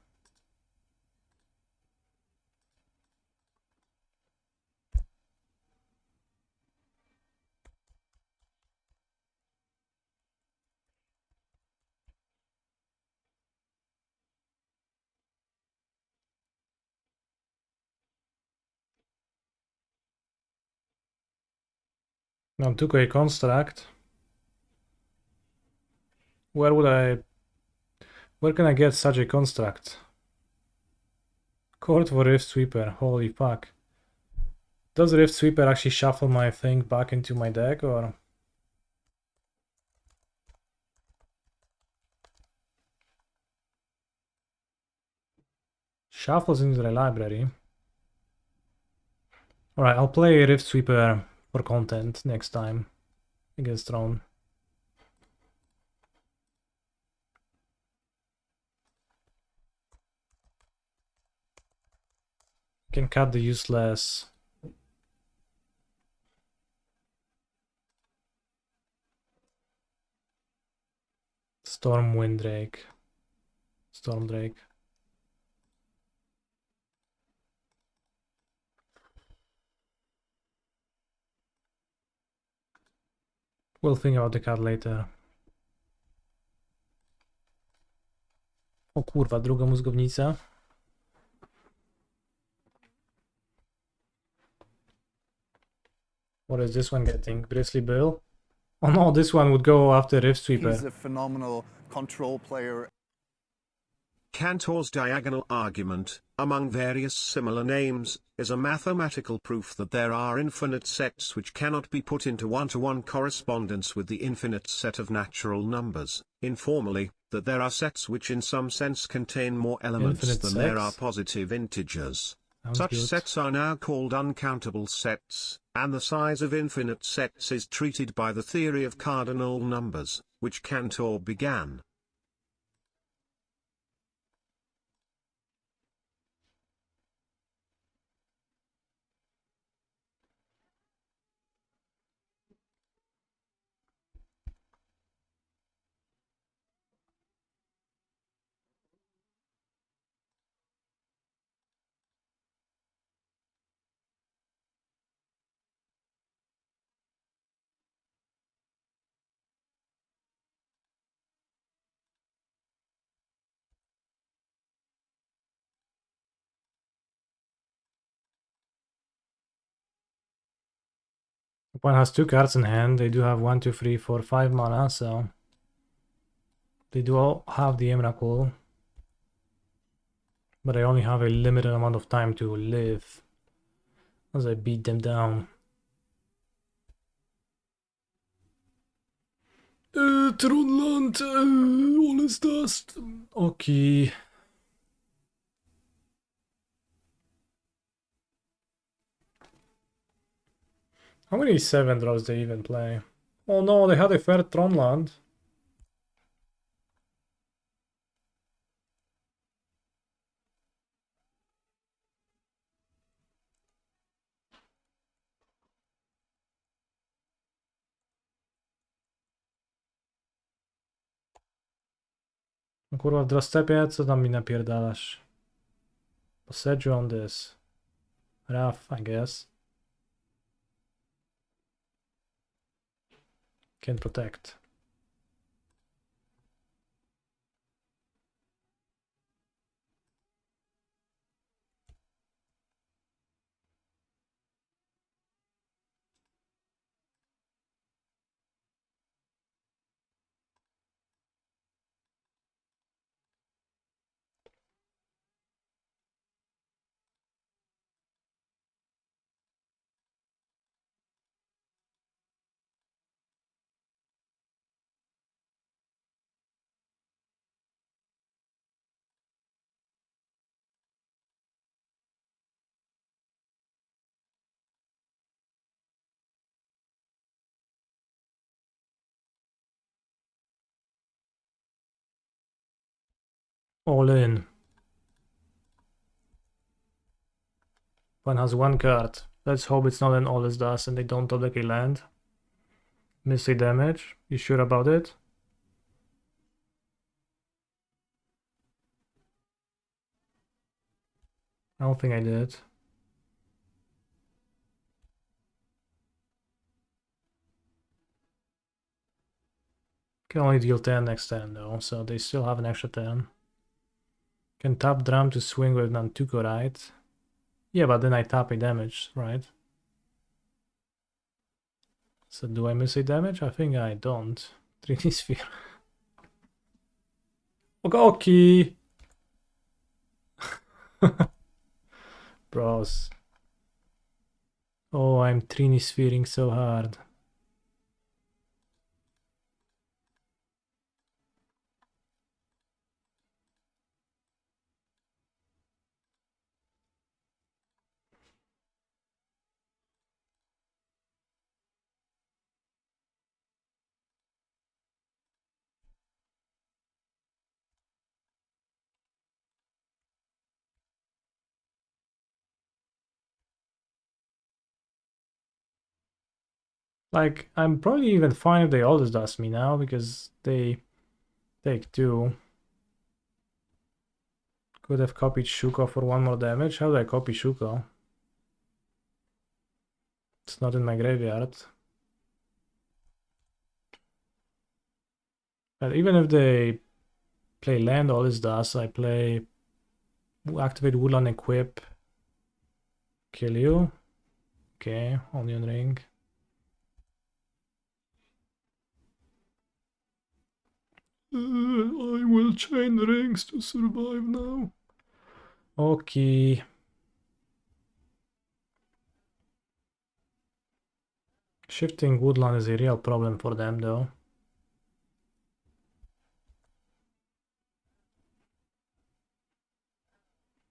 Now took a construct. Where would I Where can I get such a construct? Court for Rift Sweeper, holy fuck. Does Rift Sweeper actually shuffle my thing back into my deck, or? Shuffles into the library. Alright, I'll play Rift Sweeper for content next time against Throne. Can cut the useless. Stormwind Drake. Storm Drake. We'll think about the card later. O kurwa, druga mózgownica. What is this one getting? Bristly Bill? Oh no, this one would go after Rift Sweeper. He's a phenomenal control player. Cantor's diagonal argument, among various similar names, is a mathematical proof that there are infinite sets which cannot be put into one-to-one correspondence with the infinite set of natural numbers. Informally, that there are sets which in some sense contain more elements Infinite than there are sets? positive integers. Sounds Such good. sets are now called uncountable sets, and the size of infinite sets is treated by the theory of cardinal numbers, which Cantor began. Opponent has 2 cards in hand. They do have 1, 2, 3, 4, 5 mana, so they do all have the Emrakul. But I only have a limited amount of time to live as I beat them down. Tronland, all is dust. Okay. How many 7 draws they even play? Oh no, they had a third Tronland. No kurwa, w Drostepie, co tam mi napierdalasz? Posedge on this. Rough, I guess. Can protect. All in. One has 1 card. Let's hope it's not an all is dust and they don't top deck a land. Misty damage. You sure about it? I don't think I did. Can only deal 10 next turn though, so they still have an extra 10. Can tap drum to swing with Nantuko, right? Yeah, but then I tap a damage, right? So do I miss a damage? I think I don't. 3D sphere. Okay. Bros. Oh, I'm Trini sphering so hard. Like, I'm probably even fine if they always dust me now, because they take 2. Could have copied Shuko for 1 more damage. How do I copy Shuko? It's not in my graveyard. But even if they play land all this dust, I play activate Woodland Equip. Kill you. Okay, Onion Ring. I will chain rings to survive now. Okay. Shifting Woodland is a real problem for them though.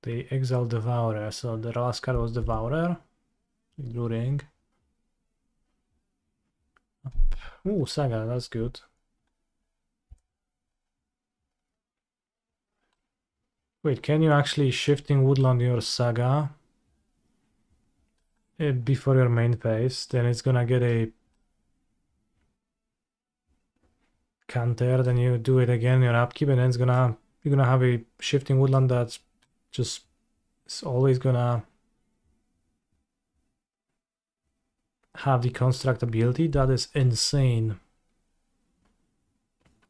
They exile Devourer, so the last card was Devourer. Blue ring. Ooh, Saga, that's good. Wait, can you actually shifting Woodland your Saga before your main phase? Then it's gonna get a counter, then you do it again, your upkeep, and then you're gonna have a shifting Woodland that's just it's always gonna have the construct ability. That is insane.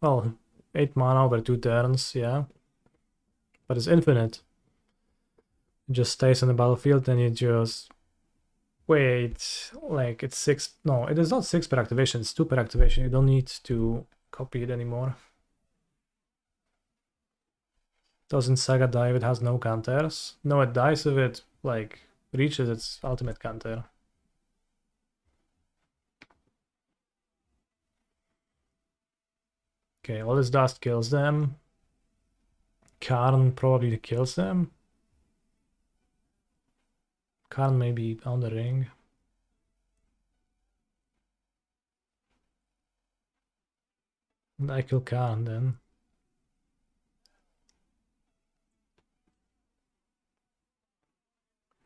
Well, 8 mana over 2 turns, yeah. But it's infinite. It just stays on the battlefield and you just wait, like it's 6. No, it is not 6 per activation, it's 2 per activation. You don't need to copy it anymore. Doesn't Saga die if it has no counters? No, it dies if it like reaches its ultimate counter. Okay, all this dust kills them. Karn probably kills them. Karn may be on the ring. And I kill Karn then.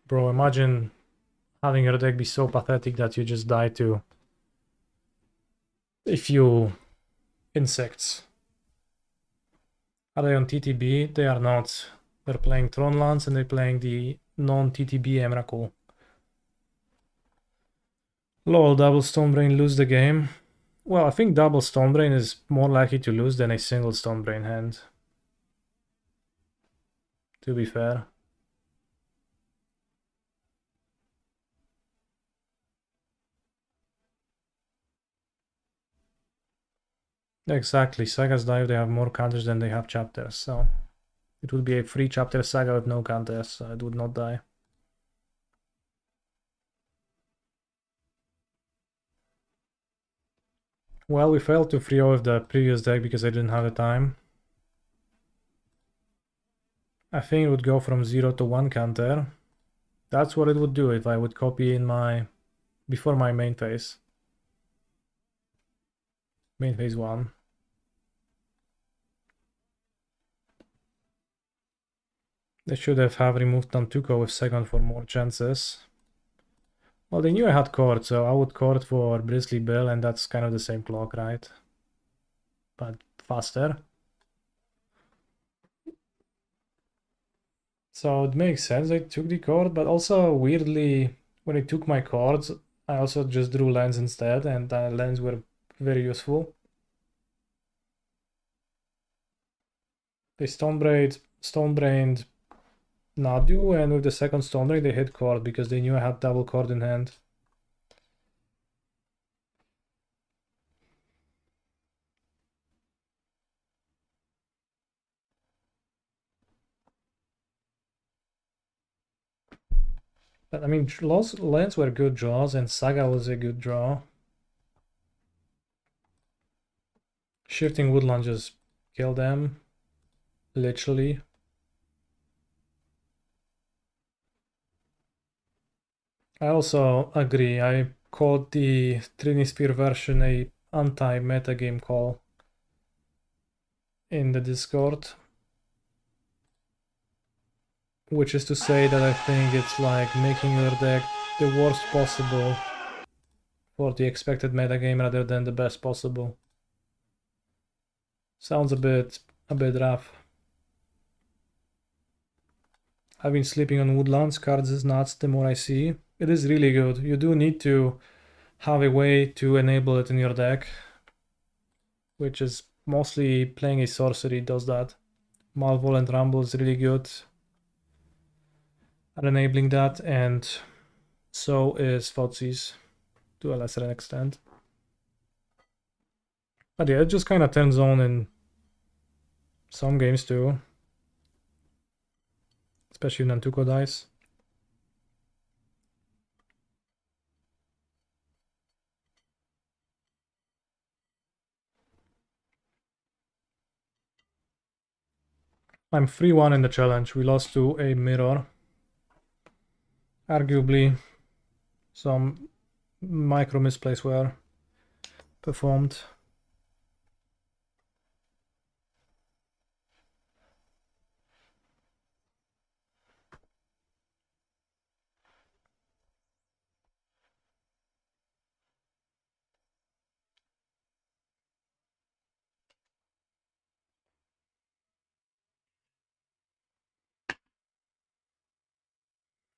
Bro, imagine having your deck be so pathetic that you just die to a few insects. Are they on TTB? They are not. They're playing Tron Lance and they're playing the non-TTB Emrakul. Lol, double Stonebrain lose the game. Well, I think double Stonebrain is more likely to lose than a single Stonebrain hand. To be fair. Exactly, sagas die if they have more counters than they have chapters, so it would be a free chapter saga with no counters, so it would not die. Well, we failed to 3-0 with the previous deck because I didn't have the time. I think it would go from 0 to 1 counter. That's what it would do if I would copy in before my main phase. Main phase 1. They should have removed Tantuko with second for more chances. Well, they knew I had court, so I would court for Bristly Bill, and that's kind of the same clock, right? But faster. So it makes sense I took the court, but also weirdly, when I took my cards, I also just drew lands instead, and lands were very useful. They Stonebrained Nadu, and with the second Stonebrain they hit court because they knew I had double court in hand. But I mean, lands were good draws, and Saga was a good draw. Shifting Woodland just killed them, literally. I also agree. I called the Trinisphere version a anti-metagame call in the Discord. Which is to say that I think it's like making your deck the worst possible for the expected metagame rather than the best possible. Sounds a bit rough. I've been sleeping on Woodlands, cards is nuts the more I see. It is really good. You do need to have a way to enable it in your deck, which is mostly playing a sorcery does that. Malevolent Rumble is really good at enabling that, and so is Thoughtseize to a lesser extent. But yeah, it just kind of turns on in some games too, especially Nantuko dice. I'm 3-1 in the challenge. We lost to a mirror. Arguably, some micro misplays were performed.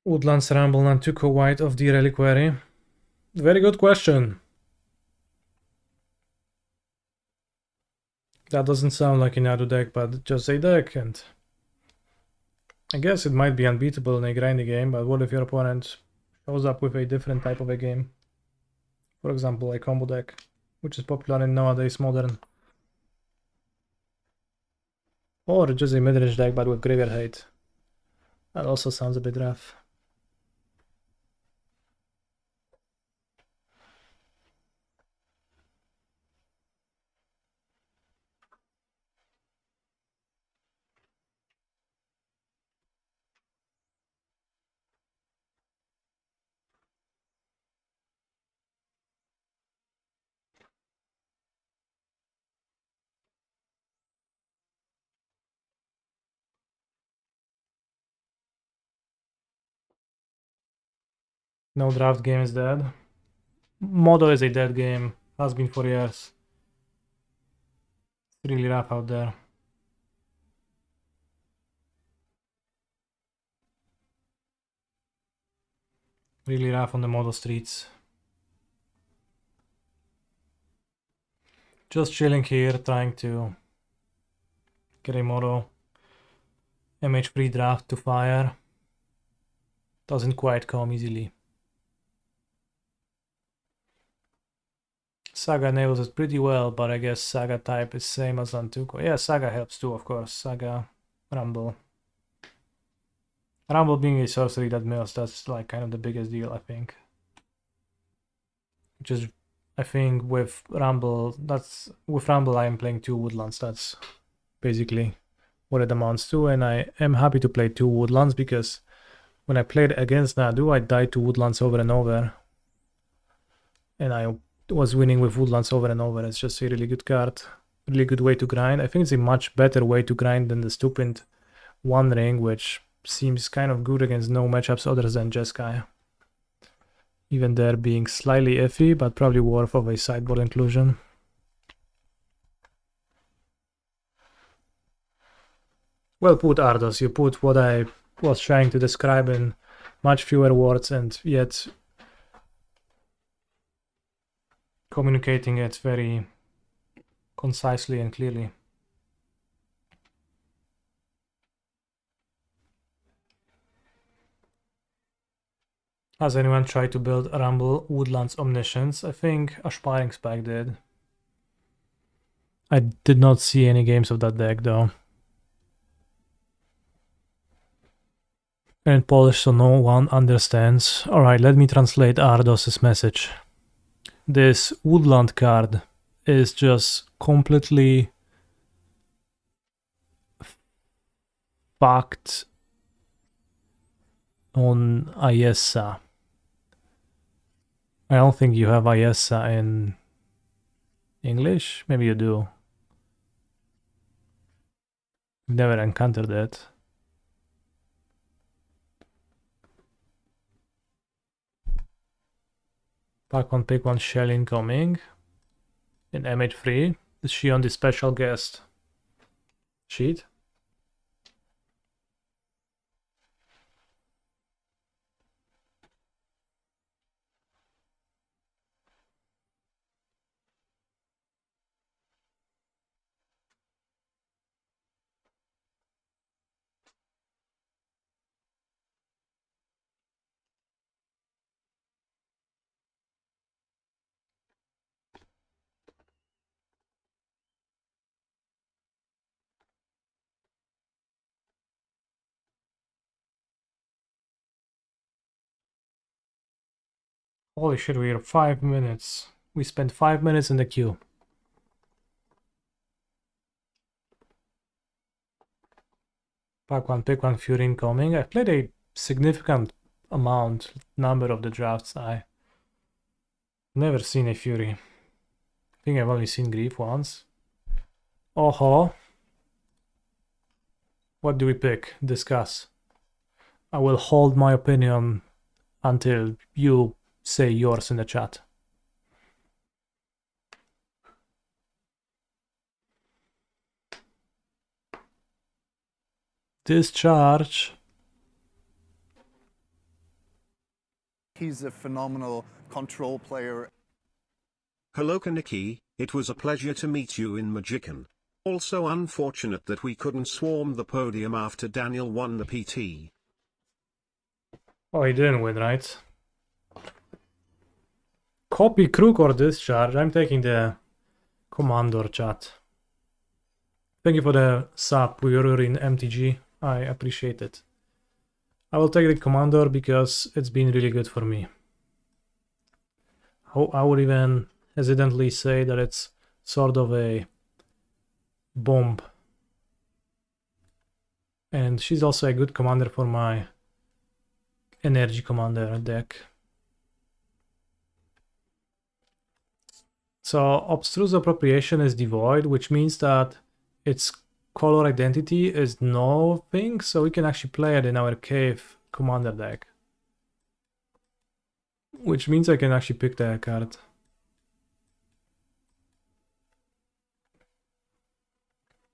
Woodlands Ramble Nantuko White of the Reliquary. Very good question. That doesn't sound like a Nadu deck, but just a deck, and I guess it might be unbeatable in a grindy game, but what if your opponent shows up with a different type of a game? For example, a combo deck, which is popular in nowadays modern. Or just a midrange deck, but with graveyard hate. That also sounds a bit rough. No draft game is dead. Modo is a dead game. Has been for years. It's really rough out there. Really rough on the Modo streets. Just chilling here, trying to get a Modo MH free draft to fire. Doesn't quite come easily. Saga nails it pretty well, but I guess Saga type is same as Nantuko. Yeah, Saga helps too, of course. Saga, Rumble. Rumble being a sorcery that mills, that's like kind of the biggest deal, I think. Which is, I think, with Rumble I am playing 2 Woodlands. That's basically what it amounts to, and I am happy to play 2 Woodlands because when I played against Nadu, I died to Woodlands over and over, and I was winning with Woodlands over and over. It's just a really good card, really good way to grind. I think it's a much better way to grind than the stupid One Ring, which seems kind of good against no matchups other than Jeskai. Even there being slightly iffy, but probably worth of a sideboard inclusion. Well put, Ardos. You put what I was trying to describe in much fewer words and yet communicating it very concisely and clearly. Has anyone tried to build Rumble Woodlands Omniscience? I think Aspiring Spike did. I did not see any games of that deck though. in Polish so no one understands. Alright, let me translate Ardos's message. This woodland card is just completely fucked on Ayesa. I don't think you have Ayesa in English. Maybe you do. I've never encountered it. Pack one, pick one, shell incoming. In MH3. Is she on the special guest sheet? Holy shit, we are 5 minutes. We spent 5 minutes in the queue. Pack one, pick one, Fury incoming. I've played a significant number of the drafts. I never seen a Fury. I think I've only seen Grief once. Oh, what do we pick? Discuss. I will hold my opinion until you say yours in the chat. Discharge. He's a phenomenal control player. Hello Kaniki, it was a pleasure to meet you in Magician. Also unfortunate that we couldn't swarm the podium after Daniel won the PT. Oh, he didn't win, right? Copy, crook, or discharge. I'm taking the commander chat. Thank you for the sub, you're in MTG. I appreciate it. I will take the commander because it's been really good for me. I would even hesitantly say that it's sort of a bomb. And she's also a good commander for my energy commander deck. So obstruse appropriation is devoid, which means that its color identity is nothing, so we can actually play it in our cave commander deck. Which means I can actually pick the card.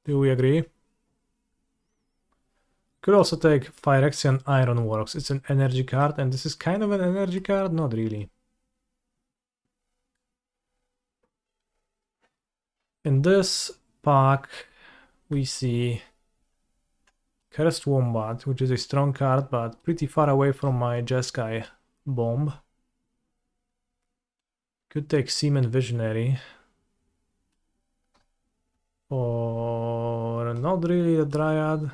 Do we agree? Could also take Phyrexian Ironworks. It's an energy card, and this is kind of an energy card? Not really. In this pack, we see Cursed Wombat, which is a strong card, but pretty far away from my Jeskai bomb. Could take Seaman Visionary. Or not really a Dryad.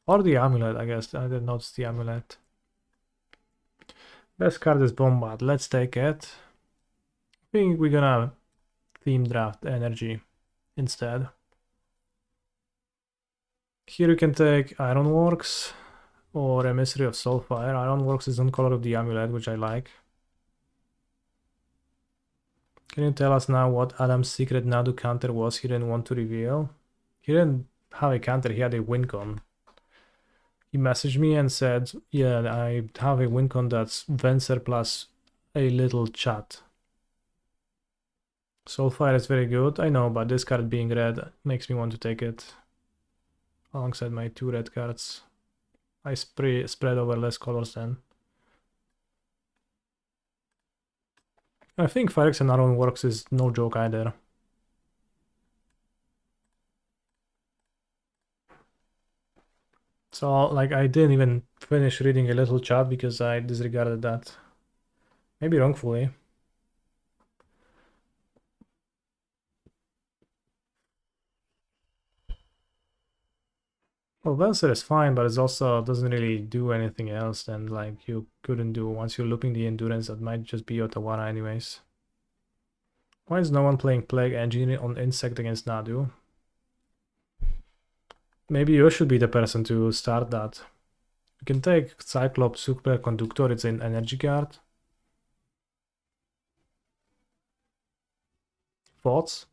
Or the Amulet, I guess. I didn't notice the Amulet. Best card is Bombard. Let's take it. I think we're gonna theme draft energy instead. Here you can take Ironworks or Emissary of Soulfire. Ironworks is on color of the Amulet, which I like. Can you tell us now what Adam's secret Nadu counter was he didn't want to reveal? He didn't have a counter, he had a win con. He messaged me and said, yeah, I have a win con that's Venser plus a little chat. Soulfire is very good, I know, but this card being red makes me want to take it. Alongside my 2 red cards. I spread over less colors then. I think Phyrexian Ironworks is no joke either. So, like, I didn't even finish reading a little chat because I disregarded that. Maybe wrongfully. Well, Venser is fine, but it also doesn't really do anything else than like you couldn't do once you're looping the endurance. That might just be Otawara anyways. Why is no one playing Plague Engine on Insect against Nadu? Maybe you should be the person to start that. You can take Cyclops Superconductor, it's an energy card. Thoughts?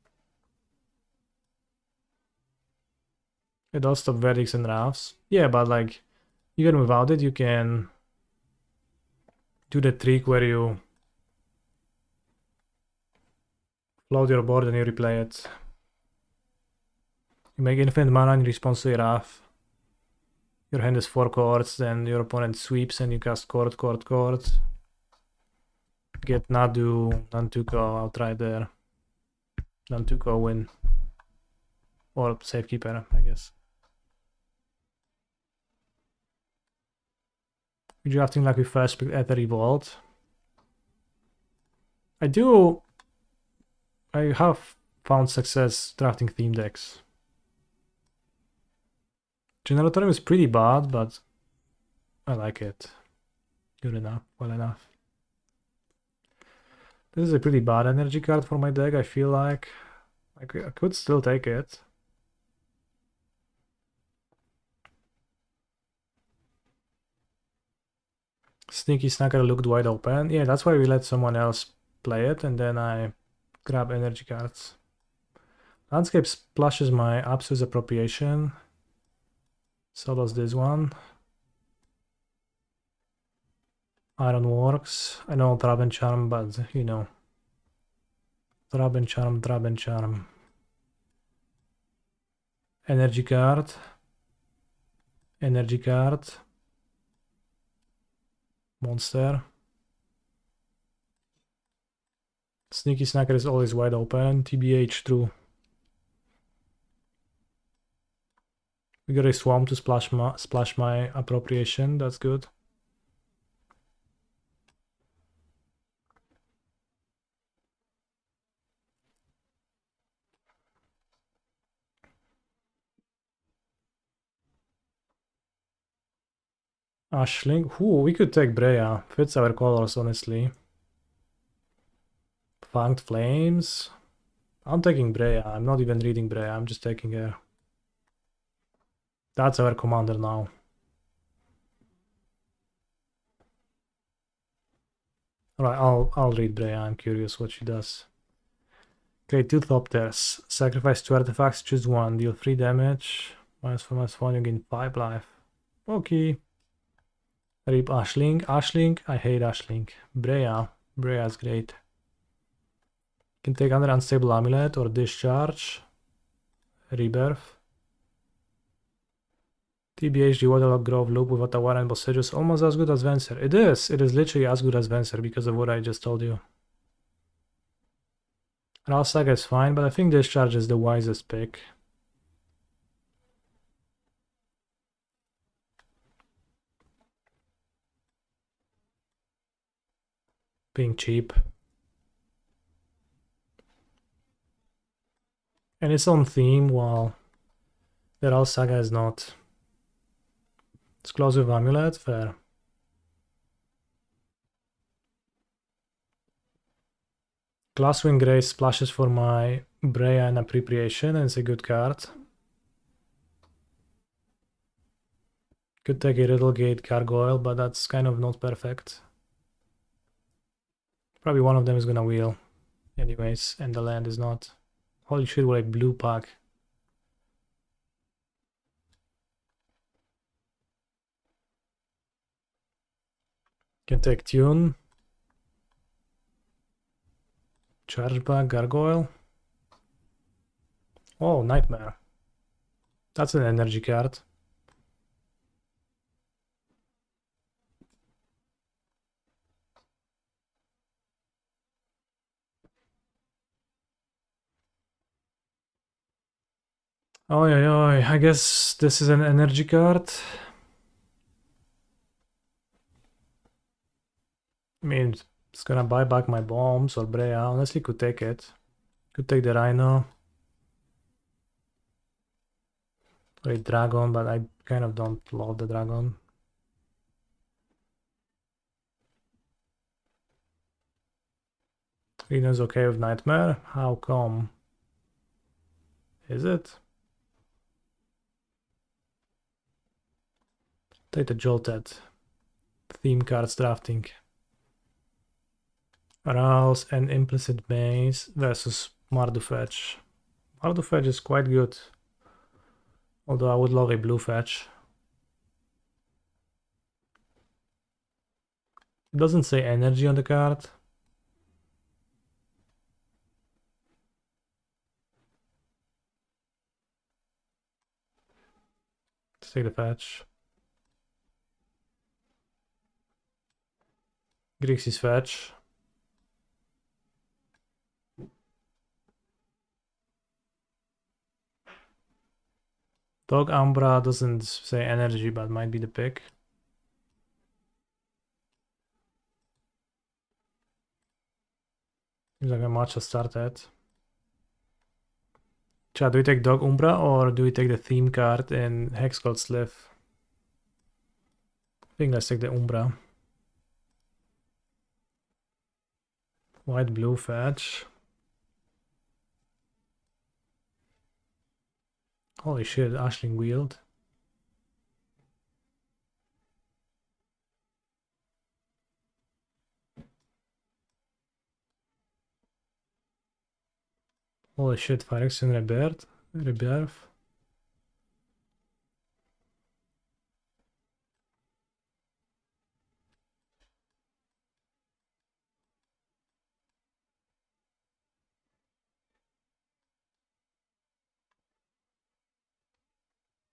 It does stop verdicts and rafts. Yeah, but like, even without it, you can do the trick where you float your board and you replay it. You make infinite mana in response to a Wrath. Your hand is 4 cards, then your opponent sweeps and you cast chord. Get Nadu, Nantuko outright there. Nantuko win. Or Safekeeper, I guess. You're drafting like we first picked Ether Revolt. I have found success drafting theme decks. Generatorium is pretty bad, but I like it. Good enough, well enough. This is a pretty bad energy card for my deck, I feel like. I could still take it. Sneaky Snacker looked wide open. Yeah, that's why we let someone else play it, and then I grab energy cards. Landscape splashes my Absolute Appropriation. So does this one. Ironworks. I know Trap and Charm, but you know. Trap and Charm. Energy card. Monster. Sneaky Snacker is always wide open. TBH, true. We got a Swamp to splash my Appropriation. That's good. Ashling. Ooh, we could take Breya. Fits our colors, honestly. Fanged Flames. I'm taking Breya. I'm not even reading Breya. I'm just taking her. That's our commander now. Alright, I'll read Breya. I'm curious what she does. Create 2 Thopters. Sacrifice 2 artifacts, choose 1. Deal 3 damage. -4/-1, you gain 5 life. Okay. Rip Ashling. I hate Ashling. Breya's great. Can take under Unstable Amulet or Discharge. Rebirth. TBH, the Waterlock Grove loop with Otawara and Bossejus, almost as good as Venser. It is literally as good as Venser because of what I just told you. Ralsaga is fine, but I think Discharge is the wisest pick. Being cheap. And it's on theme, while the Ralsaga is not. It's close with Amulet, fair. Glasswing Grace splashes for my Breya and Appropriation, and it's a good card. Could take a Riddlegate Gargoyle, but that's kind of not perfect. Probably one of them is gonna wheel anyways, and the land is not. Holy shit, what a blue pack. Can take Tune. Charge back, Gargoyle. Oh, Nightmare. That's an energy card. Oi, I guess this is an energy card. I mean, it's gonna buy back my bombs or Breya. Honestly, could take it. Could take the Rhino. Great dragon, but I kind of don't love the dragon. Reno's okay with Nightmare? How come? Is it? Take the Jolted. Theme cards drafting. Arouse and Implicit Maze versus Mardu Fetch. Mardu Fetch is quite good. Although I would love a blue fetch. It doesn't say energy on the card. Let's take the fetch. Grixis fetch. Dog Umbra doesn't say energy, but might be the pick. Seems like a match started. Chat, do we take Dog Umbra or do we take the theme card in Hexgold Sliff? I think let's take the Umbra. White blue fetch. Holy shit, Ashling Wield. Holy shit, Phyrexian Rebirth.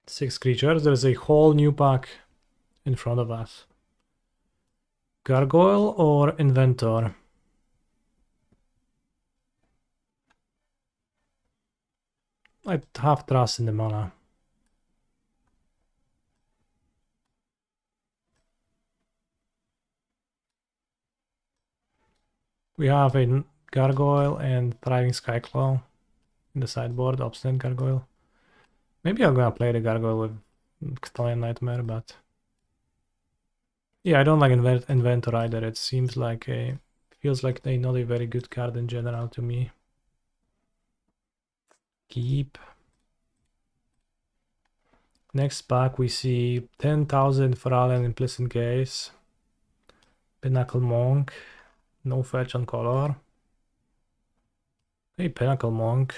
Six creatures. There's a whole new pack in front of us. Gargoyle or Inventor? I have trust in the mana. We have a Gargoyle and Thriving Skyclaw in the sideboard, Obstinate Gargoyle. Maybe I'm gonna play the Gargoyle with Cthulhu Nightmare, but... Yeah, I don't like Inventor either. It seems like a... feels like they not a very good card in general to me. Keep. Next pack we see 10,000 Feral and Implicit Gaze. Pinnacle Monk. No fetch on color. Hey, Pinnacle Monk.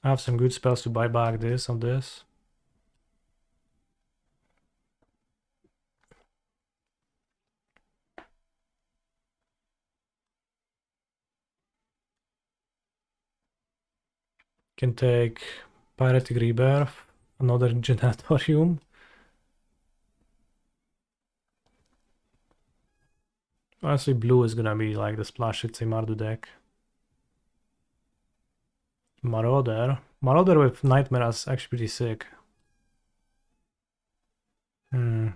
I have some good spells to buy back this on this. Can take Piratic Rebirth, another Genatorium. Honestly, blue is gonna be like the splash hits a Mardu deck. Marauder. Marauder with Nightmare is actually pretty sick. I've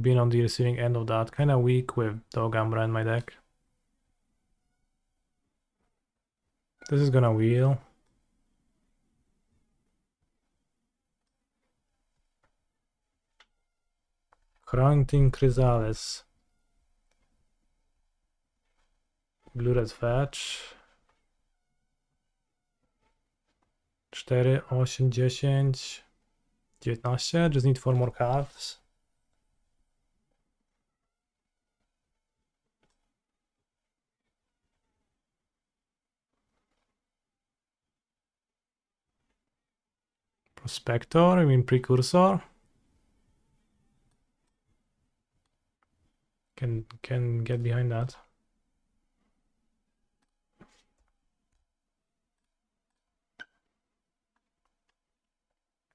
been on the receiving end of that. Kinda weak with Dog Umbra in my deck. This is gonna wheel. Cranting Chrysalis. Blue Red Fetch. 4, 8, 10, 19. Just need 4 more cards. Prospector, I mean Precursor. Can get behind that.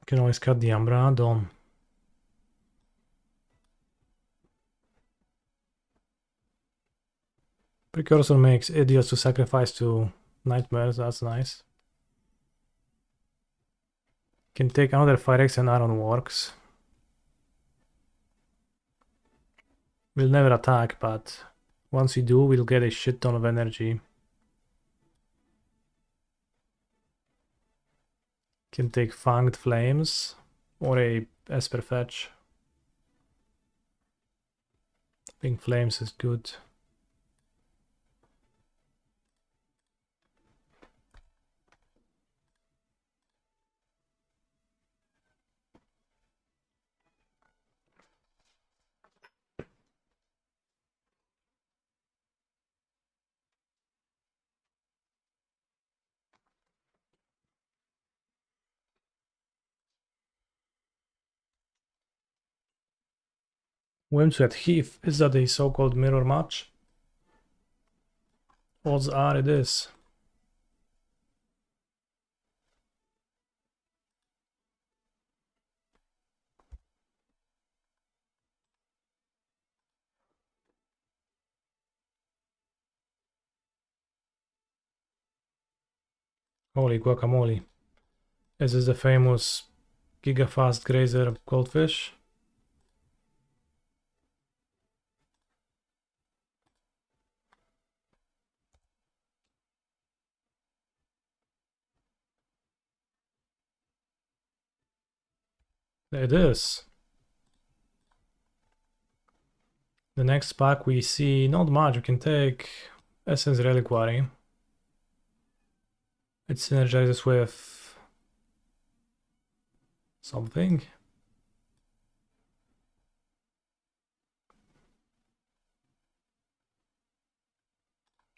Can always cut the Umbra, done. Precursor makes idiots to sacrifice to Nightmares, that's nice. Can take another Phyrex and Iron Works. We'll never attack, but once we do, we'll get a shit ton of energy. Can take Fanged Flames or a Esper Fetch. Pink Flames is good. Whimsweat Heath, is that a so-called mirror match? Odds are it is. Holy guacamole. Is this the famous Gigafast Grazer goldfish? It is. The next pack we see not much. We can take Essence Reliquary. It synergizes with something.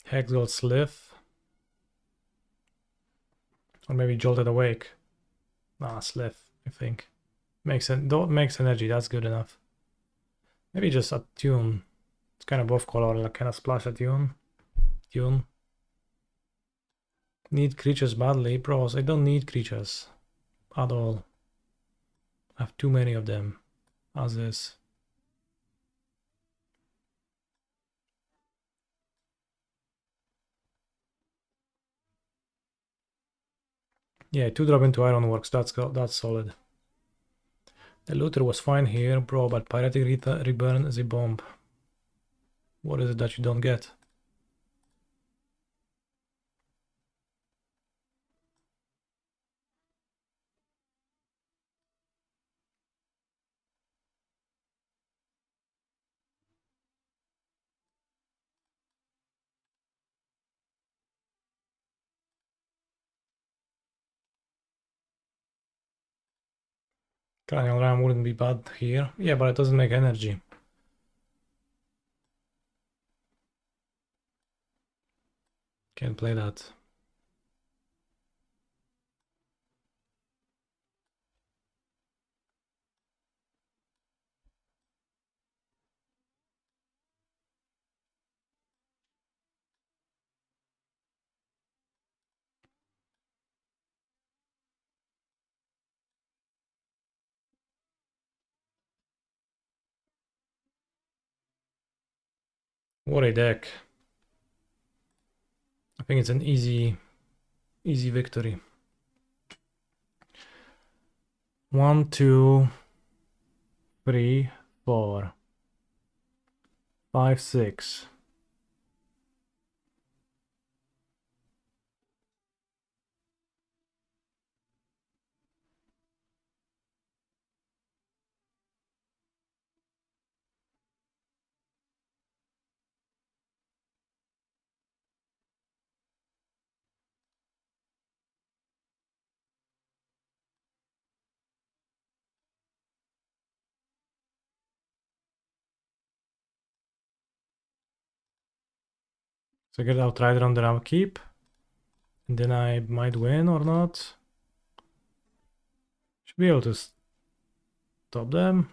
Hexgold Slith. Or maybe Jolted Awake. Nah, Slith, I think. Don't makes energy, that's good enough. Maybe just Attune. It's kind of off color, like kind of splash Attune. Tune. Need creatures badly. Bros, I don't need creatures. At all. I have too many of them. As is. Yeah, 2-drop into Ironworks, that's solid. The looter was fine here, bro, but Piratic Reburn is a bomb. What is it that you don't get? Cranial Ram wouldn't be bad here. Yeah, but it doesn't make energy. Can't play that. What a deck. I think it's an easy victory. 1, 2, 3, 4, 5, 6. So I get Outrider on the Ram Keep. And then I might win or not. Should be able to stop them.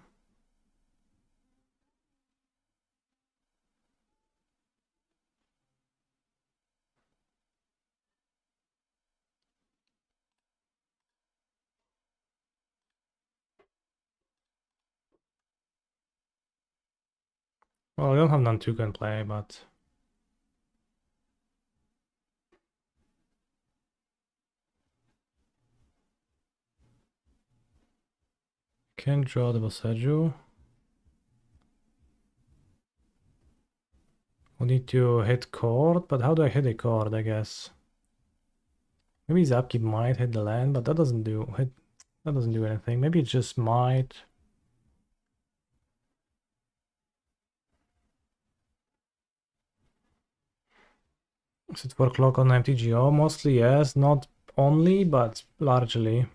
Well, I don't have none 2 can play, but can draw the Boseiju. We need to hit chord, but how do I hit a chord, I guess? Maybe his upkeep might hit the land, but that doesn't do anything. Maybe it just might. Is it for clock on MTGO? Mostly yes, not only, but largely.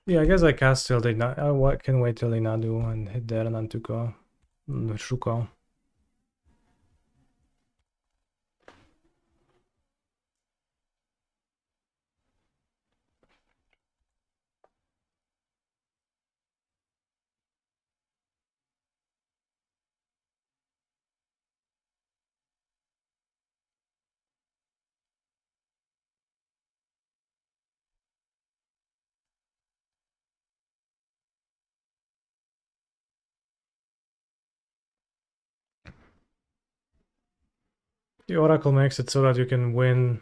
Yeah, I guess I cast till they I can wait till they Nadu and hit there and then Tuko. Shuko. The Oracle makes it so that you can win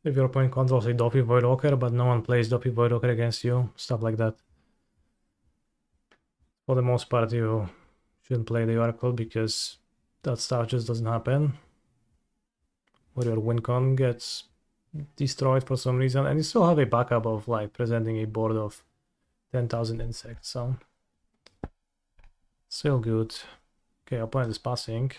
if your opponent controls a Doppy Voidwalker, but no one plays Doppy Voidwalker against you. Stuff like that. For the most part, you shouldn't play the Oracle because that stuff just doesn't happen. Or your win con gets destroyed for some reason, and you still have a backup of like presenting a board of 10,000 insects, so still good. Okay, opponent is passing.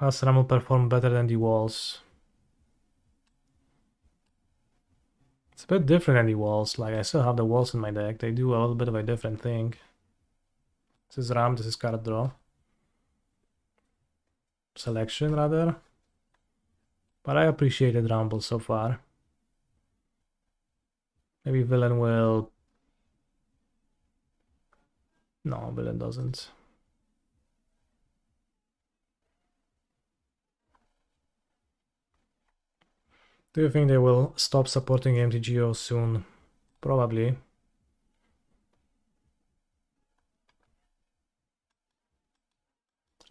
Asram will perform better than the walls. It's a bit different than the walls. Like I still have the walls in my deck. They do a little bit of a different thing. This is Ram, this is card draw. Selection rather. But I appreciated Rumble so far. Maybe Villain will... No, Villain doesn't. Do you think they will stop supporting MTGO soon? Probably.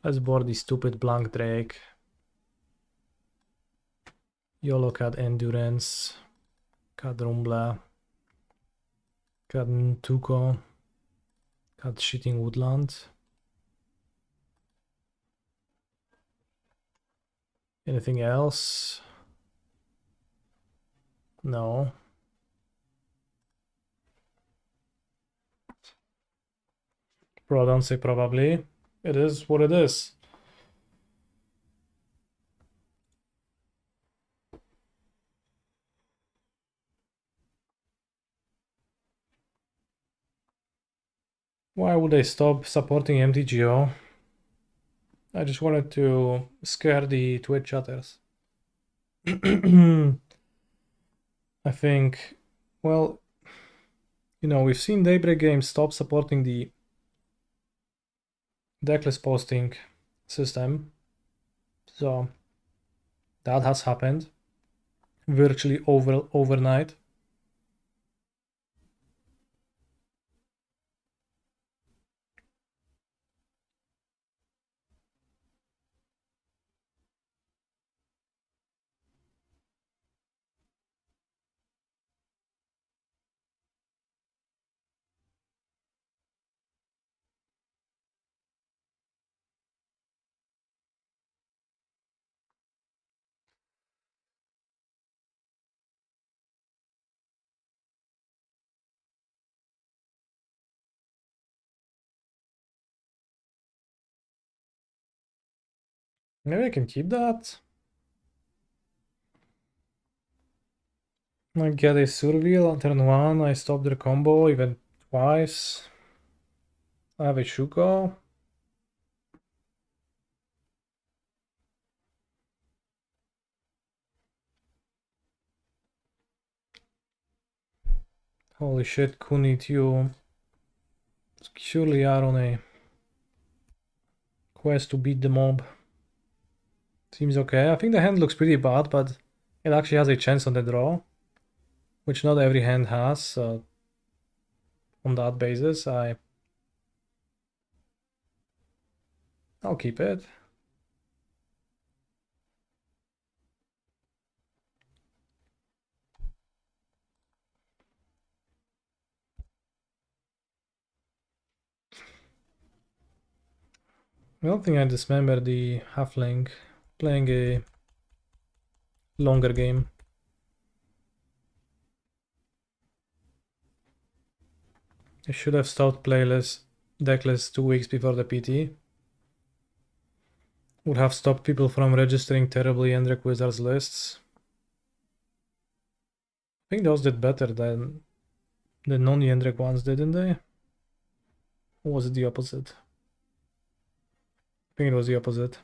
Let's board the stupid Blank Drake. YOLO card Endurance. Card Rumbla. Card Tuco. Card Shitting Woodland. Anything else? No. Don't say probably. It is what it is. Why would they stop supporting MTGO? I just wanted to scare the Twitch chatters. I think, well, you know, we've seen Daybreak Games stop supporting the decklist posting system. So that has happened virtually overnight. Maybe I can keep that. I get a Surveil on turn 1, I stop their combo even twice. I have a Shuko. Holy shit, Kunit, you surely are on a quest to beat the mob. Seems okay. I think the hand looks pretty bad, but it actually has a chance on the draw, which not every hand has, so on that basis, I'll keep it. I don't think I dismember the halfling playing a longer game. I should have stopped playlist decklist 2 weeks before the PT. Would have stopped people from registering terribly Endrek Wizards lists. I think those did better than the non-Yendrek ones, didn't they? Or was it the opposite? I think it was the opposite.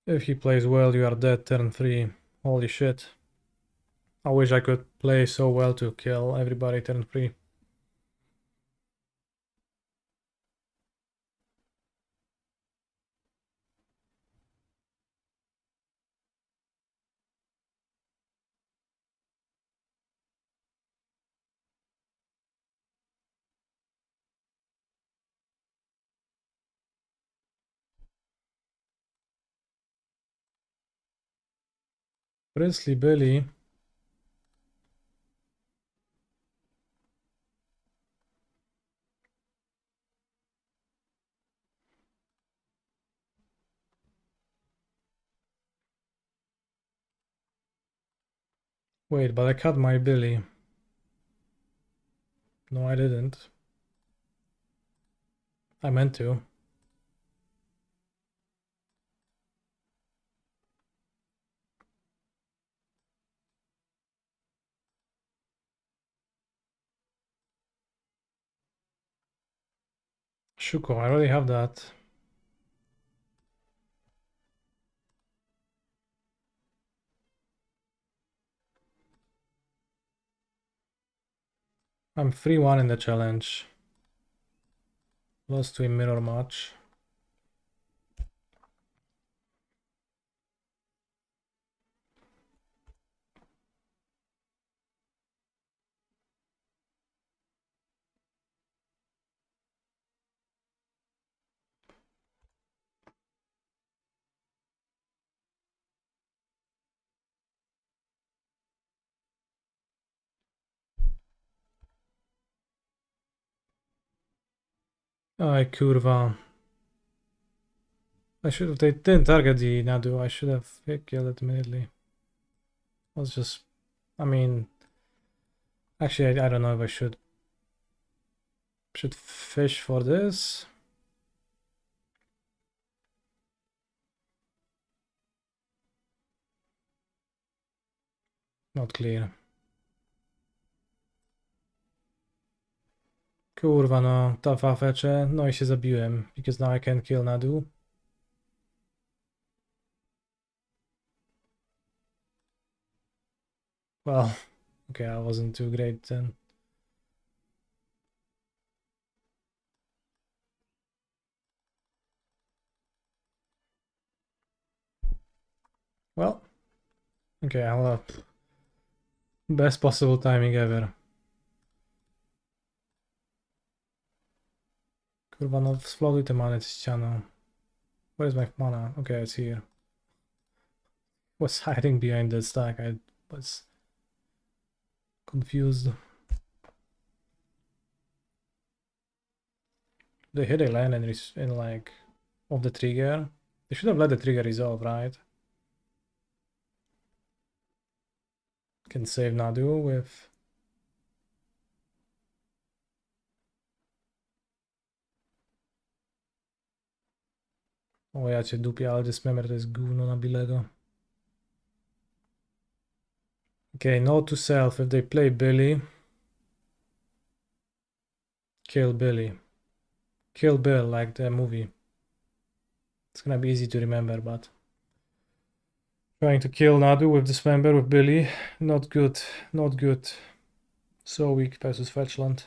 If he plays well, you are dead turn 3. Holy shit. I wish I could play so well to kill everybody turn 3. Princely Billy. Wait, but I cut my Billy. No, I didn't. I meant to. Shuko, I already have that. I'm 3-1 in the challenge. Lost to a mirror match. Ay, kurwa. I should have. They didn't target the Nadu. I should have killed it immediately. Was just. I mean. Actually, I don't know if I should fish for this. Not clear. Kurwa no, ta fecze. No i się zabiłem. Because now I can kill Nadu. Well, okay, I wasn't too great then. Well, okay, I'll have best possible timing ever. Kurwa no, sploduj te many, ty ściano. Where is my mana? Okay, it's here. Was hiding behind the stack. I was confused. They hit a land in like of the trigger. They should have let the trigger resolve, right? Can save Nadu with. O ja cię dupię, ale Dismember to jest gówno na Bilego. Okay, note to self, if they play Billy, kill Billy. Kill Bill, like the movie. It's gonna be easy to remember, but trying to kill Nadu with Dismember with Billy, not good, not good. So weak versus Fetchland.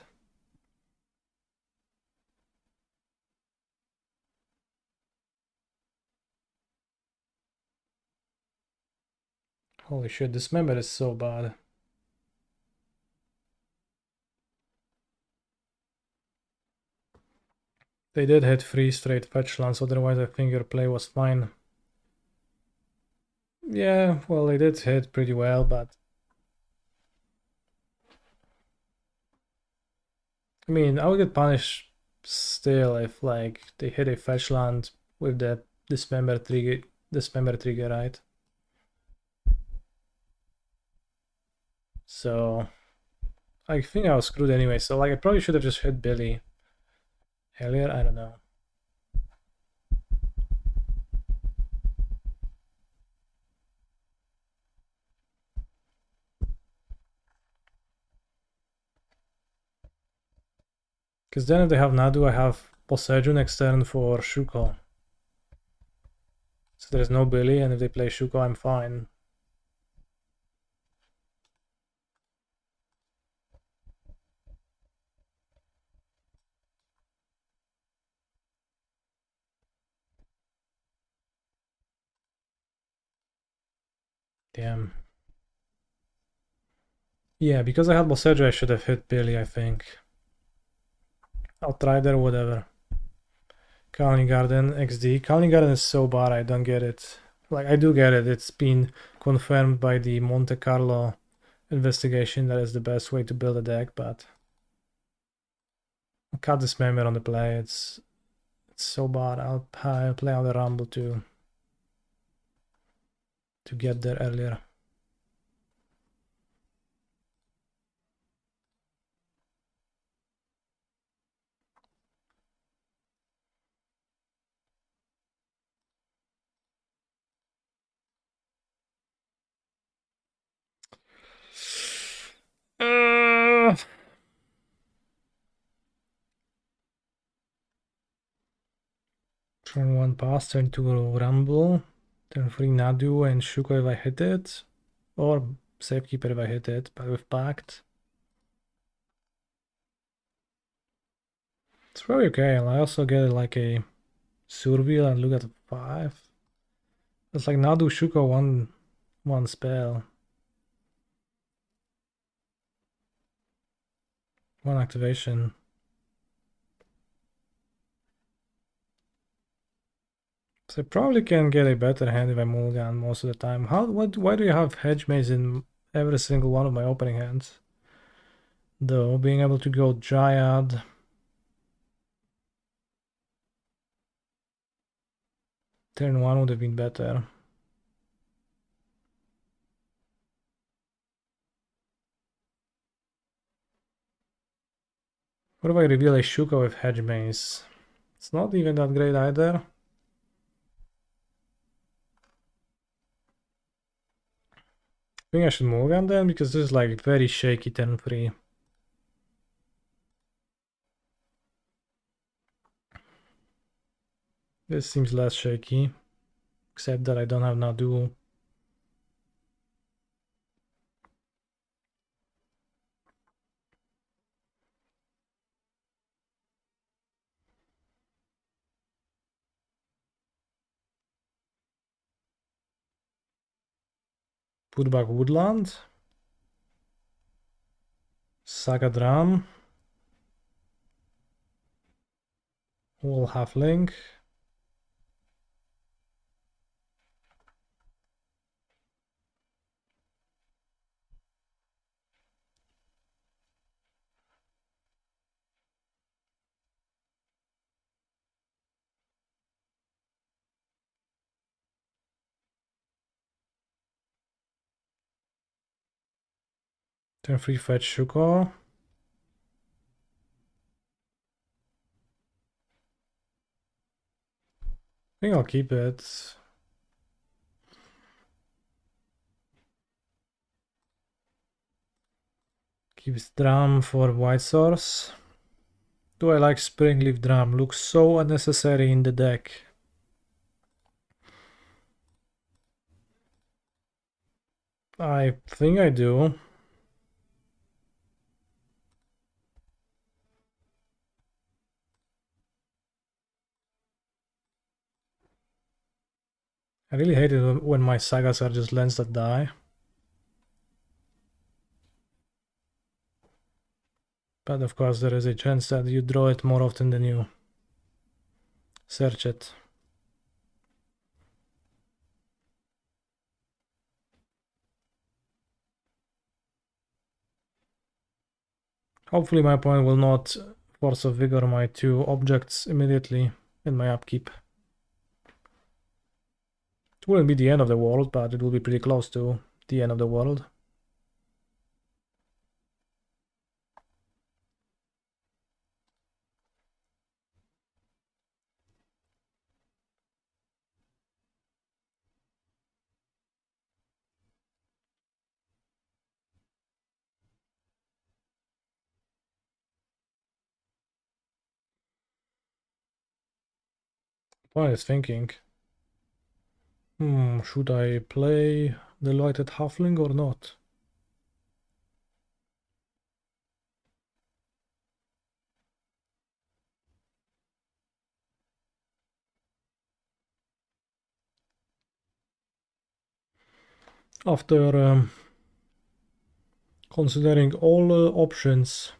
Holy shit, Dismember is so bad. They did hit 3 straight fetch lands, otherwise I think your play was fine. Yeah, well, they did hit pretty well, but I mean, I would get punished still if like they hit a fetch land with the dismember trigger, right? So I think I was screwed anyway. So like I probably should have just hit Billy earlier. I don't know. Because then if they have Nadu, I have Poseidon next turn for Shuko. So there's no Billy, and if they play Shuko, I'm fine. Damn. Yeah, because I had Bosejo, I should have hit Billy, I think. I'll try there, whatever. Colony Garden XD. Colony Garden is so bad, I don't get it. Like, I do get it. It's been confirmed by the Monte Carlo investigation that is the best way to build a deck, but I'll cut this member on the play. It's so bad. I'll play out the Rumble to get there earlier. Turn 1 pass, turn 2 Rumble, turn 3 Nadu and Shuko if I hit it, or Safekeeper if I hit it, but with Pact. It's probably okay, and I also get like a Survey and look at 5. It's like Nadu Shuko one spell. One activation. So I probably can get a better hand if I mulligan most of the time. Why do you have Hedge Maze in every single one of my opening hands? Though, being able to go Dryad. Turn 1 would have been better. What if I reveal a Shuko with Hedge Maze? It's not even that great either. I think I should mulligan then, because this is like very shaky turn 3. This seems less shaky, except that I don't have Nadu. Put back Woodland. Saga Drum. Wall Halfling. Turn 3 fetch Shuko. I think I'll keep it. Keeps Drum for White Source. Do I like Springleaf Drum? Looks so unnecessary in the deck. I think I do. I really hate it when my sagas are just lands that die. But of course there is a chance that you draw it more often than you search it. Hopefully my opponent will not Force of Vigor my 2 objects immediately in my upkeep. It wouldn't be the end of the world, but it will be pretty close to the end of the world. What is thinking? Should I play the Lighted Halfling or not? After considering all options,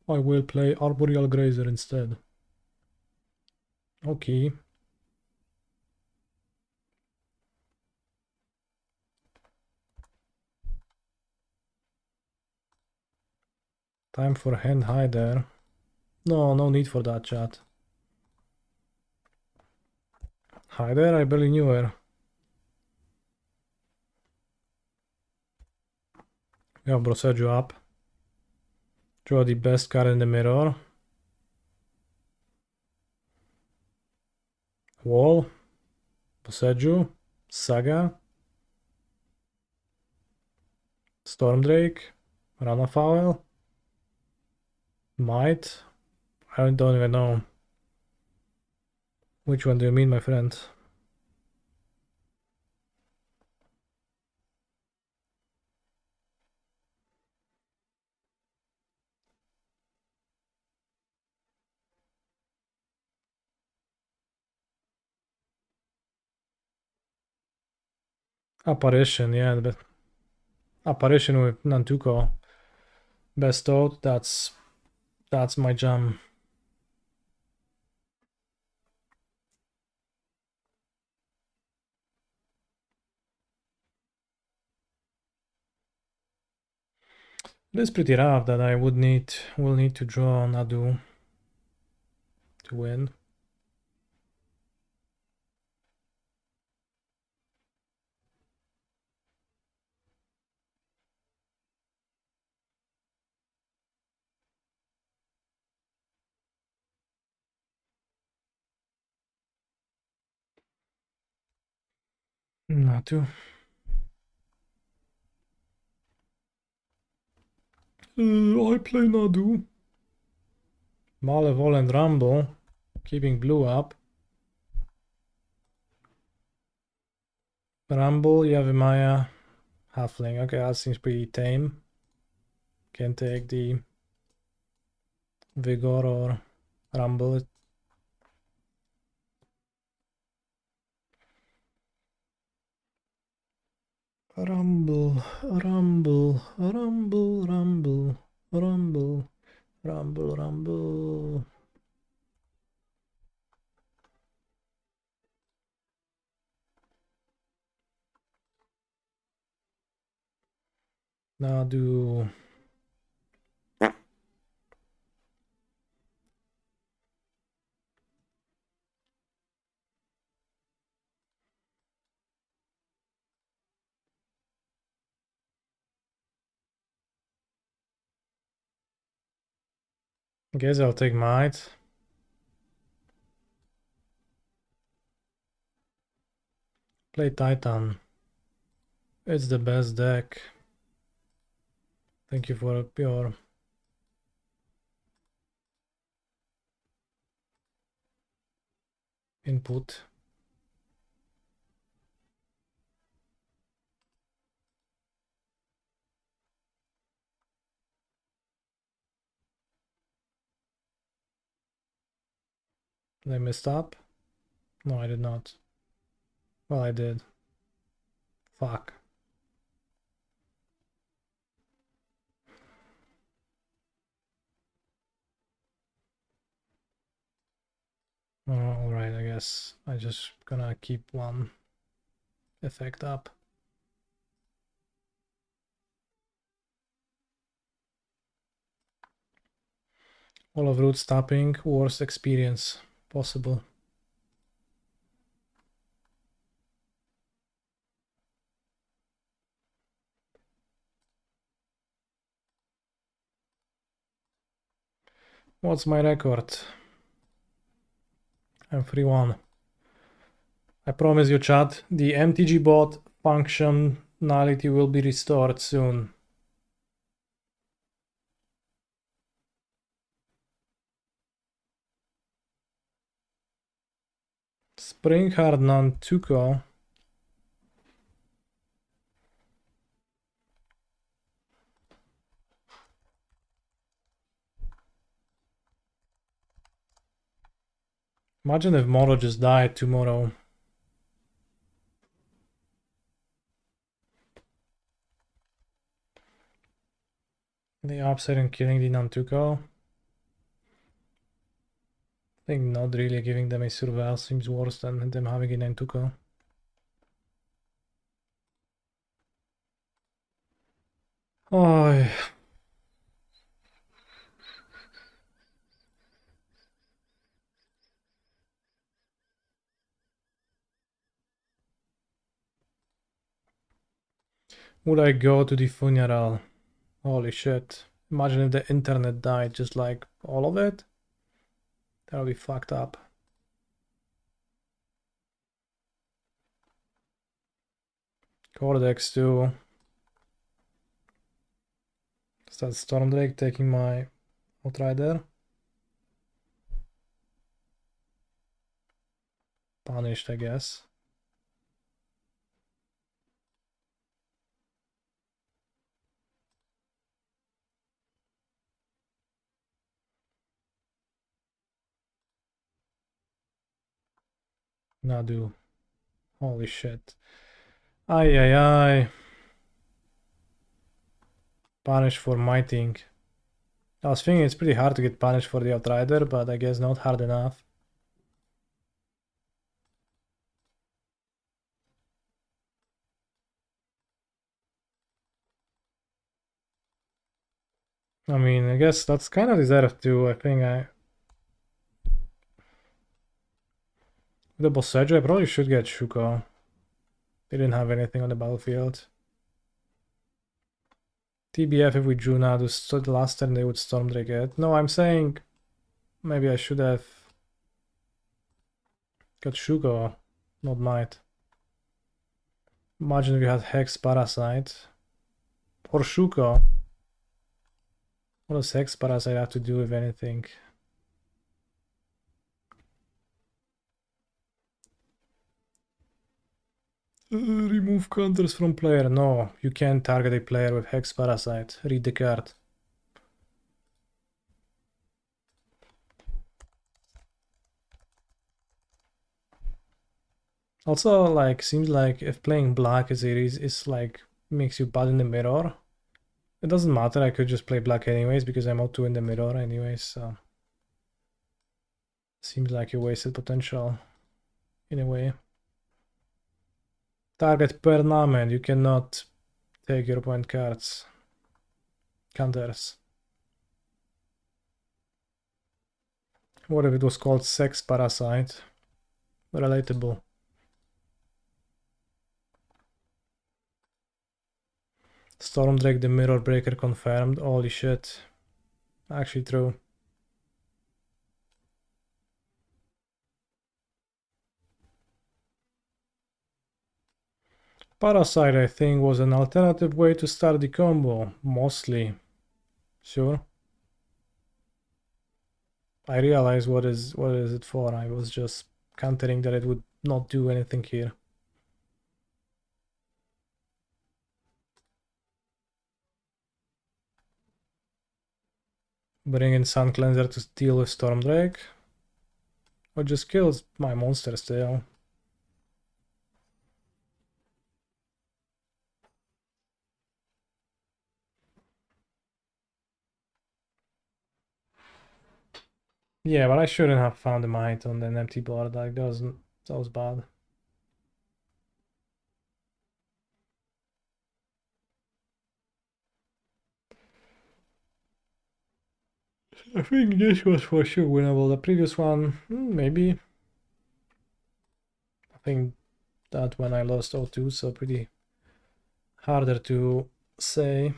I will play Arboreal Grazer instead. Okay. Time for Hand Hider. No need for that, chat. Hider, I barely knew her. We have Broseggio up. Draw the best card in the mirror. Wall. Broseggio. Saga. Stormdrake. Ranafowl. Might. I don't even know. Which one do you mean, my friend? Apparition, yeah, but Apparition with Nantuko. Bestowed, that's my jam. It is pretty rough that I will need to draw Nadu to win. Nadu. I play Nadu. Malevolent Rumble, keeping blue up. Rumble, Yavimaya, Halfling. Okay, that seems pretty tame. Can take the Vigor or Rumble. Rumble, Rumble, Rumble, Rumble, Rumble, Rumble, Rumble. Nadu. Guess I'll take Might. Play Titan. It's the best deck. Thank you for your input. Did I messed up? No, I did not. Well, I did. Fuck. Alright, I guess I just gonna keep one effect up. All of root stopping, worst experience possible. What's my record? I'm 3-1. I promise you, chat, the MTG bot functionality will be restored soon. Springhard Nantuko. Imagine if Moro just died tomorrow. The upset and killing the Nantuko. I think not really giving them a survival seems worse than them having a Nantuko. Oh, would I go to the funeral? Holy shit. Imagine if the internet died, just like all of it. That would be fucked up. Cortex too. Is that Stormdrake taking my Outrider? Punished, I guess. Nadu. Holy shit. Ay ay ay. Punish for mighting. I was thinking it's pretty hard to get punished for the Outrider, but I guess not hard enough. I mean, I guess that's kind of deserved too. I think with the Bossejo, I probably should get Shuko. They didn't have anything on the battlefield. TBF if we drew Nadu, so the last turn they would Stormdrake it. No, I'm saying maybe I should have got Shuko, not Might. Imagine if we had Hex Parasite. Or Shuko. What does Hex Parasite have to do with anything? Remove counters from player. No, you can't target a player with Hex Parasite. Read the card. Also, like, seems like if playing black is like makes you bad in the mirror, it doesn't matter. I could just play black anyways because I'm O2 in the mirror anyways. So seems like a wasted potential in a way. Target permanent. You cannot take your opponent cards. Counters. What if it was called Sex Parasite? Relatable. Stormdrake the Mirror Breaker confirmed. Holy shit. Actually true. Parasite, I think, was an alternative way to start the combo. Mostly. Sure. I realize what is it for. I was just countering that it would not do anything here. Bring in Sun Cleanser to deal with Stormdrake. Or just kills my monster still. Yeah, but I shouldn't have found the mite on an empty board. Like that was bad. I think this was for sure winnable. The previous one, maybe. I think that when I lost 0-2, so pretty harder to say.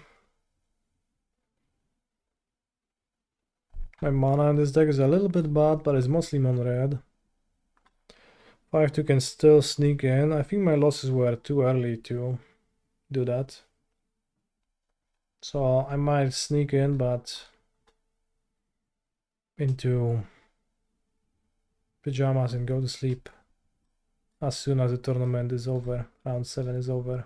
My mana in this deck is a little bit bad, but it's mostly mono-red. 5-2 can still sneak in. I think my losses were too early to do that. So I might sneak in, but into pajamas and go to sleep as soon as the tournament is over, round 7 is over.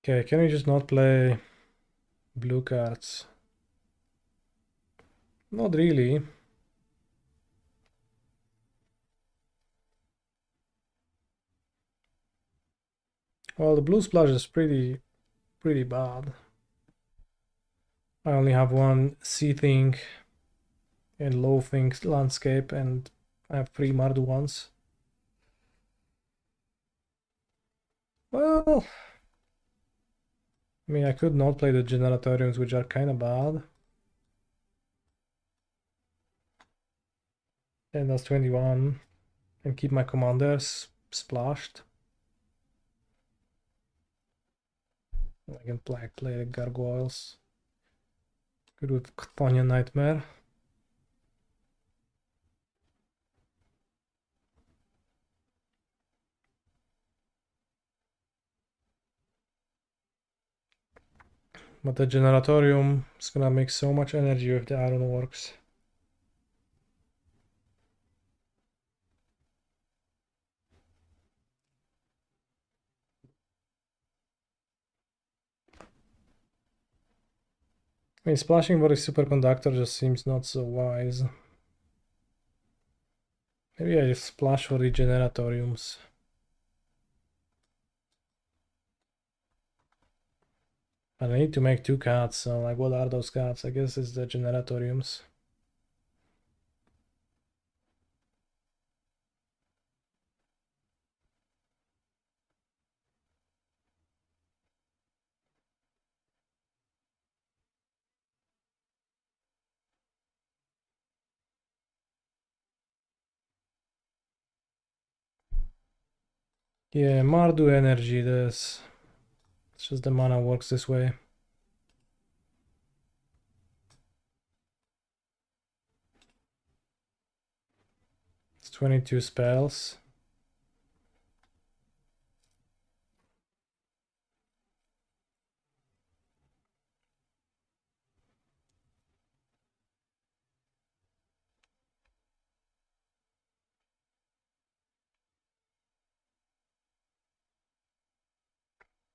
Okay, can we just not play blue cards? Not really. Well, the blue splash is pretty bad. I only have one sea thing in low things landscape, and I have 3 Mardu ones. Well, I mean, I could not play the generatoriums, which are kind of bad. And that's 21. And keep my commanders splashed. I can play the gargoyles. Good with Chthonian Nightmare. But the generatorium is gonna make so much energy with the ironworks. I mean, splashing for a superconductor just seems not so wise. Maybe I just splash for the generatoriums. But I need to make 2 cards, so like what are those cards? I guess it's the generatoriums. Yeah, Mardu energy, this. It's just the mana works this way. It's 22 spells.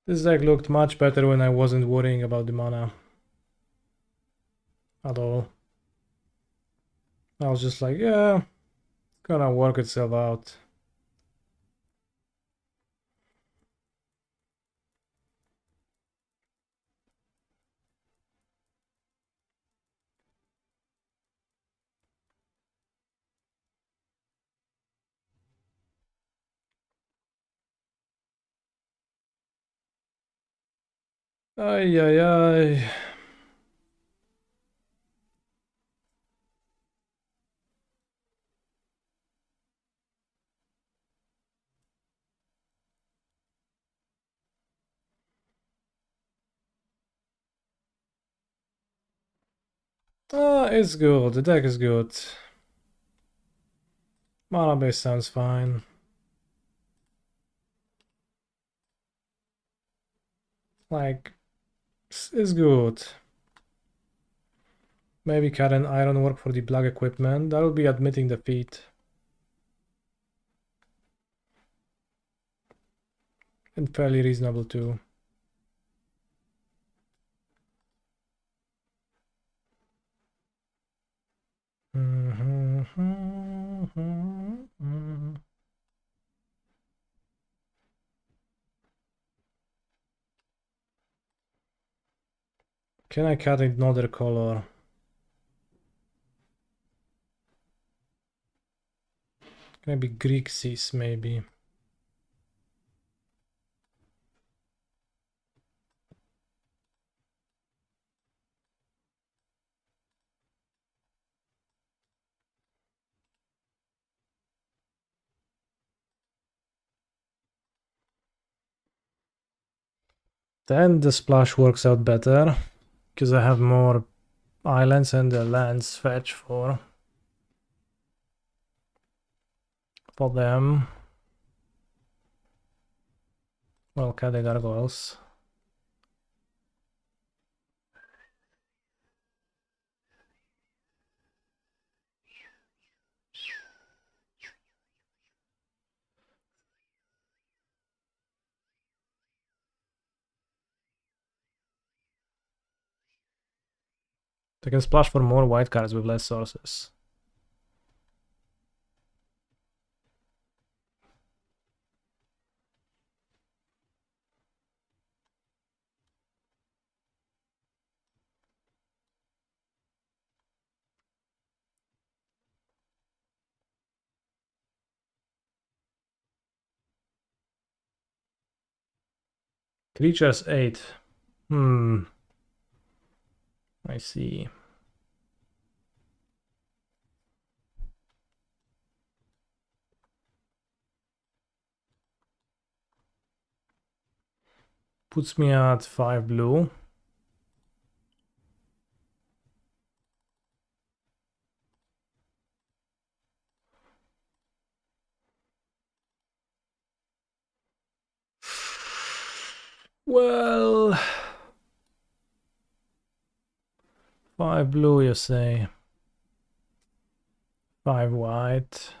This deck looked much better when I wasn't worrying about the mana at all. I was just like, yeah, it's gonna work itself out. Ay, ay, ay. It's good. The deck is good. Mana base sounds fine. Like, it's good. Maybe cut an ironwork for the black equipment. That would be admitting defeat. And fairly reasonable too. Can I cut another color? Maybe Grixis, maybe. Then the splash works out better, because I have more islands and the lands fetch for them. Well, cut the gargoyles. They can splash for more white cards with less sources. Creatures 8. I see. Puts me at 5 blue. Well, 5 blue, you say? 5 white.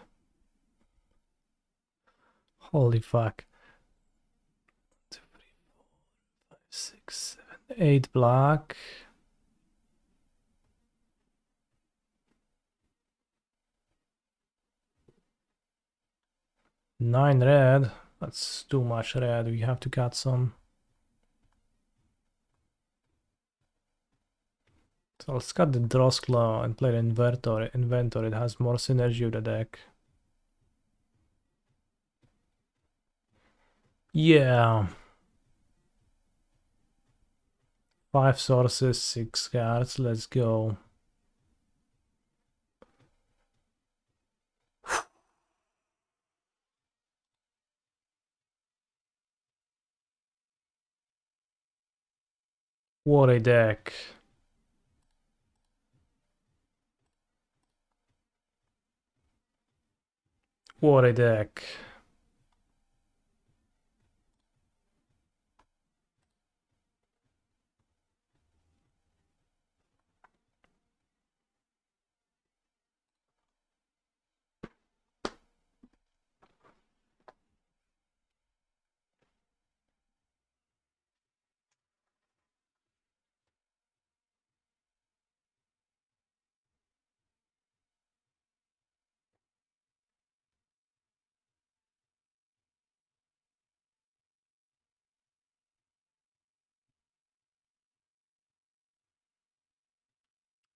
Holy fuck. 2, 3, 4, 5, 6, 7, 8 black. Nine red. That's too much red. We have to cut some. So let's cut the Droskla and play the Inventor. It has more synergy with the deck. Yeah. 5 sources, 6 cards. Let's go. What a deck. What a deck.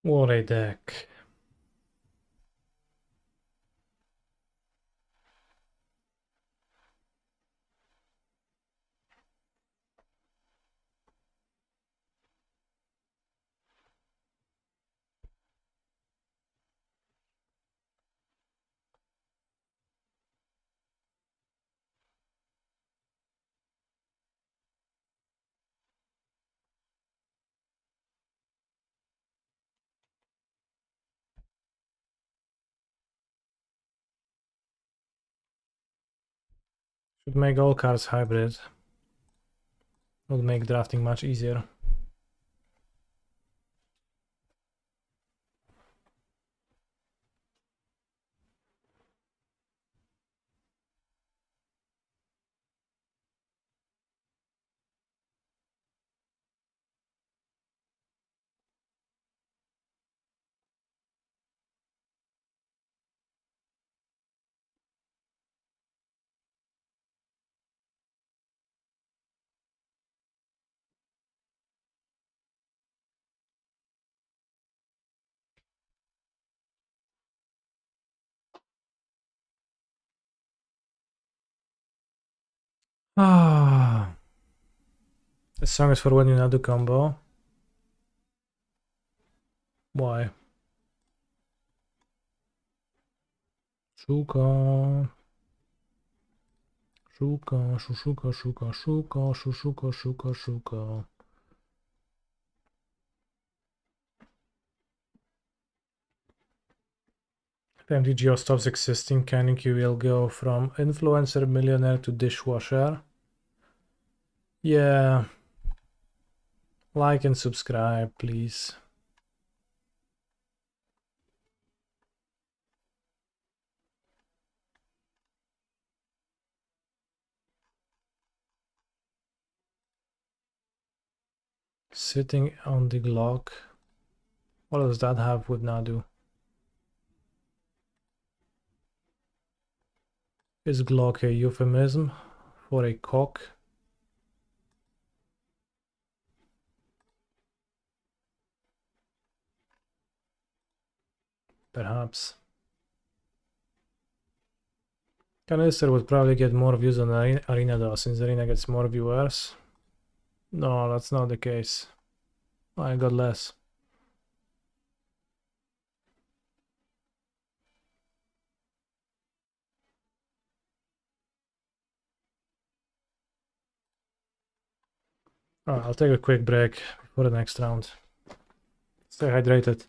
What a deck. Should make all cards hybrid. Would make drafting much easier. Ah, this song is for when you Nadu combo. Why? Shuka. Shuka, shushuka, shuka, shuka, shushuka, shuka, shuka. If MTGO stops existing, Kaneki will go from influencer millionaire to dishwasher. Yeah. Like and subscribe, please. Sitting on the Glock. What does that have with Nadu? Is Glock a euphemism for a cock? Perhaps. Canister would probably get more views than Arena does, since Arena gets more viewers. No, that's not the case. I got less. Alright, I'll take a quick break before the next round. Stay hydrated.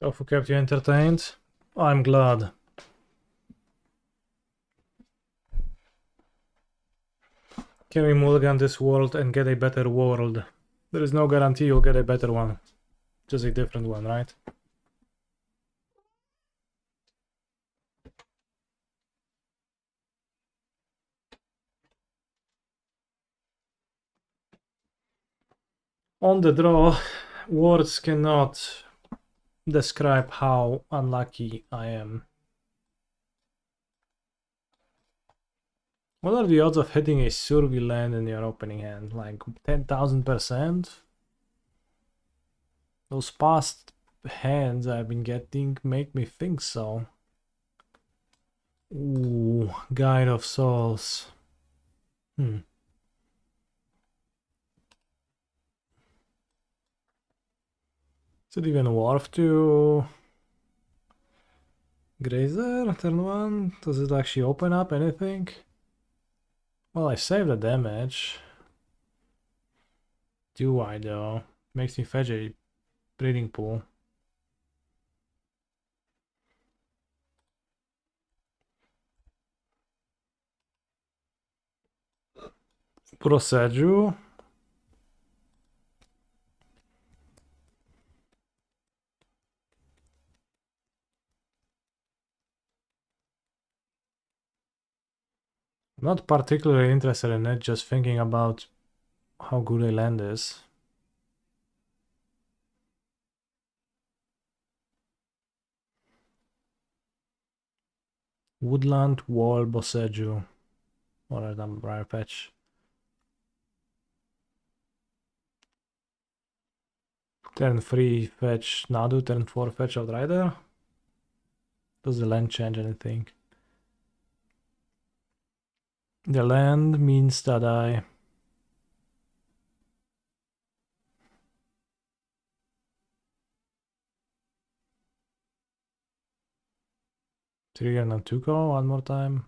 Tofu kept you entertained? I'm glad. Can we mulligan this world and get a better world? There is no guarantee you'll get a better one. Just a different one, right? On the draw, words cannot describe how unlucky I am. What are the odds of hitting a Survey land in your opening hand? Like 10,000%? Those past hands I've been getting make me think so. Ooh, Guide of Souls. Is it even worth to Grazer turn 1? Does it actually open up anything? Well, I saved the damage. Do I though? Makes me fetch a breeding pool. Procedu. Not particularly interested in it, just thinking about how good a land is. Woodland, Wall, Boseju. Alright, I'm rare fetch. Turn 3 fetch Nadu, turn 4 fetch Outrider. Does the land change anything? The land means that I trigger Nantuko one more time.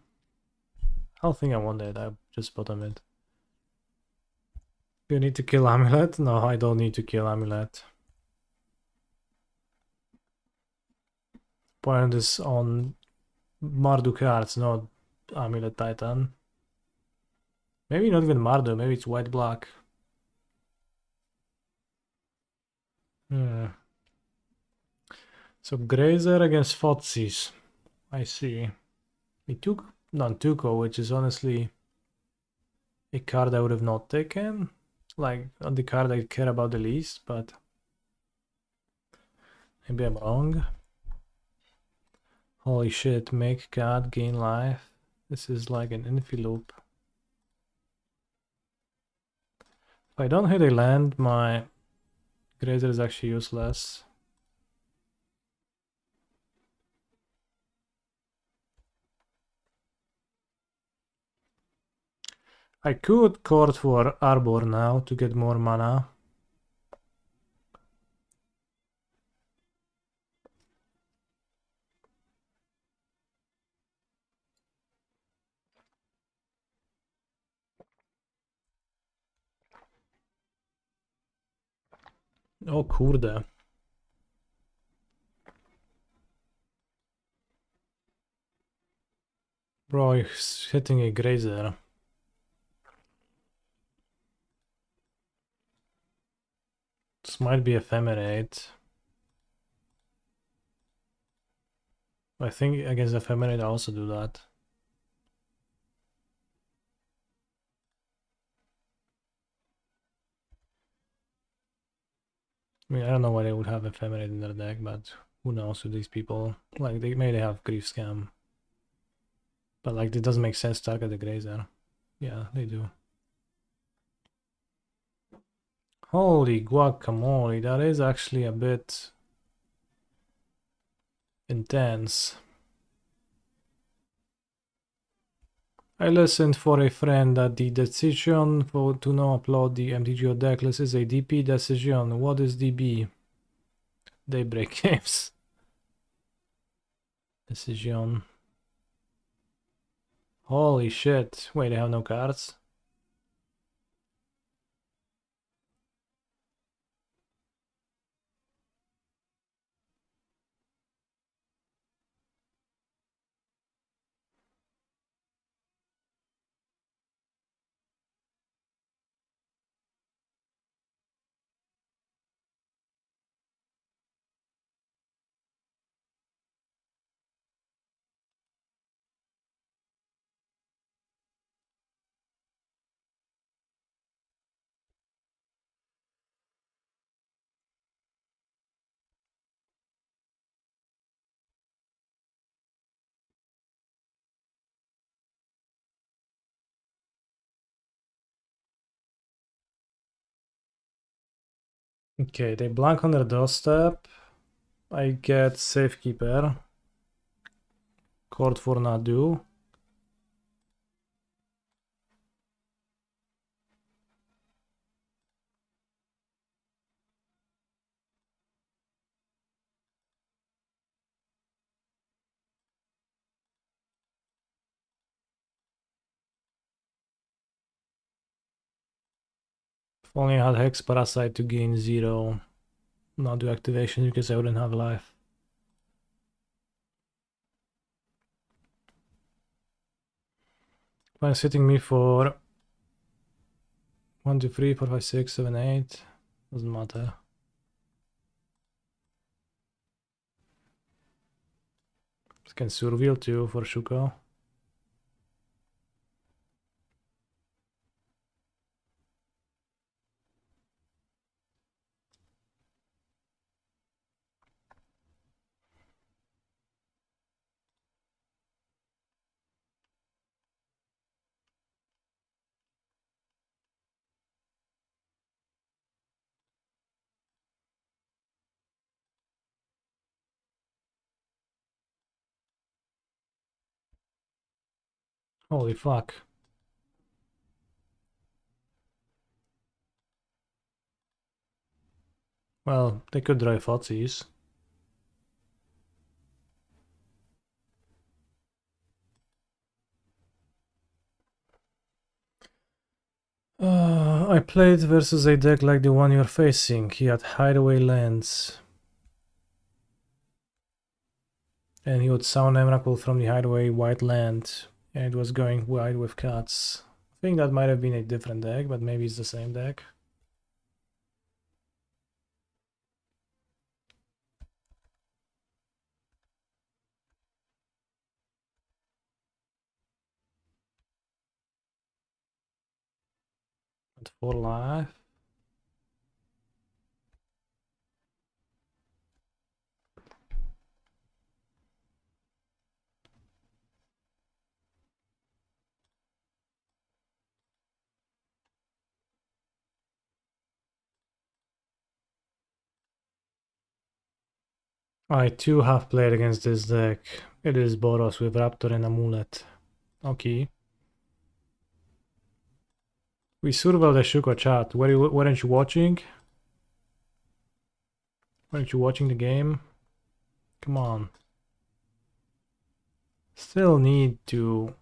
I don't think I want it, I just bottom it. Do you need to kill Amulet? No, I don't need to kill Amulet. Point is on Mardu cards, not Amulet Titan. Maybe not even Mardu, maybe it's white-black. So Grazer against Fotsis. I see. We took Nantuko, which is honestly a card I would have not taken. Like, on the card I care about the least, but maybe I'm wrong. Holy shit, make card, gain life. This is like an infi loop. If I don't hit a land, my Grazer is actually useless. I could court for Arbor now to get more mana. O kurde. Bro, he's hitting a Grazer. This might be Ephemerate. I think against Ephemerate I also do that. I mean, I don't know why they would have Ephemerate in their deck, but who knows with these people. Like, they maybe have Grief Scam. But like, it doesn't make sense to target the Grazer. Yeah, they do. Holy guacamole, that is actually a bit intense. I listened for a friend that the decision to not upload the MTGO decklist is a DP decision. What is DB? Daybreak Games. Decision. Holy shit. Wait, they have no cards? Okay, they blank on their doorstep. I get Safekeeper. Court for Nadu. If only I had Hex Parasite to gain 0. Nadu activation because I wouldn't have life. When hitting me for 1, 2, 3, 4, 5, 6, 7, 8. Doesn't matter. Can surveil too for Shuko. Holy fuck. Well, they could drive Fozzies. I played versus a deck like the one you're facing. He had hideaway lands. And he would sound Emrakul from the hideaway white land. And it was going wide with cuts. I think that might have been a different deck, but maybe it's the same deck. But for life. I too have played against this deck. It is Boros with Raptor and Amulet. Okay. We survived the Shuko chat. Weren't you watching? Weren't you watching the game? Come on. Still need to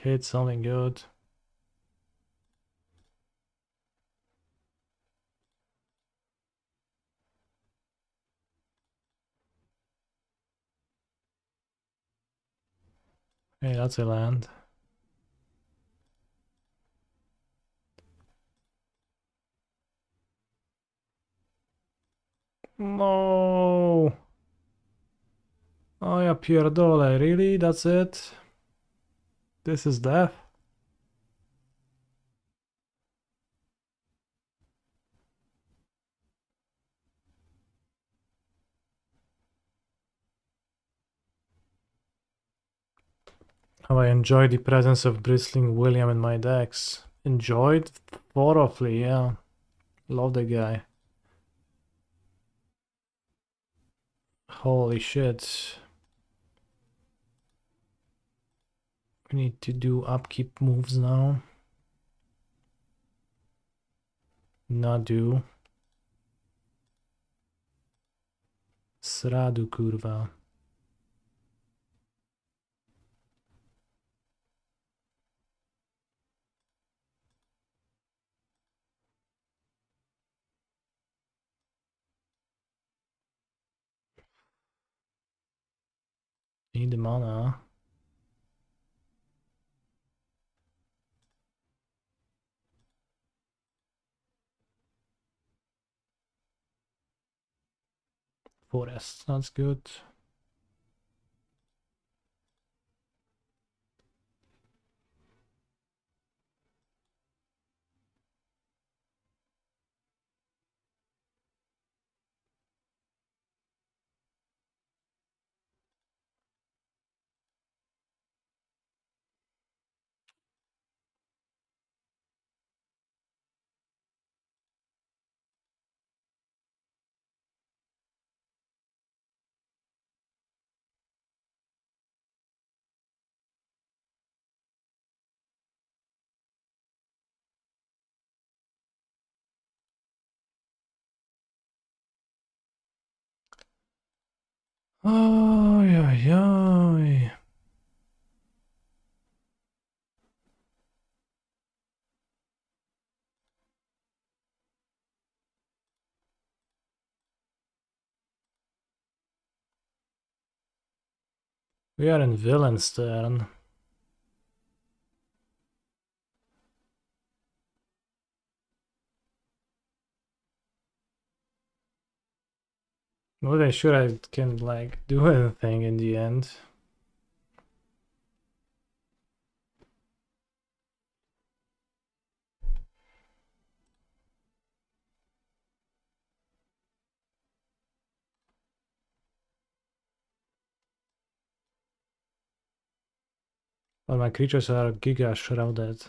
hit something good. Hey, that's a land. No. Oh yeah, Pierdole, really? That's it? This is death? Have I enjoyed the presence of Bristling William in my decks? Enjoyed? Thoroughly, yeah. Love the guy. Holy shit. We need to do upkeep moves now. Nadu. Sradu, kurwa. Need the mana. Forest, that's good. Ay, ay, ay. We are in villain's turn. Not really sure I can like do anything in the end. But my creatures are giga shrouded.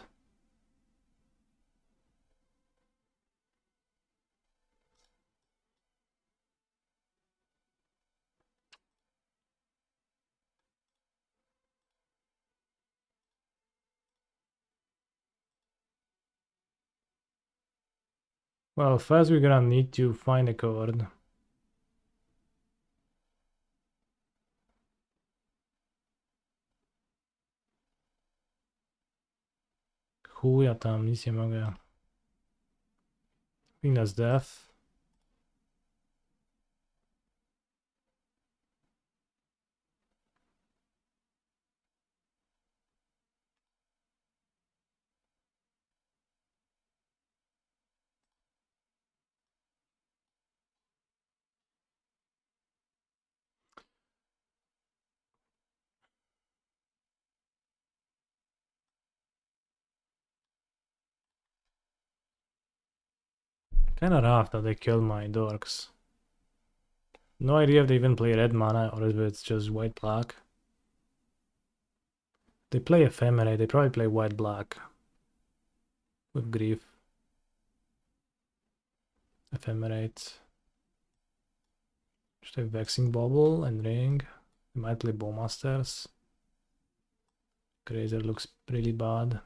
Well, first we're gonna need to find a card. Chuja tam, nic nie mogę. I think that's death. Kinda rough that they killed my dorks. No idea if they even play red mana or if it's just white black. They play ephemerate, they probably play white black. With grief. Ephemerate. Just have Vexing Bubble and Ring. They might play Bowmasters. Grazer looks pretty bad.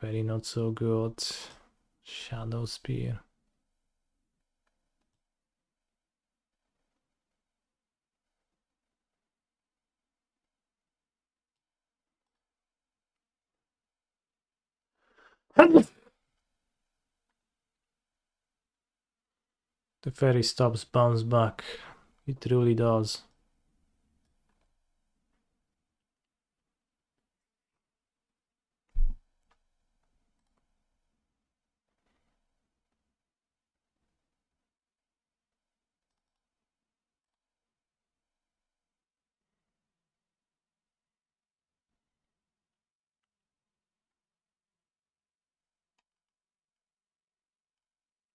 Fairy not so good. Shadow Spear. The fairy stops bounce back. It really does.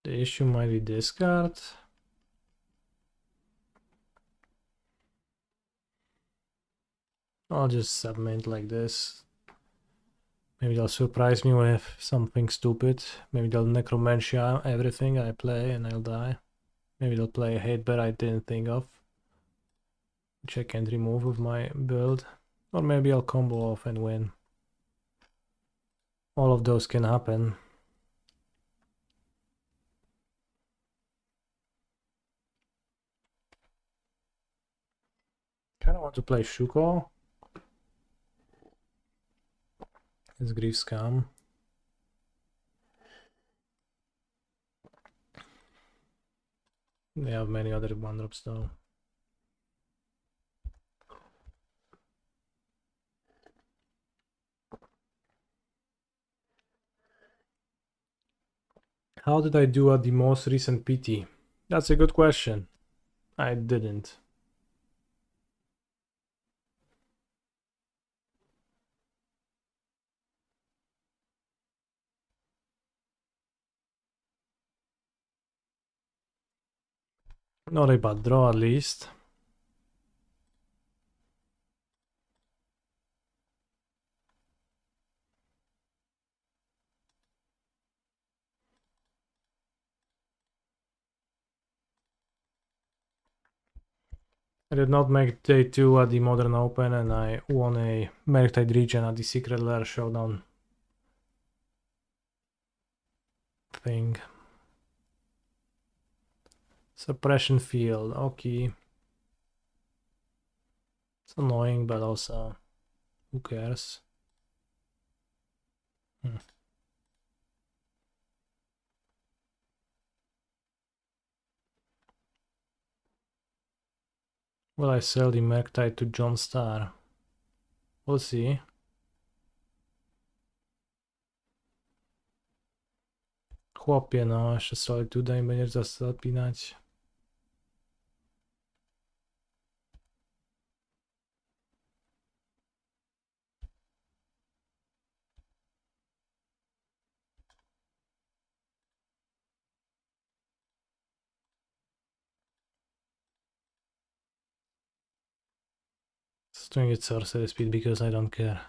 The issue might be discard. I'll just submit like this. Maybe they'll surprise me with something stupid. Maybe they'll necromantia everything I play and I'll die. Maybe they'll play a hate bet I didn't think of, which I can't remove with my build. Or maybe I'll combo off and win. All of those can happen. Kinda want to play Shuko. It's Grief Scam. They have many other 1-drops though. How did I do at the most recent PT? That's a good question. I didn't. Not a bad draw at least. I did not make day 2 at the Modern Open and I won a Merktide region at the Secret Lair Showdown thing. Suppression field, okay. It's annoying, but also, who cares? Will I sell the Merktide to John Starr? We'll see. Chłopie, no, jeszcze sobie tutaj będziesz zapinać. Just doing it sorcery speed because I don't care.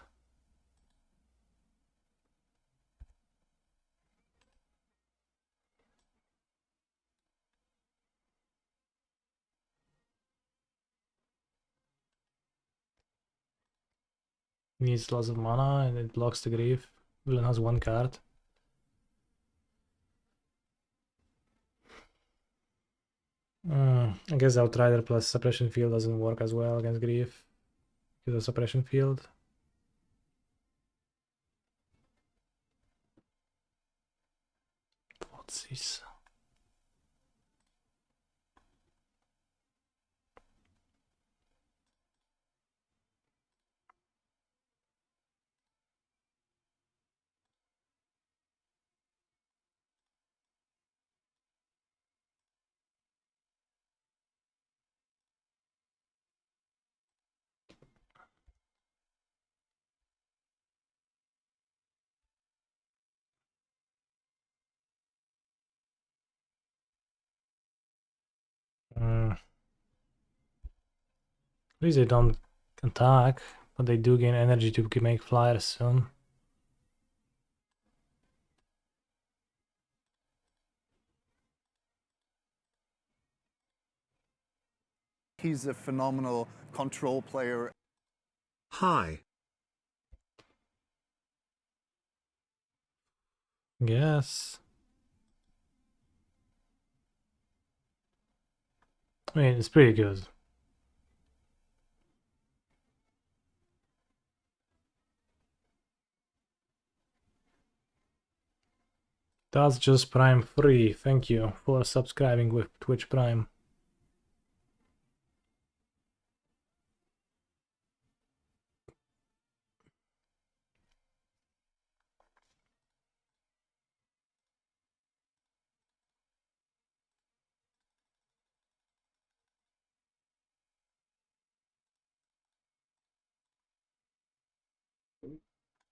Needs lots of mana and it blocks the Grief. Villain has one card. I guess Outrider plus Suppression Field doesn't work as well against Grief. Because of Suppression Field. What's this? At least they don't attack, but they do gain energy to make flyers soon. He's a phenomenal control player. Hi. Yes. I mean, it's pretty good. That's just Prime free. Thank you for subscribing with Twitch Prime.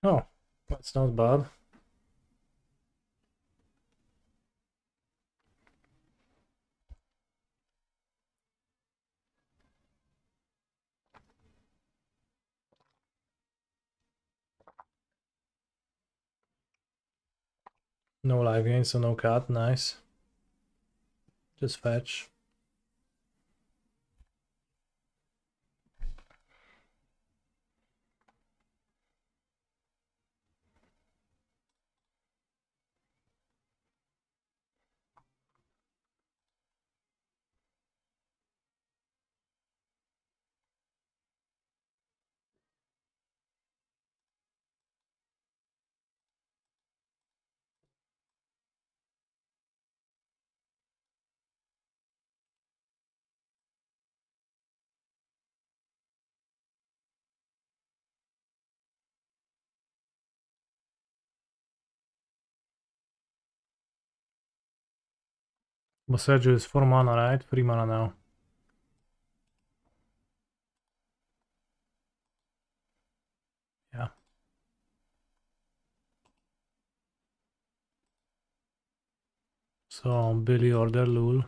Oh, that's not bad. No live gain, so no cut. Nice. Just fetch. Boseju is 4 mana, right? 3 mana now. Yeah. So Billy order Lul.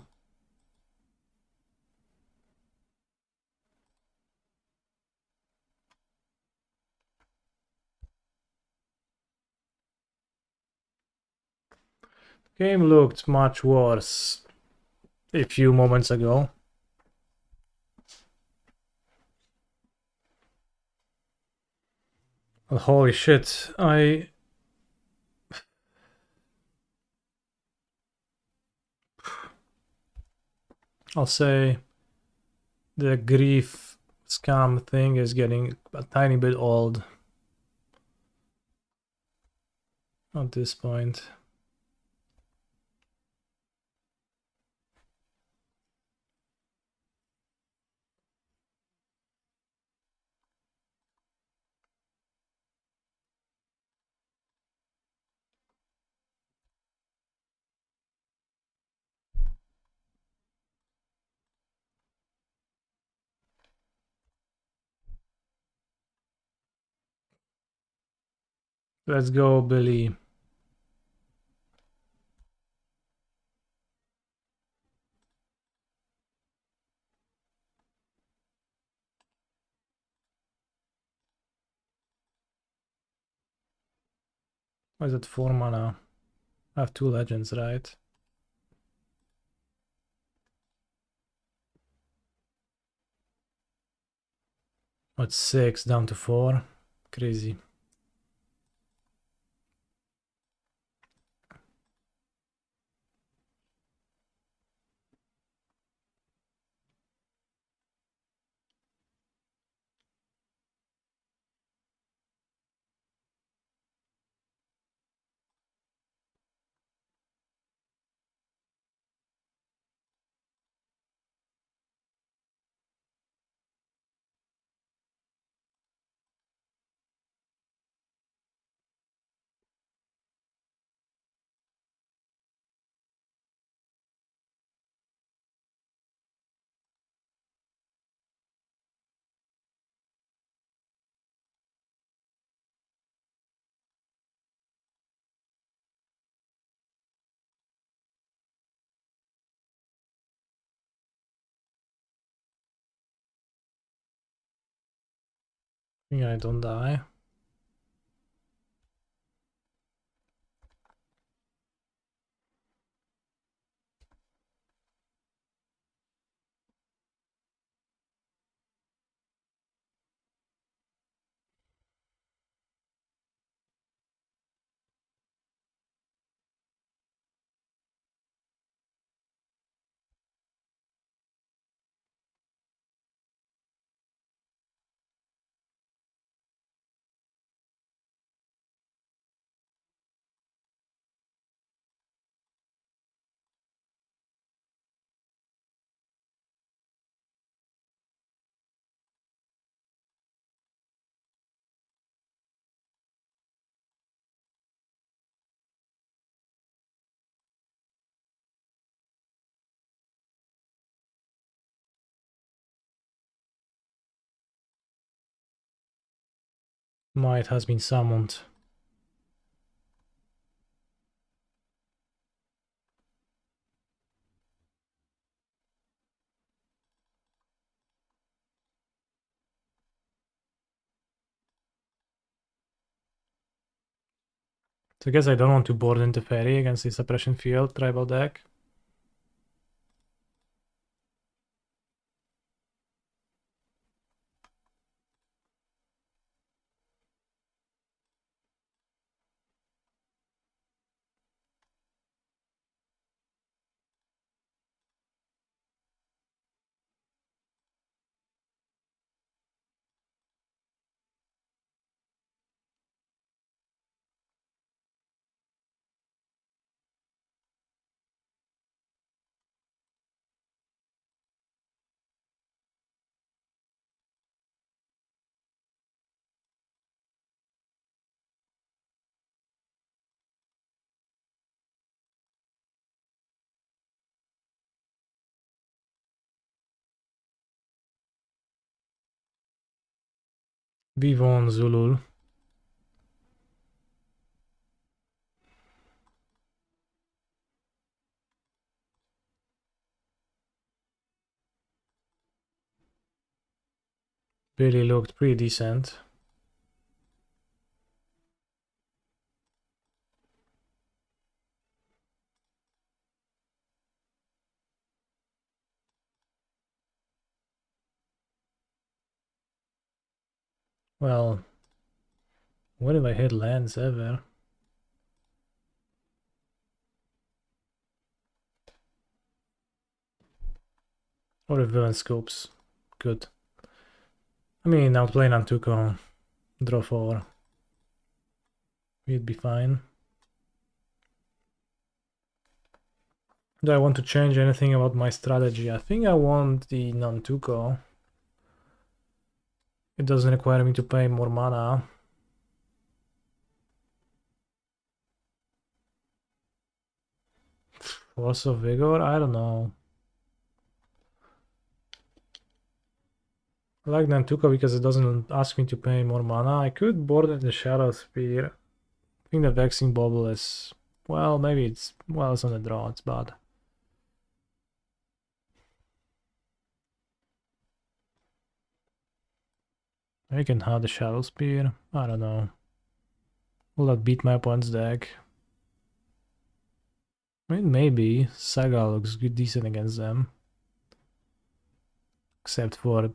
Game looked much worse a few moments ago. But holy shit, I'll say the grief scam thing is getting a tiny bit old at this point. Let's go, Billy. Why is it 4 mana? I have 2 legends, right? What's 6 down to 4? Crazy. I think I don't die. Might has been summoned. So I guess I don't want to board into Fairy against the Suppression Field tribal deck. Vivon Zulul. Billy looked pretty decent. Well, when have I hit lands ever? Or if villain scopes. Good. I mean, I'll play Nantuko, draw 4. We'd be fine. Do I want to change anything about my strategy? I think I want the Nantuko. It doesn't require me to pay more mana. Force of Vigor? I don't know. I like Nantuko because it doesn't ask me to pay more mana. I could board in the Shadow Spear. I think the Vexing Bobble is... well, maybe it's... well, it's on the draw, it's bad. I can have the Shadow Spear. I don't know. Will that beat my opponent's deck? I mean, maybe. Saga looks good, decent against them. Except for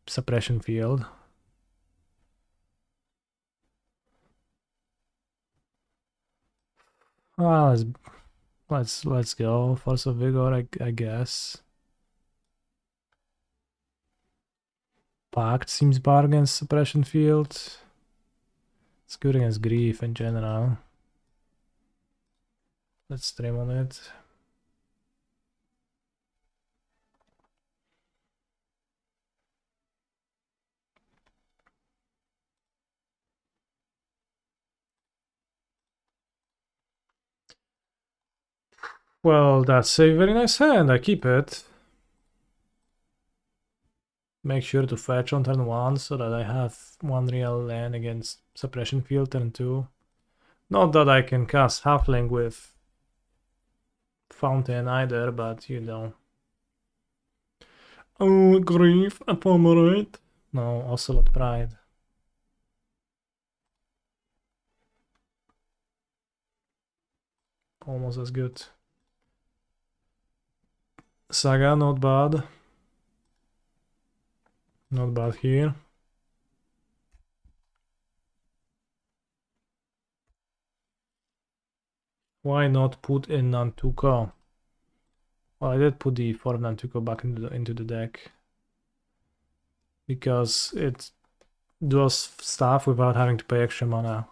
Suppression Field. Well, let's go. Force of Vigor, I guess. Pact seems bad against Suppression Field. It's good against Grief in general. Let's stream on it. Well, that's a very nice hand. I keep it. Make sure to fetch on turn 1 so that I have 1 real land against Suppression Field turn 2. Not that I can cast Halfling with Fountain either, but you know. Oh, Grief, Ephemerate. No, Ocelot Pride. Almost as good. Saga, not bad. Not bad here. Why not put in Nantuko? Well, I did put the 4 Nantuko back into the deck. Because it does stuff without having to pay extra mana.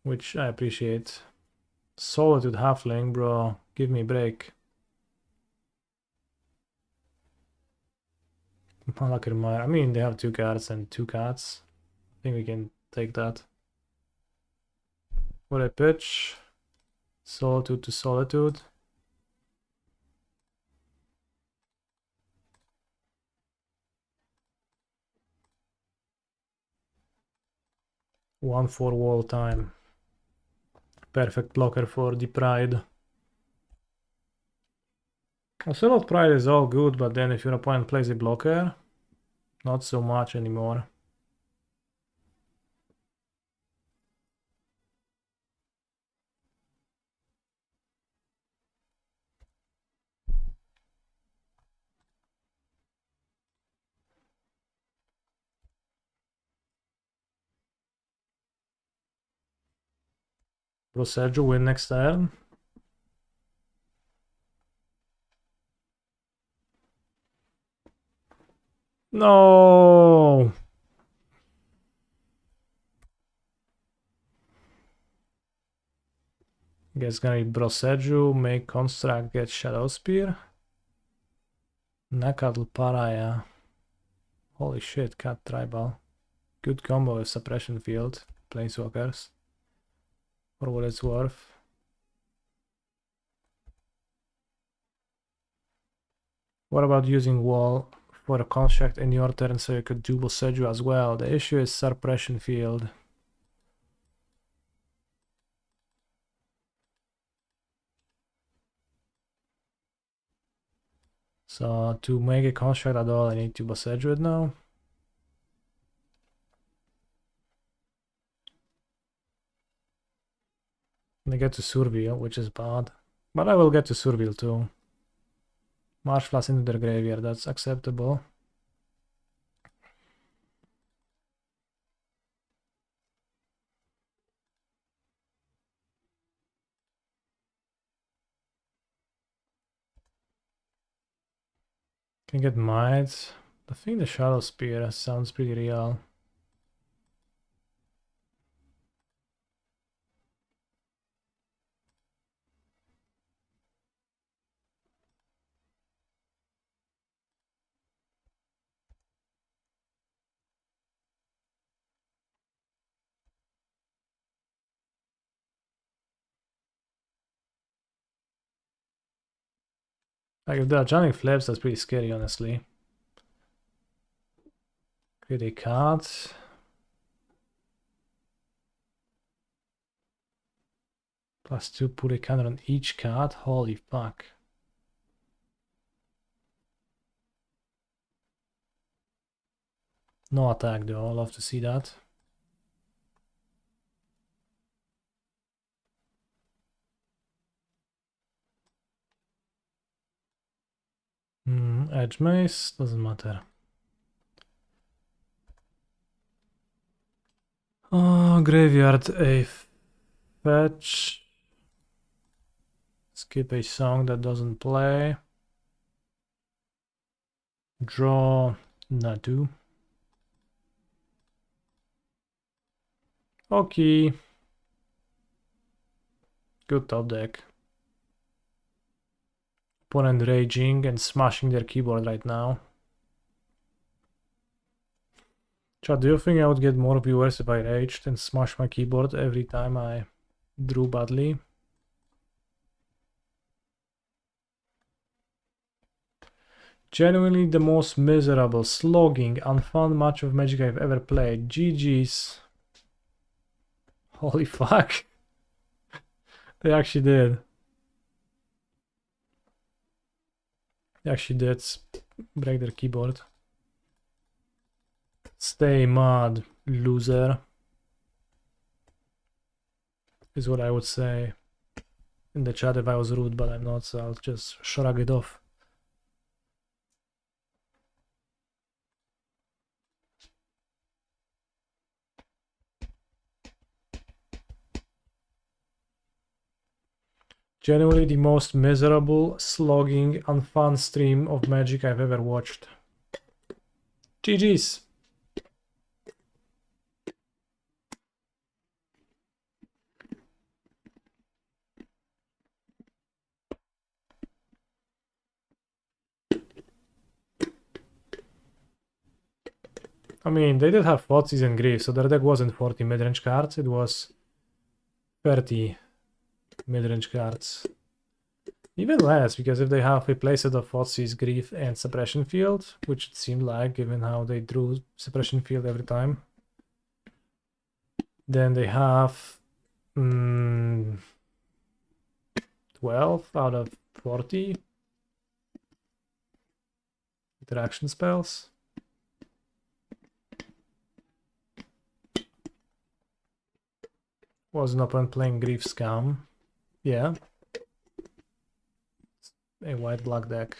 Which I appreciate. Solitude Halfling, bro. Give me a break. I mean, they have 2 cards and 2 cats. I think we can take that. What I pitch? Solitude to Solitude. One for wall time. Perfect blocker for the Pride. Ocelot Pride is all good, but then if your opponent plays a blocker, not so much anymore. Will Sergio win next turn? No! Guess gonna be Broseju, make construct, get Shadow Spear. Nakadl Paraya. Holy shit, cat tribal. Good combo with Suppression Field, Planeswalkers. For what it's worth. What about using wall for a construct in your turn so you could dual Seju as well? The issue is Suppression Field. So to make a construct at all, I need to Boseju it now. I get to Surveil, which is bad. But I will get to Surveil too. March plus into their graveyard, that's acceptable. Can get might. I think the Shadow Spear sounds pretty real. Like if there are Johnny flips, that's pretty scary, honestly. Create a card. +2, put a counter on each card. Holy fuck. No attack though, I'd love to see that. Edge Mace, doesn't matter. Oh, graveyard a fetch. Skip a song that doesn't play. Draw Nadu. Okay. Good top deck. Opponent raging and smashing their keyboard right now. Chad, do you think I would get more viewers if I raged and smashed my keyboard every time I drew badly? Genuinely the most miserable, slogging, unfun match of Magic I've ever played. GG's. Holy fuck. They actually did. They actually did break their keyboard. Stay mad, loser. Is what I would say in the chat if I was rude, but I'm not, so I'll just shrug it off. Genuinely the most miserable, slogging, unfun stream of Magic I've ever watched. GG's. I mean, they did have Thoughtseize and Grief, so their deck wasn't 40 midrange cards, it was 30 midrange cards. Even less, because if they have a playset of Thoughtseize, Grief, and Suppression Field, which it seemed like, given how they drew Suppression Field every time, then they have 12 out of 40 interaction spells. Was an opponent playing Grief Scam? Yeah. A white-black deck.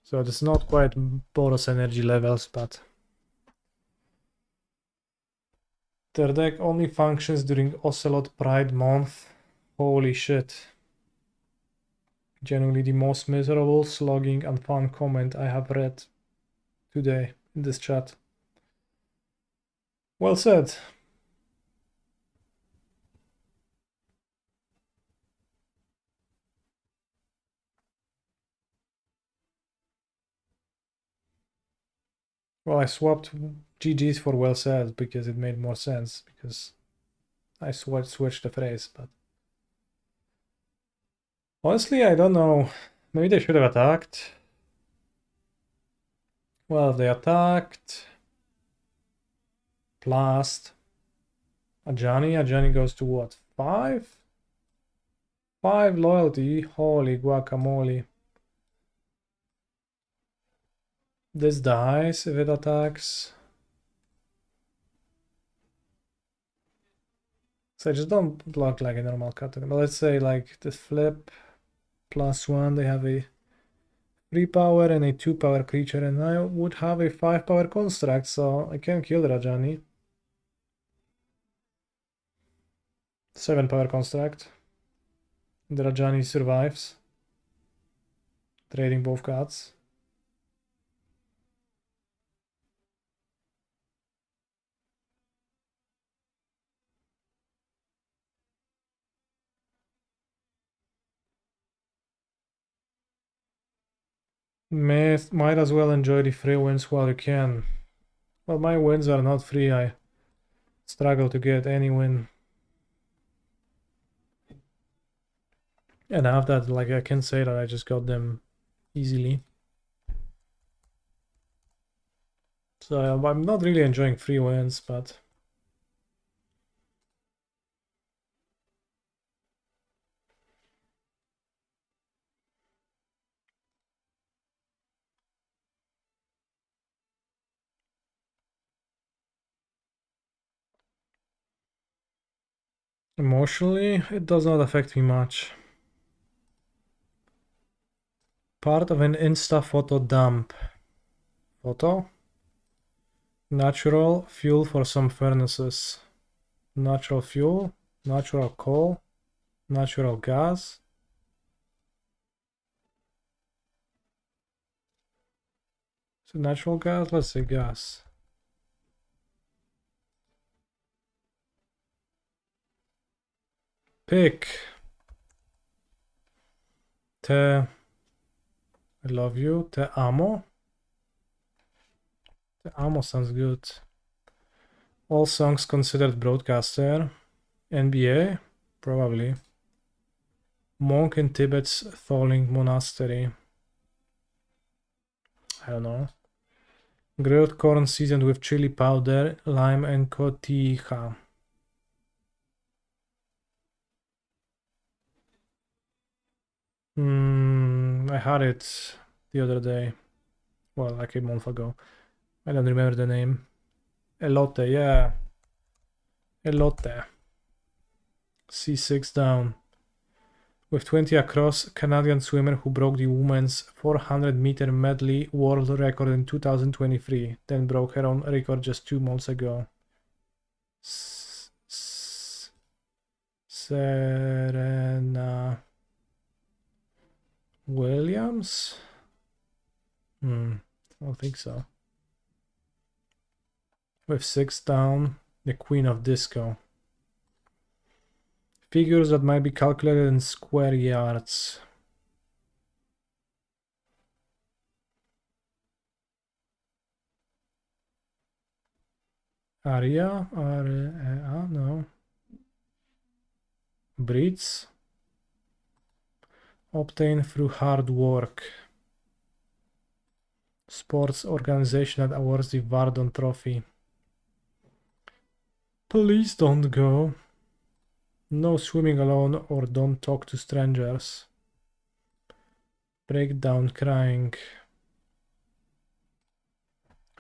So it's not quite Boros energy levels, but their deck only functions during Ocelot Pride month. Holy shit. Genuinely the most miserable, slogging, and fun comment I have read today in this chat. Well said. Well, I swapped GG's for well said because it made more sense, because I switched the phrase, but honestly, I don't know. Maybe they should have attacked. Well, if they attacked, blast Ajani goes to what? 5? 5 loyalty. Holy guacamole. This dies if it attacks. So I just don't block like a normal card. But let's say like the flip +1, they have a 3 power and a 2 power creature, and I would have a 5 power construct, so I can kill Rajani. 7 power construct. The Rajani survives. trading both cards. Might as well enjoy the free wins while you can. Well, my wins are not free. I struggle to get any win. And after that, like, I can say that I just got them easily. So I'm not really enjoying free wins, but emotionally, it does not affect me much. Part of an Insta photo dump. Photo? Natural fuel for some furnaces. Natural fuel, natural coal, natural gas. So natural gas, let's say gas. Pick. I love you. Te amo. Te amo sounds good. All songs considered broadcaster. NBA? Probably. Monk in Tibet's Falling Monastery. I don't know. Grilled corn seasoned with chili powder, lime and cotija. I had it the other day. Well, like a month ago. I don't remember the name. Elote, yeah. Elote. C6 down. With 20 across, Canadian swimmer who broke the women's 400-meter medley world record in 2023, then broke her own record just 2 months ago. Serena Williams? I don't think so. With 6 down, the queen of disco. Figures that might be calculated in square yards. Aria? No. Breeds. Obtained through hard work. Sports organization that awards the Vardon Trophy. Please don't go. No swimming alone or don't talk to strangers. Breakdown crying.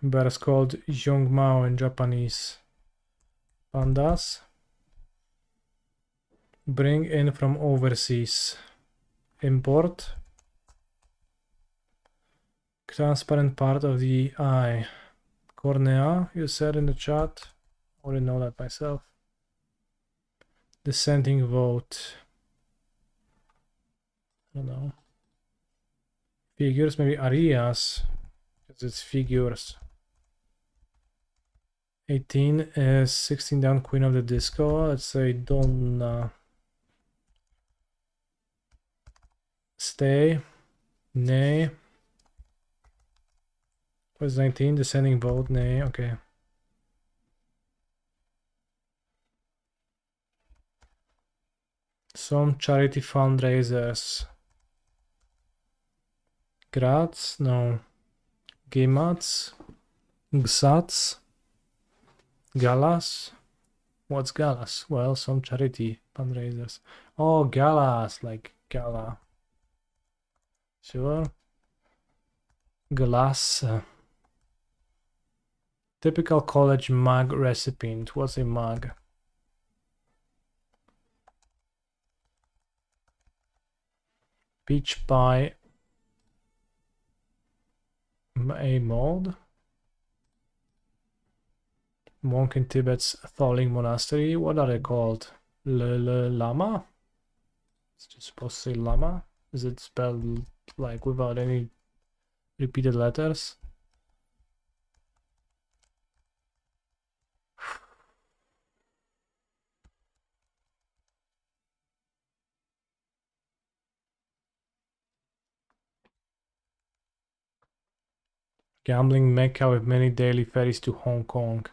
Bears called Zhongmao in Japanese. Pandas. Bring in from overseas. Import. Transparent part of the eye. Cornea, you said in the chat. I already know that myself. Dissenting vote. I don't know. Figures, maybe Arias. Because it's figures. 18 is 16 down, queen of the disco. Let's say Donna. Stay. Nay. What's 19? Descending vote. Nay. Okay. Some charity fundraisers. Graz? No. Gimats? Gsats? Galas? What's Galas? Well, some charity fundraisers. Oh, Galas, like gala. Sure. Glass. Typical college mug recipient. What's a mug? Peach pie. A mold. Monk in Tibet's Falling Monastery. What are they called? Lama? It's just supposed to say llama. Is it spelled like without any repeated letters? Gambling mecca with many daily ferries to Hong Kong.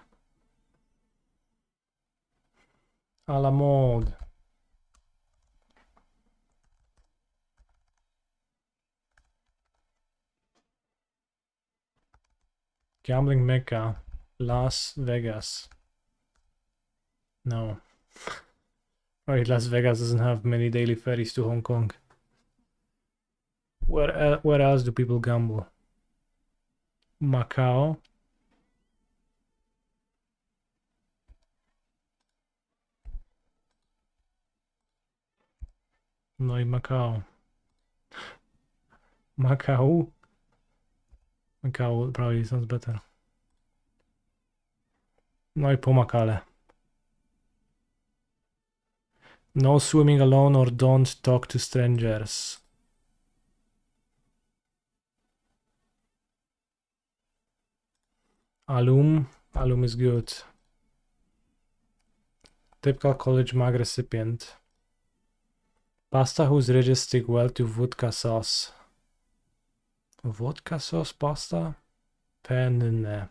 A la mode. Gambling mecca. Las Vegas. No. Right, Las Vegas doesn't have many daily ferries to Hong Kong. Where else do people gamble? Macau. No i Macau. Macau. Macau probably sounds better. No i pomakale. No swimming alone or don't talk to strangers. Alum. Alum is good. Typical college mag recipient. Pasta whose ridges stick well to vodka sauce. Vodka sauce pasta? Penne.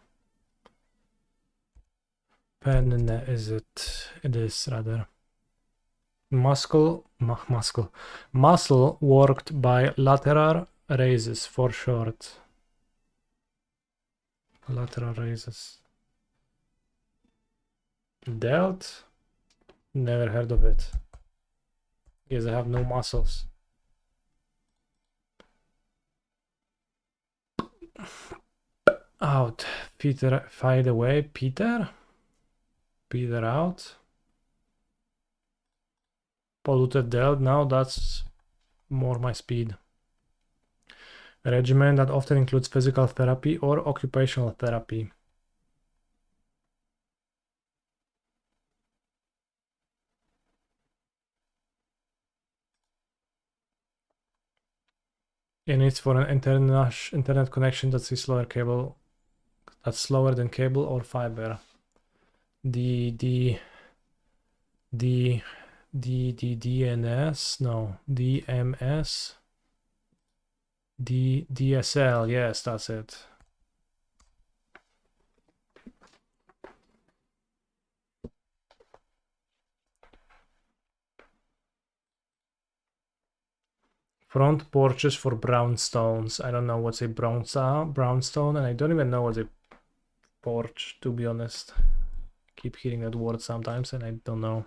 Penne is it? It is rather. Muscle worked by lateral raises for short. Lateral raises. Delt? Never heard of it. Guess I have no muscles. Out. Peter, fade away. Peter? Peter out. Polluted delt. Now that's more my speed. A regimen that often includes physical therapy or occupational therapy. And it's for an internet connection that's slower cable. That's slower than cable or fiber. DNS? No. DMS? DSL, yes, that's it. Front porches for brownstones. I don't know what's a brownstone, and I don't even know what's a porch, to be honest. Keep hearing that word sometimes, and I don't know.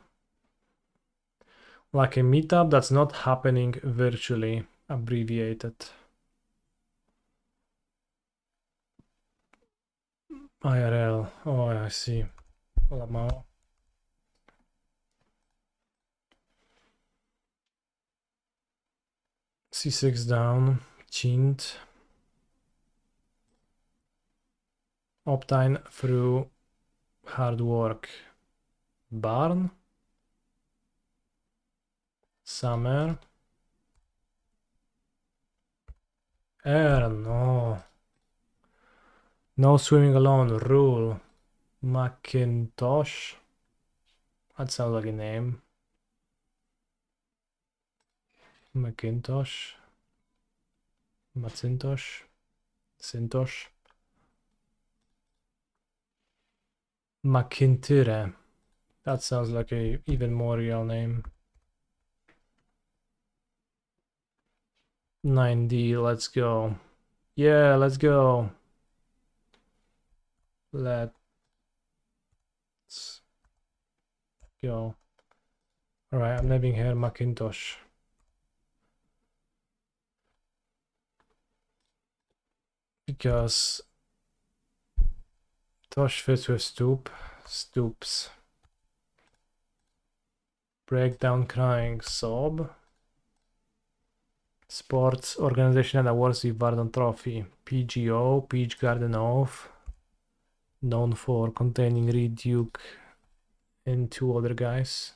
Like a meetup that's not happening virtually, abbreviated. IRL. Oh, I see. Lamau. C6 down. Chint. Optine through hard work. Barn. Summer. Air. No. No swimming alone. Rule. Macintosh. That sounds like a name. Macintosh. Macintosh. Cintosh. Macintyre. That sounds like a even more real name. 9D, let's go. Yeah, let's go. Let's go. Alright, I'm naming here Macintosh. Because Tosh fits with stoops. Breakdown crying, sob. Sports organization and awards the Vardon Trophy. PGO, Peach Garden Oath. Known for containing Reed Duke and two other guys.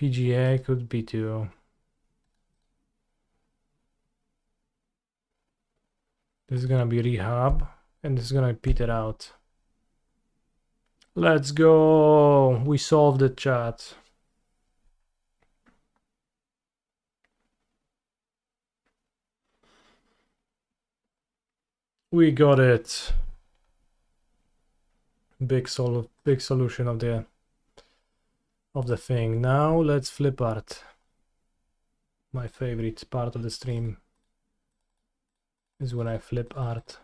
PGA could be too. This is gonna be rehab, and this is gonna peter out. Let's go! We solved it, chat. We got it. Big solution of the thing. Now let's flip art. My favorite part of the stream is when I flip art.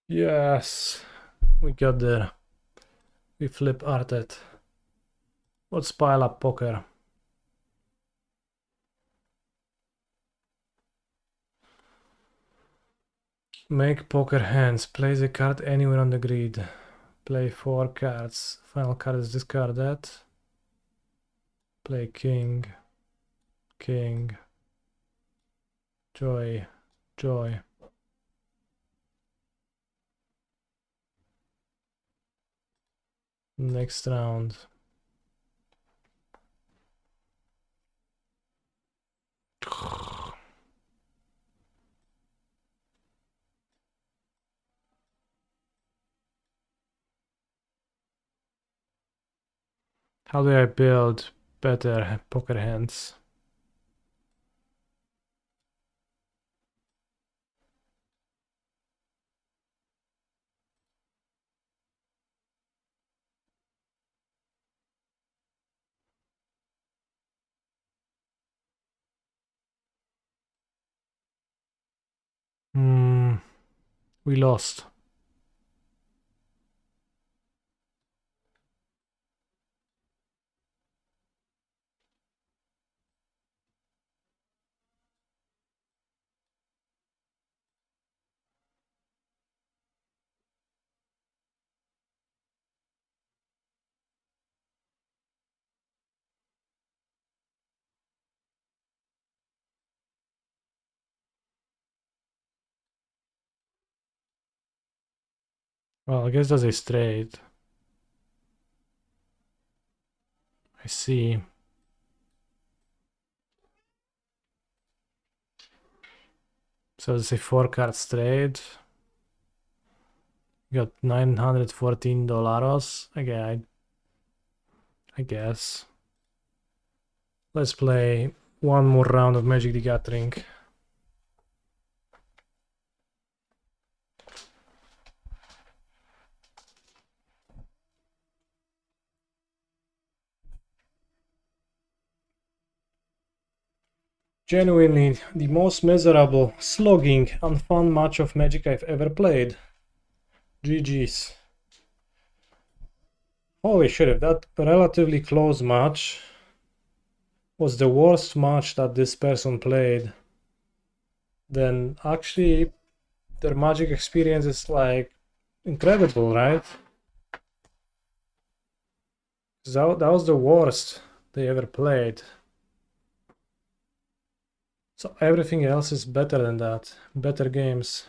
Yes, we got there. We flip arted. Let's pile up poker. Make poker hands. Place a card anywhere on the grid. Play 4 cards. Final card is discarded. Play king. King. Joy. Joy. Next round. How do I build better poker hands? We lost. Well, I guess that's a straight. I see. So it's a 4-card straight. Got $914. Okay, I guess. Let's play one more round of Magic the Gathering. Genuinely the most miserable, slogging, unfun match of Magic I've ever played. GG's. Holy shit, if that relatively close match was the worst match that this person played, then actually their Magic experience is like incredible, right? That was the worst they ever played. So everything else is better than that. Better games.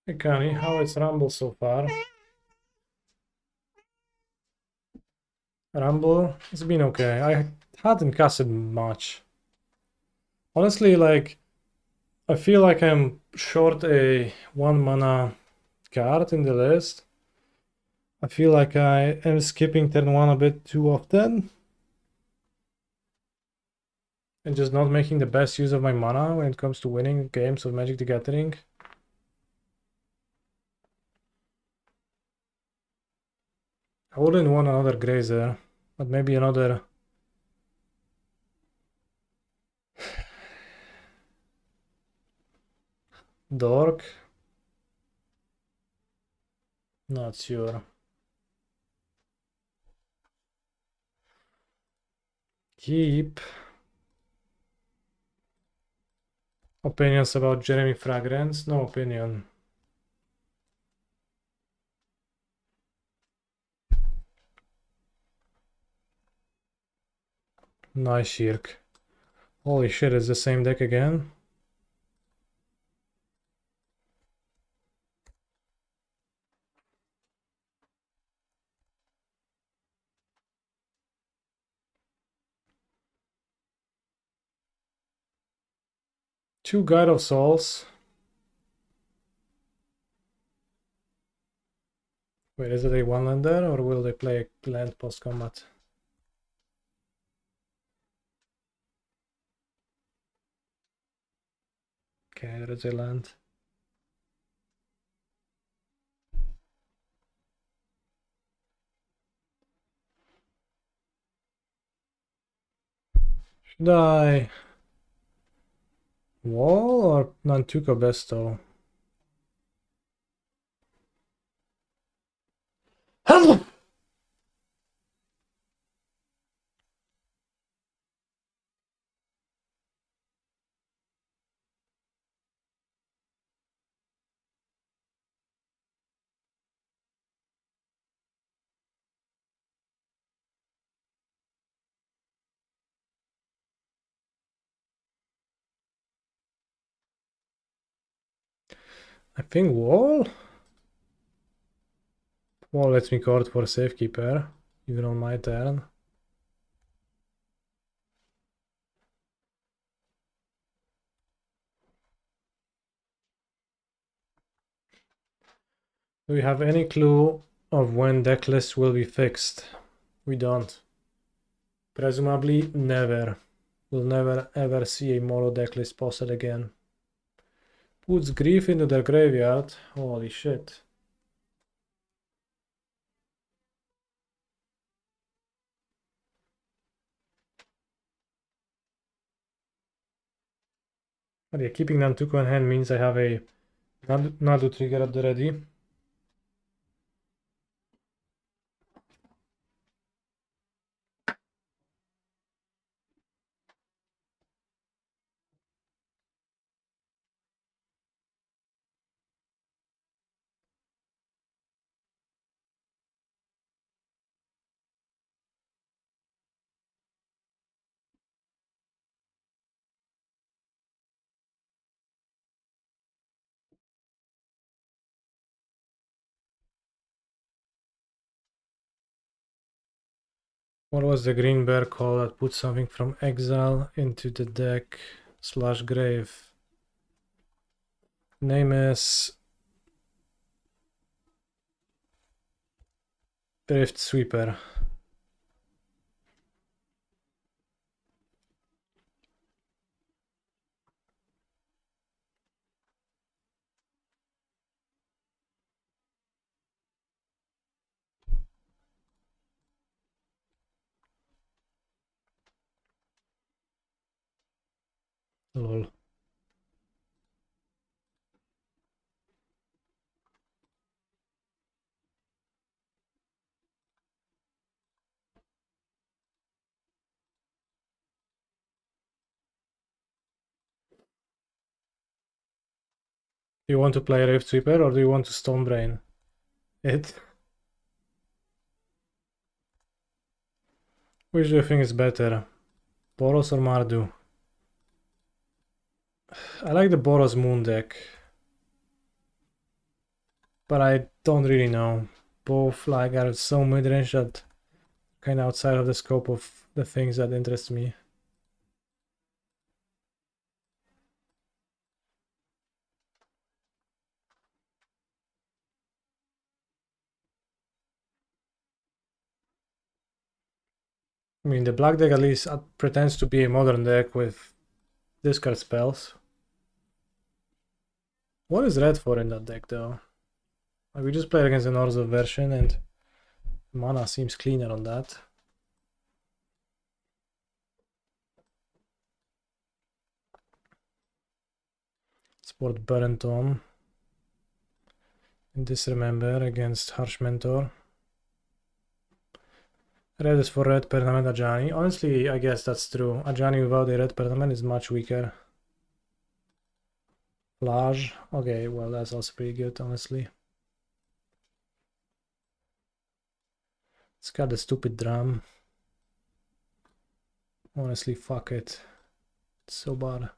Hey Connie, how is Rumble so far? Rumble, it's been okay. I hadn't casted much. Honestly, like, I feel like I'm short a 1 mana card in the list. I feel like I am skipping turn 1 a bit too often. And just not making the best use of my mana when it comes to winning games of Magic the Gathering. I wouldn't want another Grazer, but maybe another Dork. Not sure. Keep. Opinions about Jeremy Fragrance? No opinion. Nice Shirk. Holy shit, it's the same deck again? Two Guide of Souls. Wait, is it a one-lander or will they play land post-combat? Okay, there is a land. Should I wall or Nantuko Besto? Help! I think wall? Wall lets me card for Safekeeper, even on my turn. Do we have any clue of when deck lists will be fixed? We don't. Presumably never. We'll never ever see a mono deck list posted again. Puts Grief into their graveyard. Holy shit. But yeah, keeping Nantuko in hand means I have a Nadu trigger at the ready. What was the green bear call that put something from exile into the deck / grave? Name is Drift Sweeper. Lol. Do you want to play Rift Sweeper or do you want to Stonebrain it? Which do you think is better? Boros or Mardu? I like the Boros Moon deck. But I don't really know. Both like are so mid-range that kind of outside of the scope of the things that interest me. I mean, the black deck at least pretends to be a modern deck with discard spells. What is red for in that deck though? Like, we just played against an Orzhov version and mana seems cleaner on that. Let's Sword Burnt On. Disremember against Harsh Mentor. Red is for red permanent Ajani. Honestly, I guess that's true. Ajani without a red permanent is much weaker. Plage. Okay, well, that's also pretty good, honestly. It's got the stupid drum. Honestly, fuck it. It's so bad.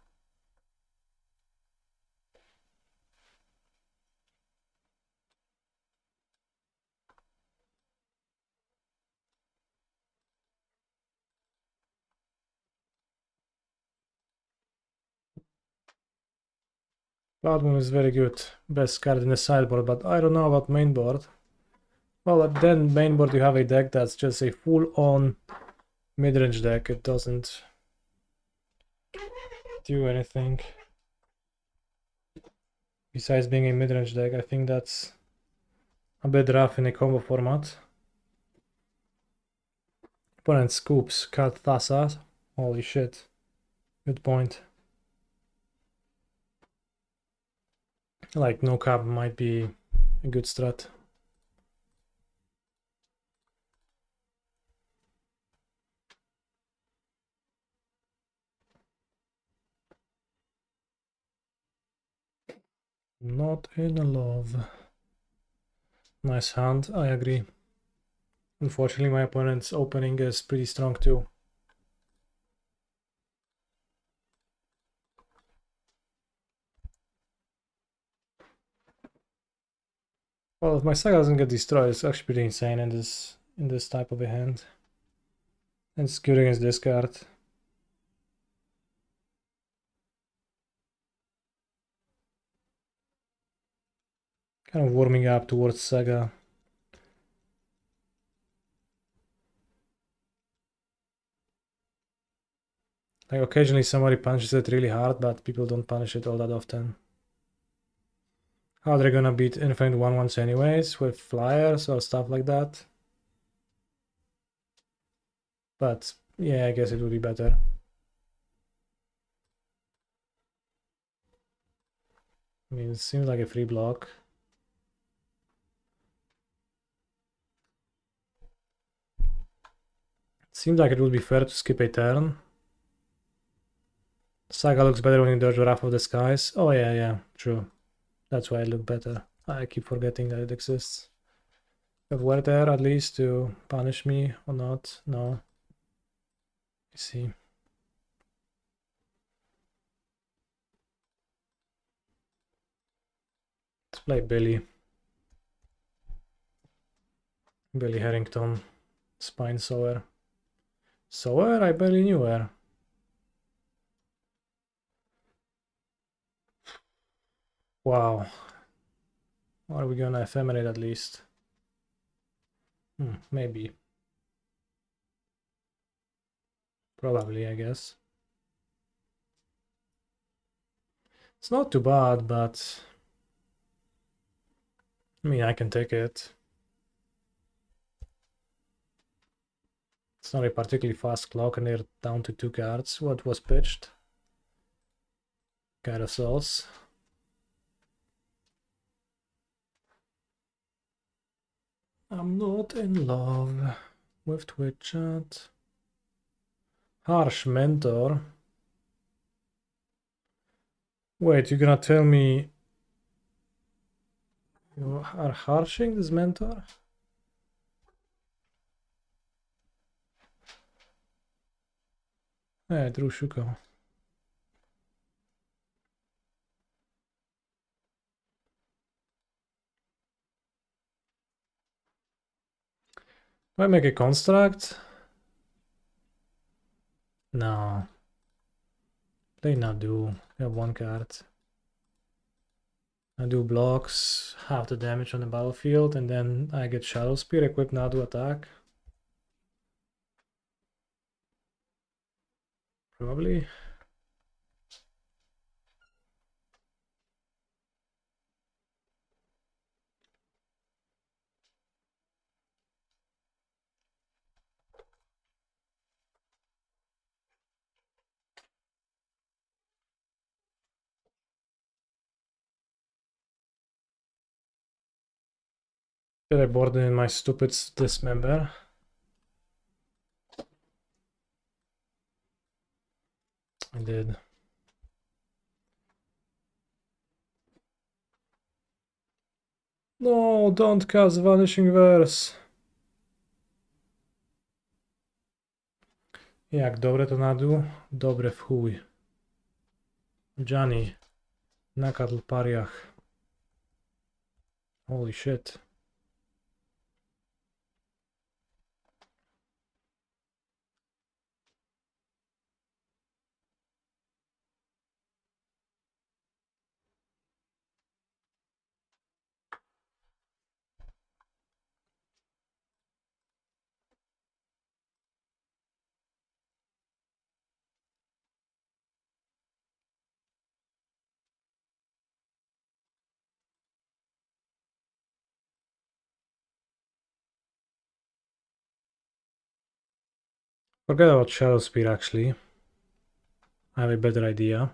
Cloud Moon is very good. Best card in the sideboard, but I don't know about mainboard. Well, then mainboard you have a deck that's just a full-on mid-range deck. It doesn't do anything. Besides being a mid-range deck, I think that's a bit rough in a combo format. Opponent scoops, cut Thassa. Holy shit. Good point. Like, no cap might be a good strat. Not in love. Nice hand, I agree. Unfortunately, my opponent's opening is pretty strong too. Well, if my saga doesn't get destroyed, it's actually pretty insane in this type of a hand. And it's good against this card. Kind of warming up towards saga. Like occasionally somebody punishes it really hard, but people don't punish it all that often. How they're gonna beat infinite 1/1s anyways with flyers or stuff like that. But yeah, I guess it would be better. I mean, it seems like a free block. It seems like it would be fair to skip a turn. Saga looks better when you dodge Wrath of the Skies. Oh yeah, true. That's why it looked better. I keep forgetting that it exists. But were there at least to punish me or not? No. You see. Let's play Billy. Billy Harrington. Spine Sower. Sower? I barely knew her. Wow. Are we gonna ephemerate at least? Maybe. Probably, I guess. It's not too bad, but I mean, I can take it. It's not a particularly fast clock, and they're down to 2 cards. What was pitched? Carousels. I'm not in love with Twitch chat. Harsh Mentor. Wait, you're gonna tell me you are harshing this mentor? Yeah, Drew Shuko. Do I make a construct? No. Play Nadu. We have 1 card. Nadu blocks half the damage on the battlefield, and then I get Shadow Spear, equip Nadu attack. Probably. Did I board in my stupid dismember? I did. No, don't cast Vanishing Verse. Jak dobre to Nadu? Dobre w chuj. Johnny. Nakadl pariach. Holy shit. Forget about Shadow Spear actually. I have a better idea.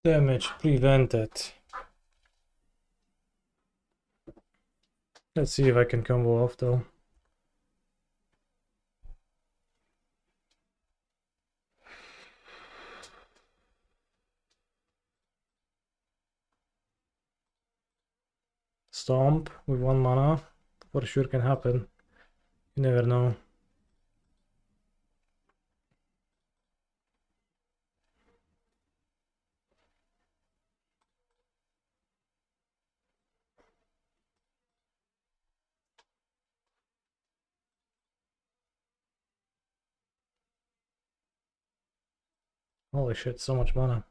Damage prevented. Let's see if I can combo off though. Stomp with 1 mana. For sure can happen. You never know. Holy shit, so much mana.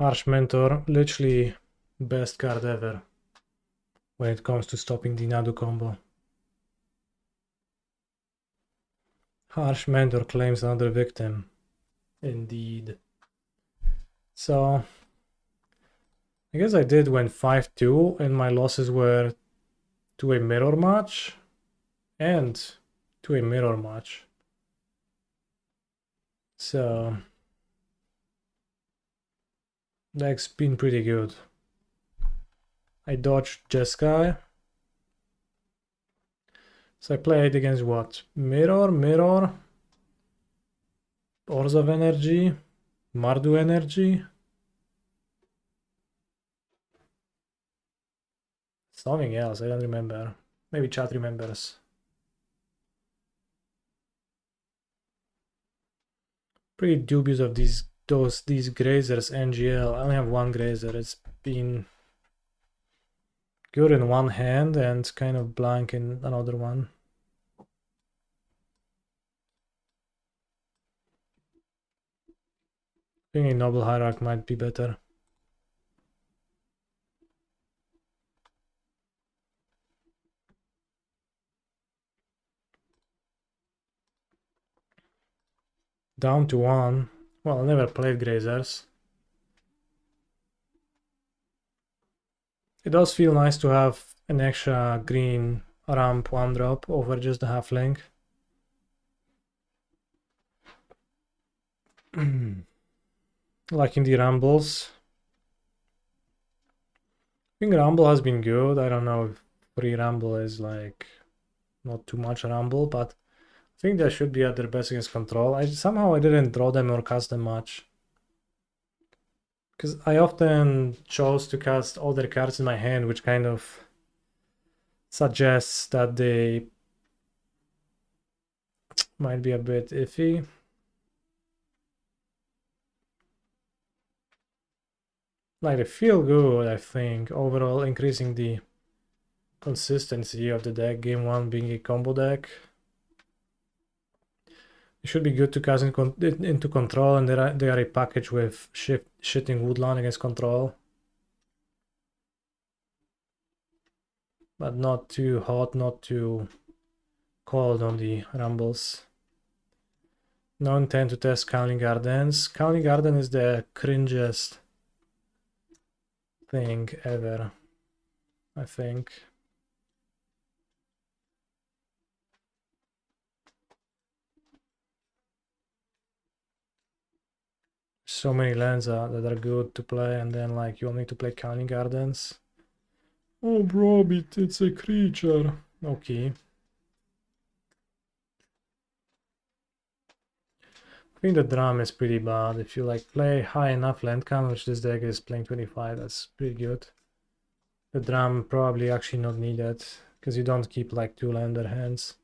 Harsh Mentor, literally best card ever when it comes to stopping the Nadu combo. Harsh Mentor claims another victim. Indeed. So, I guess I did win 5-2 and my losses were to a mirror match and to a mirror match. So, that's been pretty good. I dodged Jeskai. So I played against what? Mirror, Orzhov Energy, Mardu Energy, something else, I don't remember. Maybe chat remembers. Pretty dubious of these grazers NGL. I only have one grazer. It's been good in one hand and kind of blank in another one. I think a Noble Hierarch might be better. Down to 1. Well, I never played Grazers. It does feel nice to have an extra green ramp 1-drop over just the halfling. Like in the Rumbles. I think Rumble has been good. I don't know if free Rumble is like not too much Rumble, but I think they should be at their best against control. Somehow I didn't draw them or cast them much. Because I often chose to cast all their cards in my hand, which kind of suggests that they might be a bit iffy. Like they feel good, I think, overall increasing the consistency of the deck, game 1 being a combo deck. It should be good to cast into control, and they are a package with shitting Woodland against control. But not too hot, not too cold on the Rumbles. No intent to test Cowling Gardens. Cowling Garden is the cringiest thing ever, I think. So many lands that are good to play, and then like you only need to play Cowling Gardens. Oh bro, it's a creature. Okay. I think the drum is pretty bad. If you like play high enough land count, which this deck is playing 25, that's pretty good. The drum probably actually not needed, because you don't keep like 2 lander hands.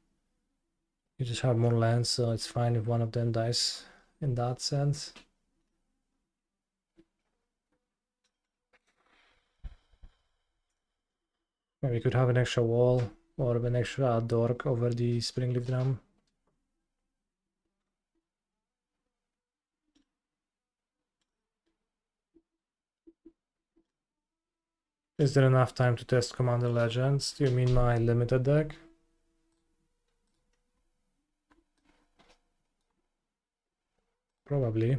You just have more lands, so it's fine if one of them dies in that sense. Maybe we could have an extra wall or an extra dork over the Springleaf drum. Is there enough time to test Commander Legends? Do you mean my limited deck? Probably.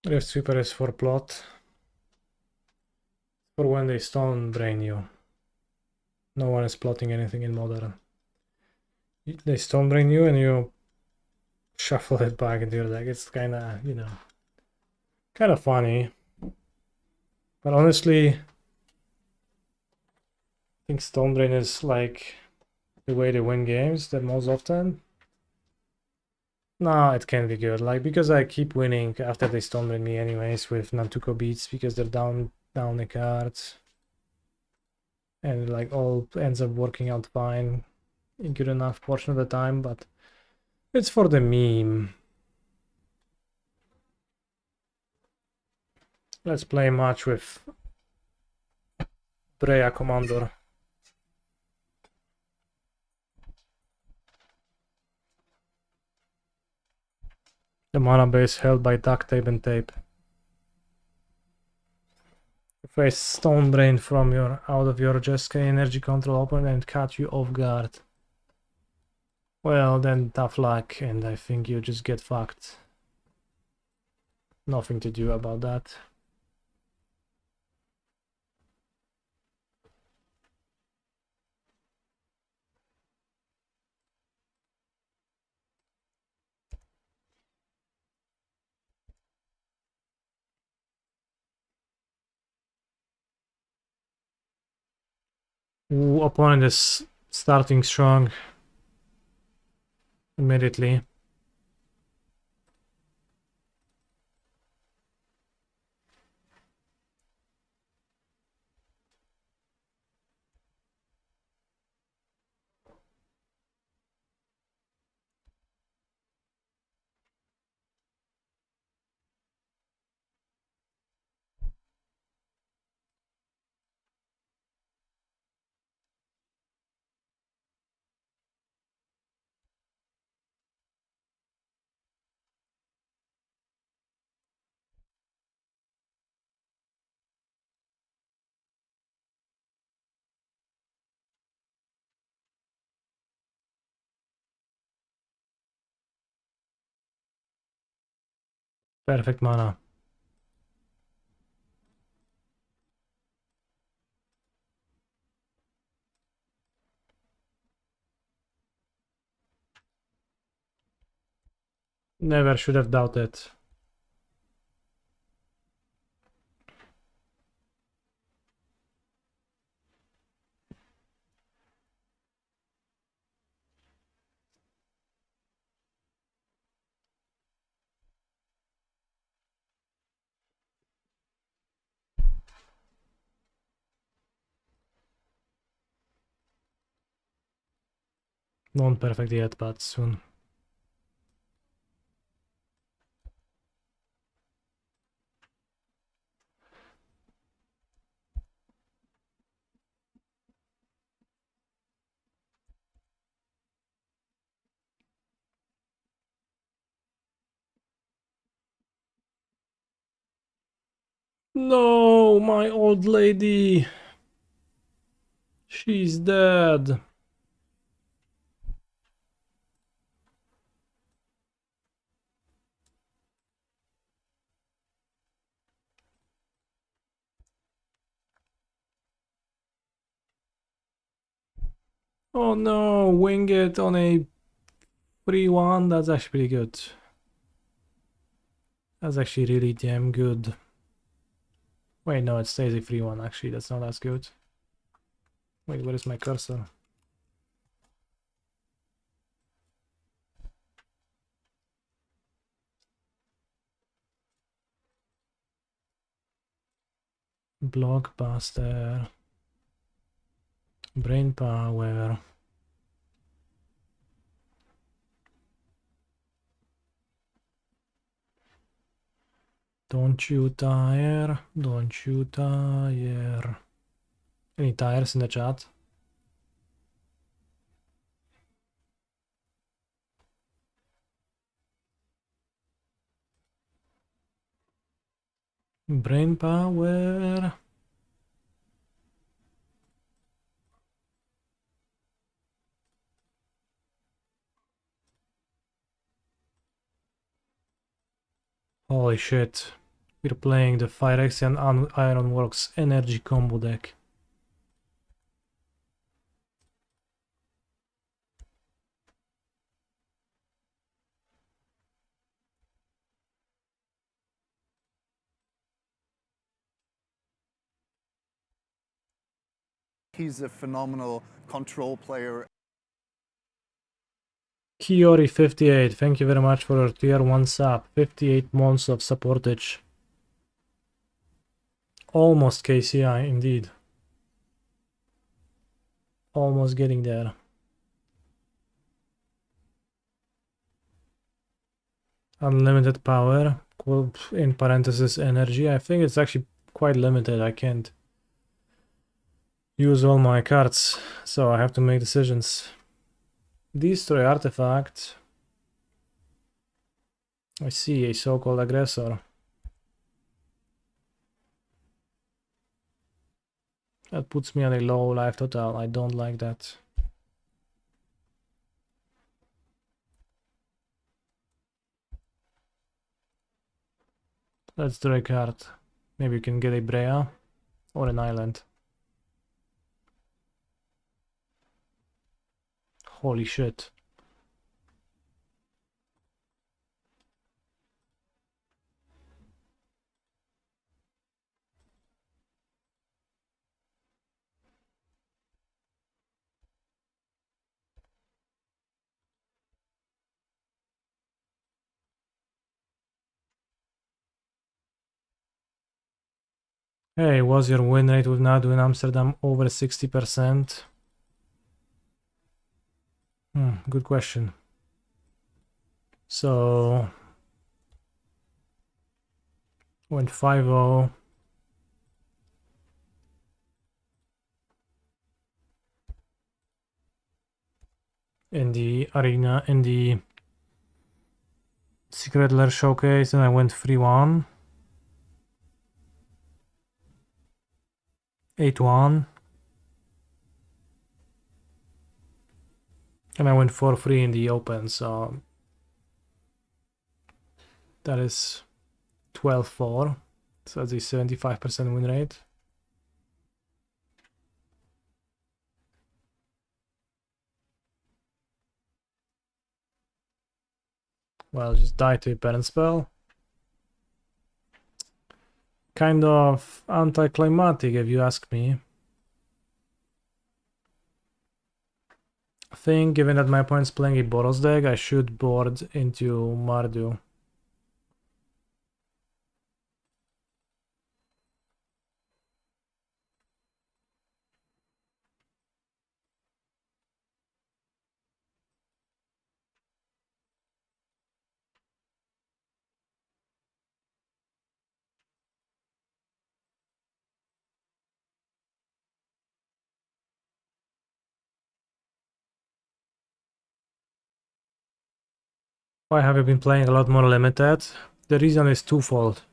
Rift Sweeper is for plot. For when they stone drain you. No one is plotting anything in Modern. They stone drain you and you shuffle it back into your deck. It's kinda, you know, kinda funny. But honestly, I think stone drain is like the way they win games the most often. No, it can be good. Like, because I keep winning after they stone drain me anyways with Nantuko beats because they're down the cards. And like all ends up working out fine in good enough portion of the time, but it's for the meme. Let's play a match with Breya Commander. The mana base held by duct tape and tape. Face stone drain from out of your Jeska energy control opponent and catch you off guard. Well, then tough luck, and I think you just get fucked. Nothing to do about that. Ooh, opponent is starting strong immediately. Perfect mana. Never should have doubted. Non-perfect yet, but soon. No, my old lady. She's dead. Oh no, wing it on a 3-1. That's actually pretty good. That's actually really damn good. Wait, no, it stays a 3-1. Actually, that's not as good. Wait, where is my cursor? Blockbuster. Brain power. Don't you tire. Don't you tire. Any tires in the chat? Brain power. Holy shit. We're playing the Phyrexian Ironworks energy combo deck. He's a phenomenal control player. Kiori58, thank you very much for your tier 1 sub. 58 months of supportage. Almost KCI, indeed. Almost getting there. Unlimited power, in parentheses energy. I think it's actually quite limited. I can't use all my cards, so I have to make decisions. Destroy artifact. I see a so-called aggressor. That puts me on a low life total. I don't like that. Let's draw a card. Maybe you can get a Brea or an island. Holy shit. Hey, was your win rate with Nadu in Amsterdam over 60%? Good question. So went 5-0. In the arena, in the Secret Lair showcase, and I went 3-1. 8-1. And I went 4-3 in the open, so that is 12-4. So that's a 75% win rate. Well, just die to a parent spell. Kind of anticlimactic, if you ask me. I think, given that my opponent's playing a Boros deck, I should board into Mardu. Why have I been playing a lot more limited? The reason is twofold.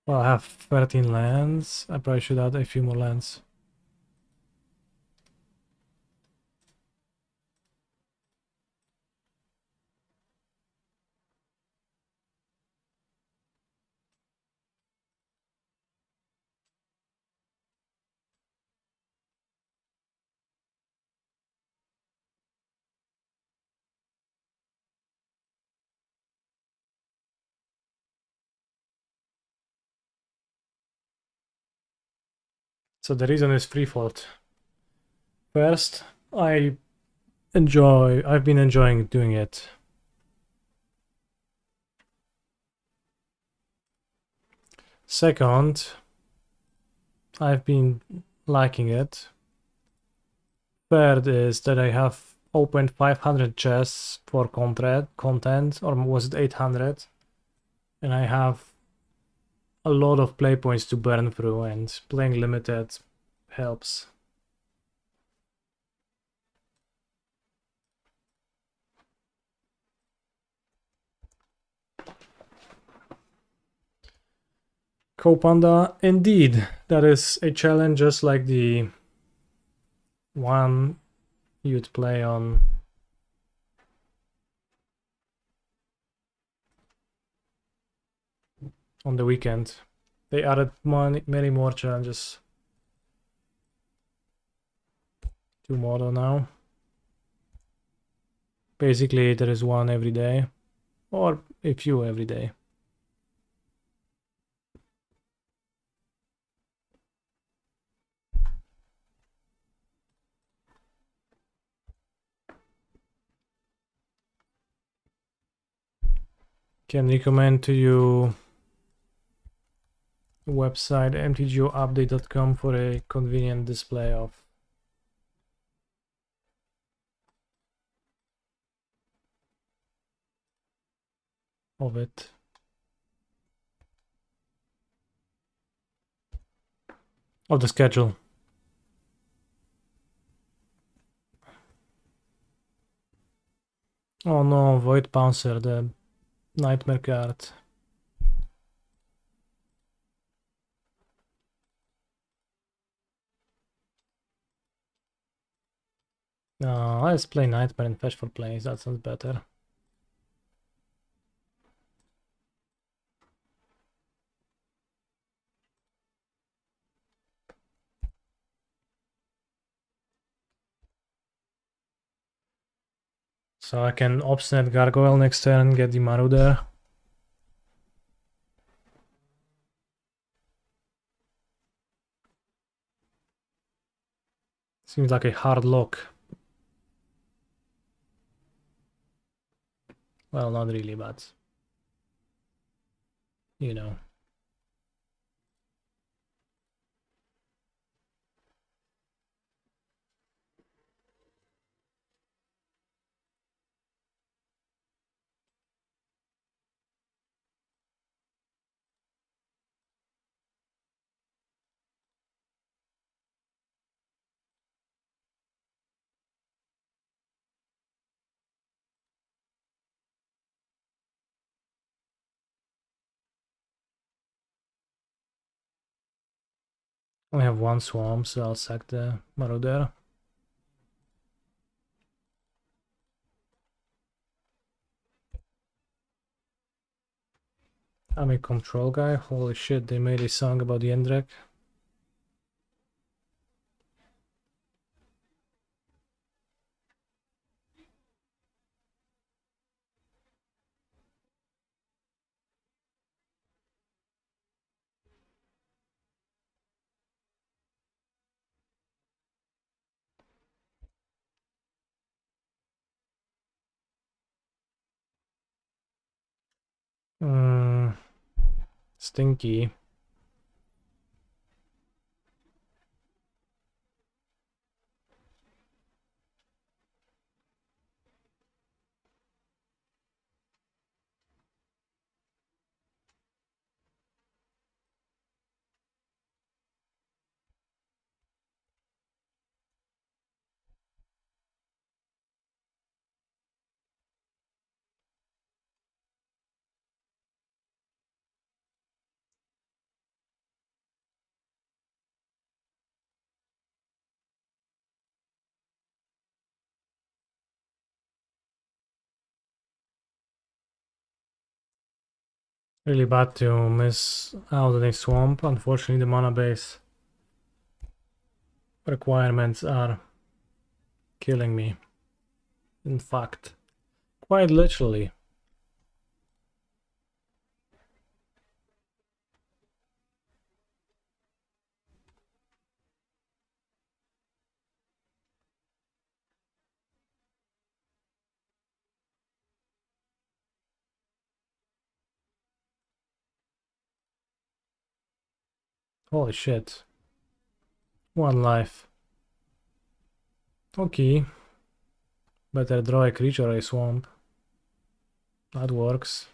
Well, I have 13 lands. I probably should add a few more lands. So the reason is threefold. First, I've been enjoying doing it. Second, I've been liking it. Third is that I have opened 500 chests for content, or was it 800? And I have a lot of play points to burn through, and playing limited helps. Copanda, indeed, that is a challenge just like the one you'd play on the weekend. They added many more challenges to model now. Basically, there is one every day, or a few every day. Can recommend to you website mtgoupdate.com for a convenient display of it. Of the schedule. Oh no, Void Bouncer, the nightmare card. Let's play Nightmare and fetch for plays, that sounds better. So I can Obstinate Gargoyle next turn and get the Maru there. Seems like a hard lock. Well, not really, but you know. I have one swamp, so I'll sack the Marauder. I'm a control guy. Holy shit, they made a song about the Endrek. Stinky. Really bad to miss out on a swamp. Unfortunately, the mana base requirements are killing me. In fact, quite literally. Holy shit. One life. Okay. Better draw a creature or a swamp. That works.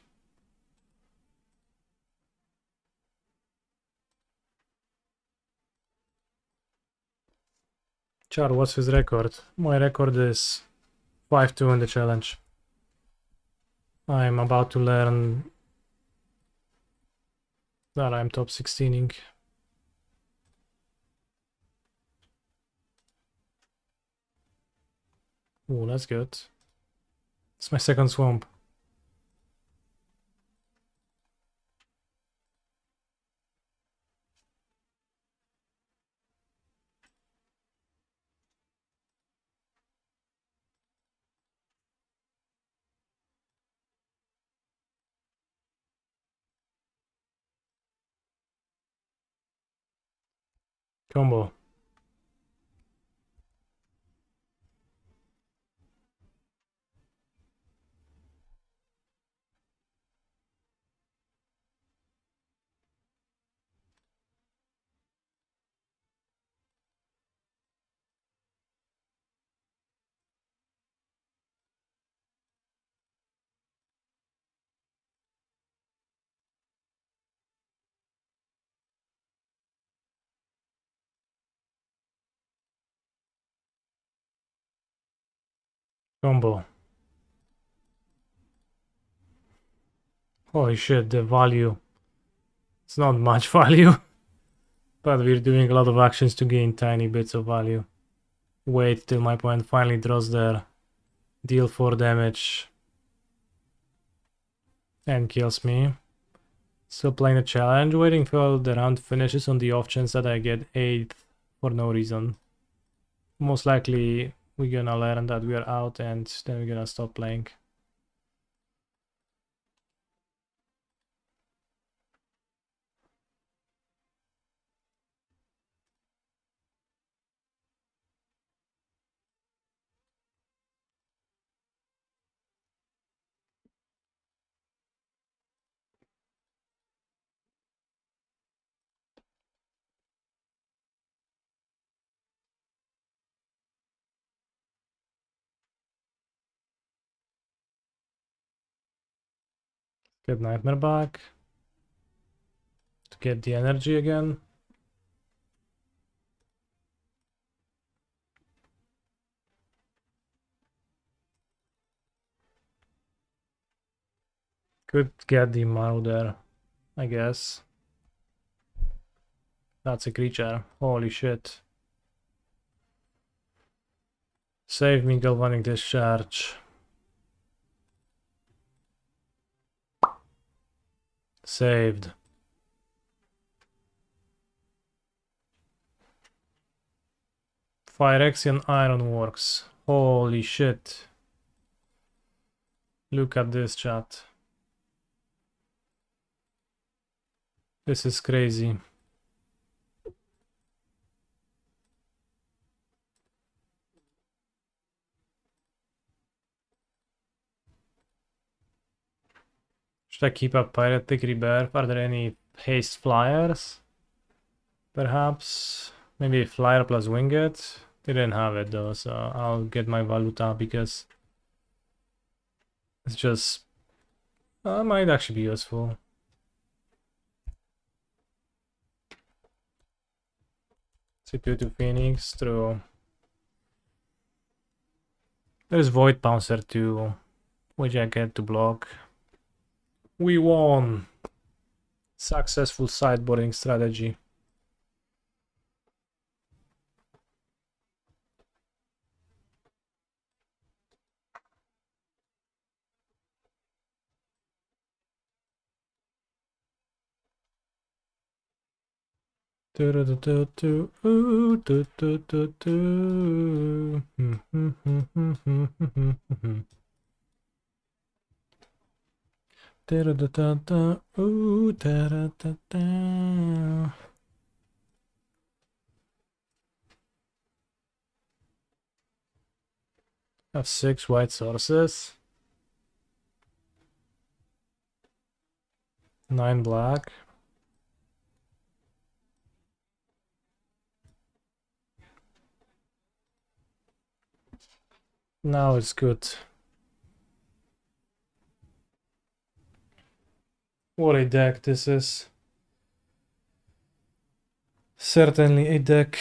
Char, what's his record? My record is 5-2 in the challenge. I'm about to learn that I'm top 16ing. Oh, that's good. It's my second swamp. Combo. Combo. Holy shit, the value. It's not much value. But we're doing a lot of actions to gain tiny bits of value. wait till my opponent finally draws their deal 4 damage and kills me. Still playing the challenge, waiting till the round finishes on the off chance that I get 8th for no reason. Most likely we're gonna learn that we are out and then we're gonna stop playing. Get Nightmare back to get the energy again. Could get the Marauder, I guess. That's a creature. Holy shit. Save me, Galvanic Discharge. Saved. Phyrexian Ironworks. Holy shit. Look at this, chat. This is crazy. Should I keep up Piratic Rebirth? Are there any haste flyers? Perhaps? Maybe flyer plus winged? They didn't have it though, so I'll get my Valuta because it's just might actually be useful. CPU to Phoenix through. There's Void Pouncer too, which I get to block. We won! Successful sideboarding strategy. Have 6 white sources. 9 black. Now it's good. What a deck this is. Certainly a deck.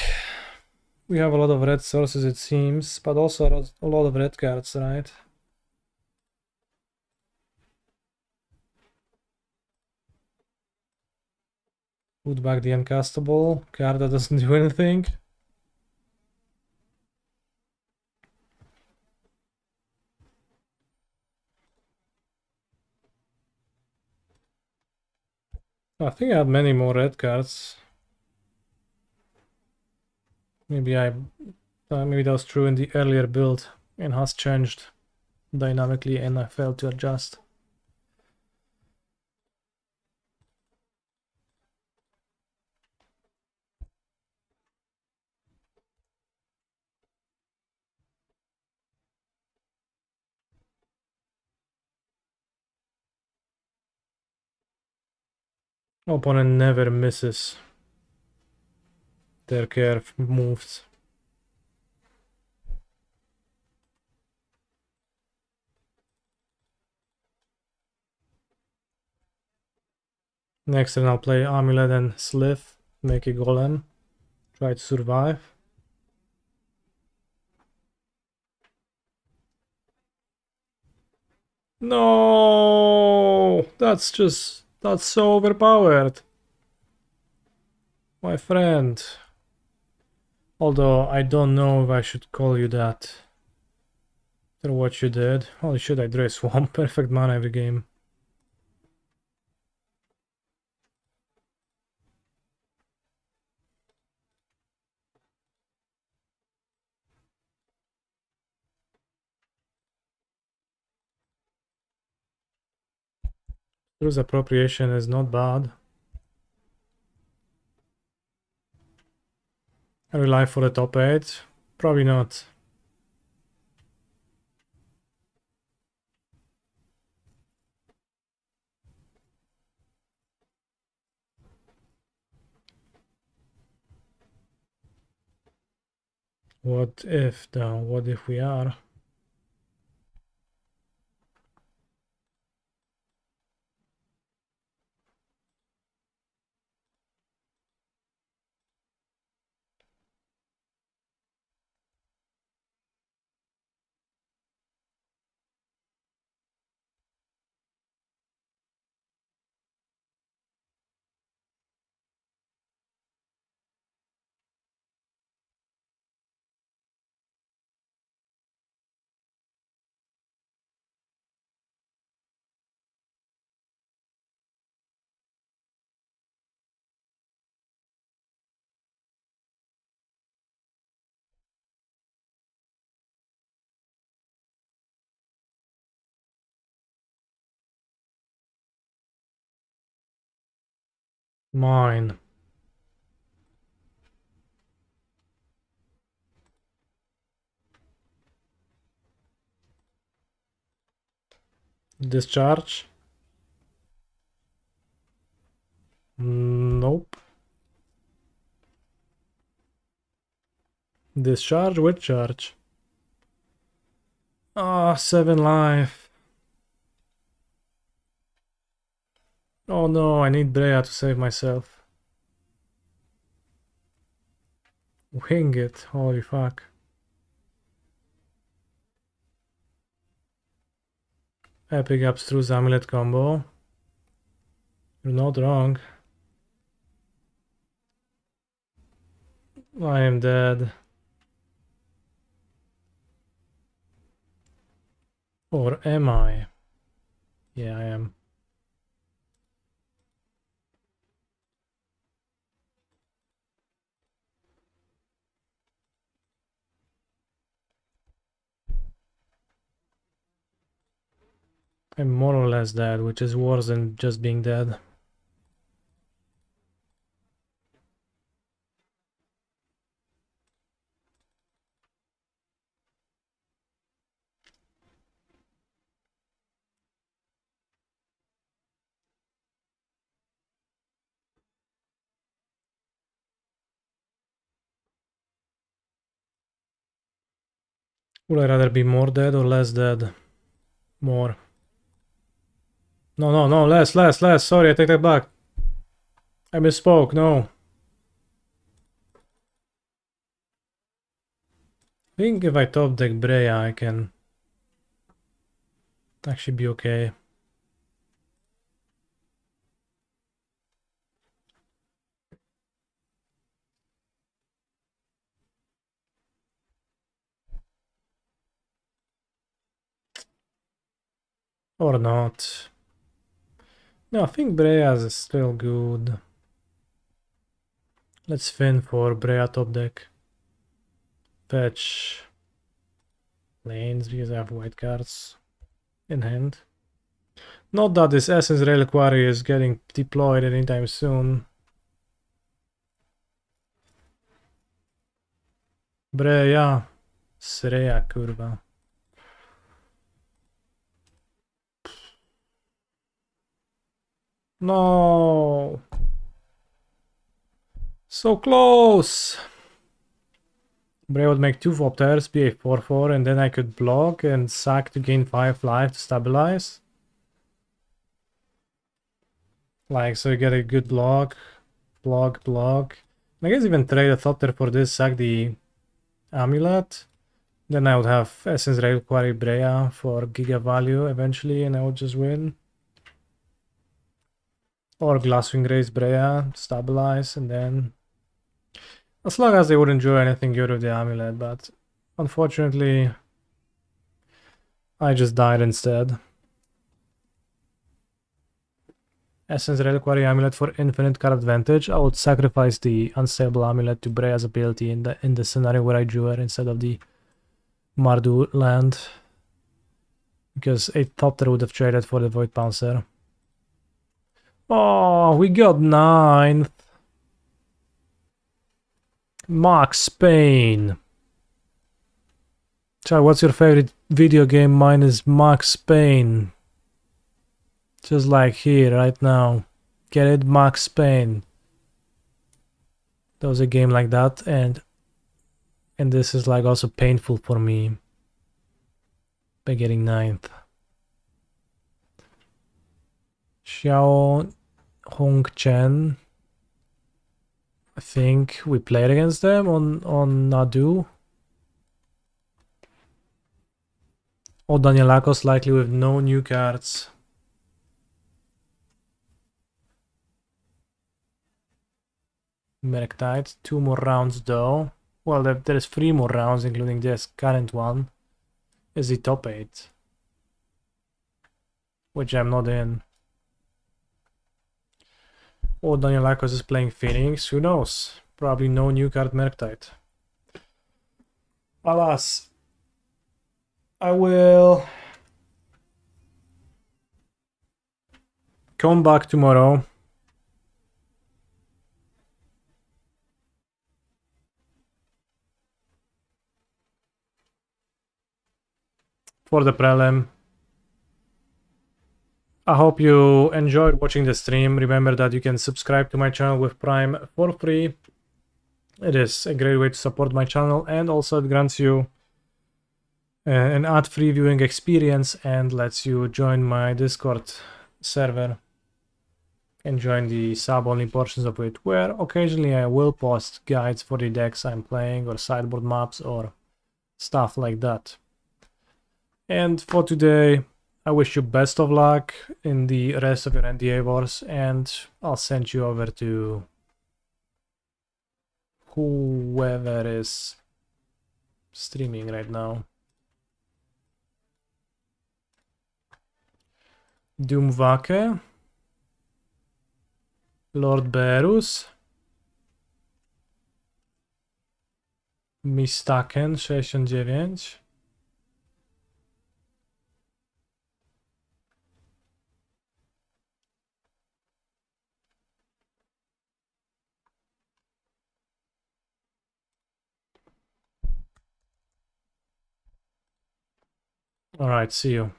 We have a lot of red sources it seems, but also a lot of red cards, right? Put back the uncastable card that doesn't do anything. I think I had many more red cards. Maybe maybe that was true in the earlier build and has changed dynamically and I failed to adjust. Opponent never misses their curve moves. Next turn I'll play Amulet and Slith, make a golem, try to survive. No, that's so overpowered. My friend, Although I don't know if I should call you that after what you did. Holy shit, I drew a swamp. Perfect mana every game. Truth appropriation is not bad. I rely for the top 8? Probably not. What if though? What if we are? Mine. Discharge? Nope. Discharge with charge. Ah, 7 life. Oh no, I need Brea to save myself. Wing it, holy fuck. Epic Abstruse Amulet combo. You're not wrong. I am dead. Or am I? Yeah, I am. I'm more or less dead, which is worse than just being dead. Would I rather be more dead or less dead? More. No, less. Sorry, I take that back. I misspoke, no. I think if I top deck Brea, I can actually be okay. Or not. No, I think Brea's is still good. Let's fin for Brea top deck. Fetch lanes because I have white cards in hand. Not that this Essence Reliquary is getting deployed anytime soon. Brea. Sreja, kurwa. No. So close. Brea would make 2 Vopters, be a 4/4, and then I could block and sack to gain 5 life to stabilize. Like, so you get a good block. I guess even trade a Thopter for this, sack the Amulet. Then I would have Essence Reliquary Brea for Giga value eventually, and I would just win. Or Glasswing Raise Brea, stabilize, and then As long as they wouldn't do anything good with the amulet, but unfortunately, I just died instead. Essence Reliquary Amulet for infinite card advantage. I would sacrifice the unstable amulet to Breya's ability in the scenario where I drew her instead of the Mardu land. Because a Thopter would have traded for the Void Pouncer. Oh, we got 9th. Max Payne. Chad, what's your favorite video game? Mine is Max Payne. Just like here, right now. Get it? Max Payne. There was a game like that, and this is like also painful for me. By getting 9th. Xiao Hong Chen. I think we played against them on Nadu. Or Danielakos likely with no new cards. Merktide. 2 more rounds though. Well, there's 3 more rounds, including this current one. Is the top 8. Which I'm not in. Or Danielakos is playing Phoenix. Who knows? Probably no new card Merktide. Alas. I will come back tomorrow. For the prelim. I hope you enjoyed watching the stream. Remember that you can subscribe to my channel with Prime for free. It is a great way to support my channel, and also it grants you an ad-free viewing experience and lets you join my Discord server and join the sub-only portions of it, where occasionally I will post guides for the decks I'm playing or sideboard maps or stuff like that. And for today, I wish you best of luck in the rest of your NDA wars, and I'll send you over to whoever is streaming right now. Doomvake, Lord Berus, Mistaken 69. All right, see you.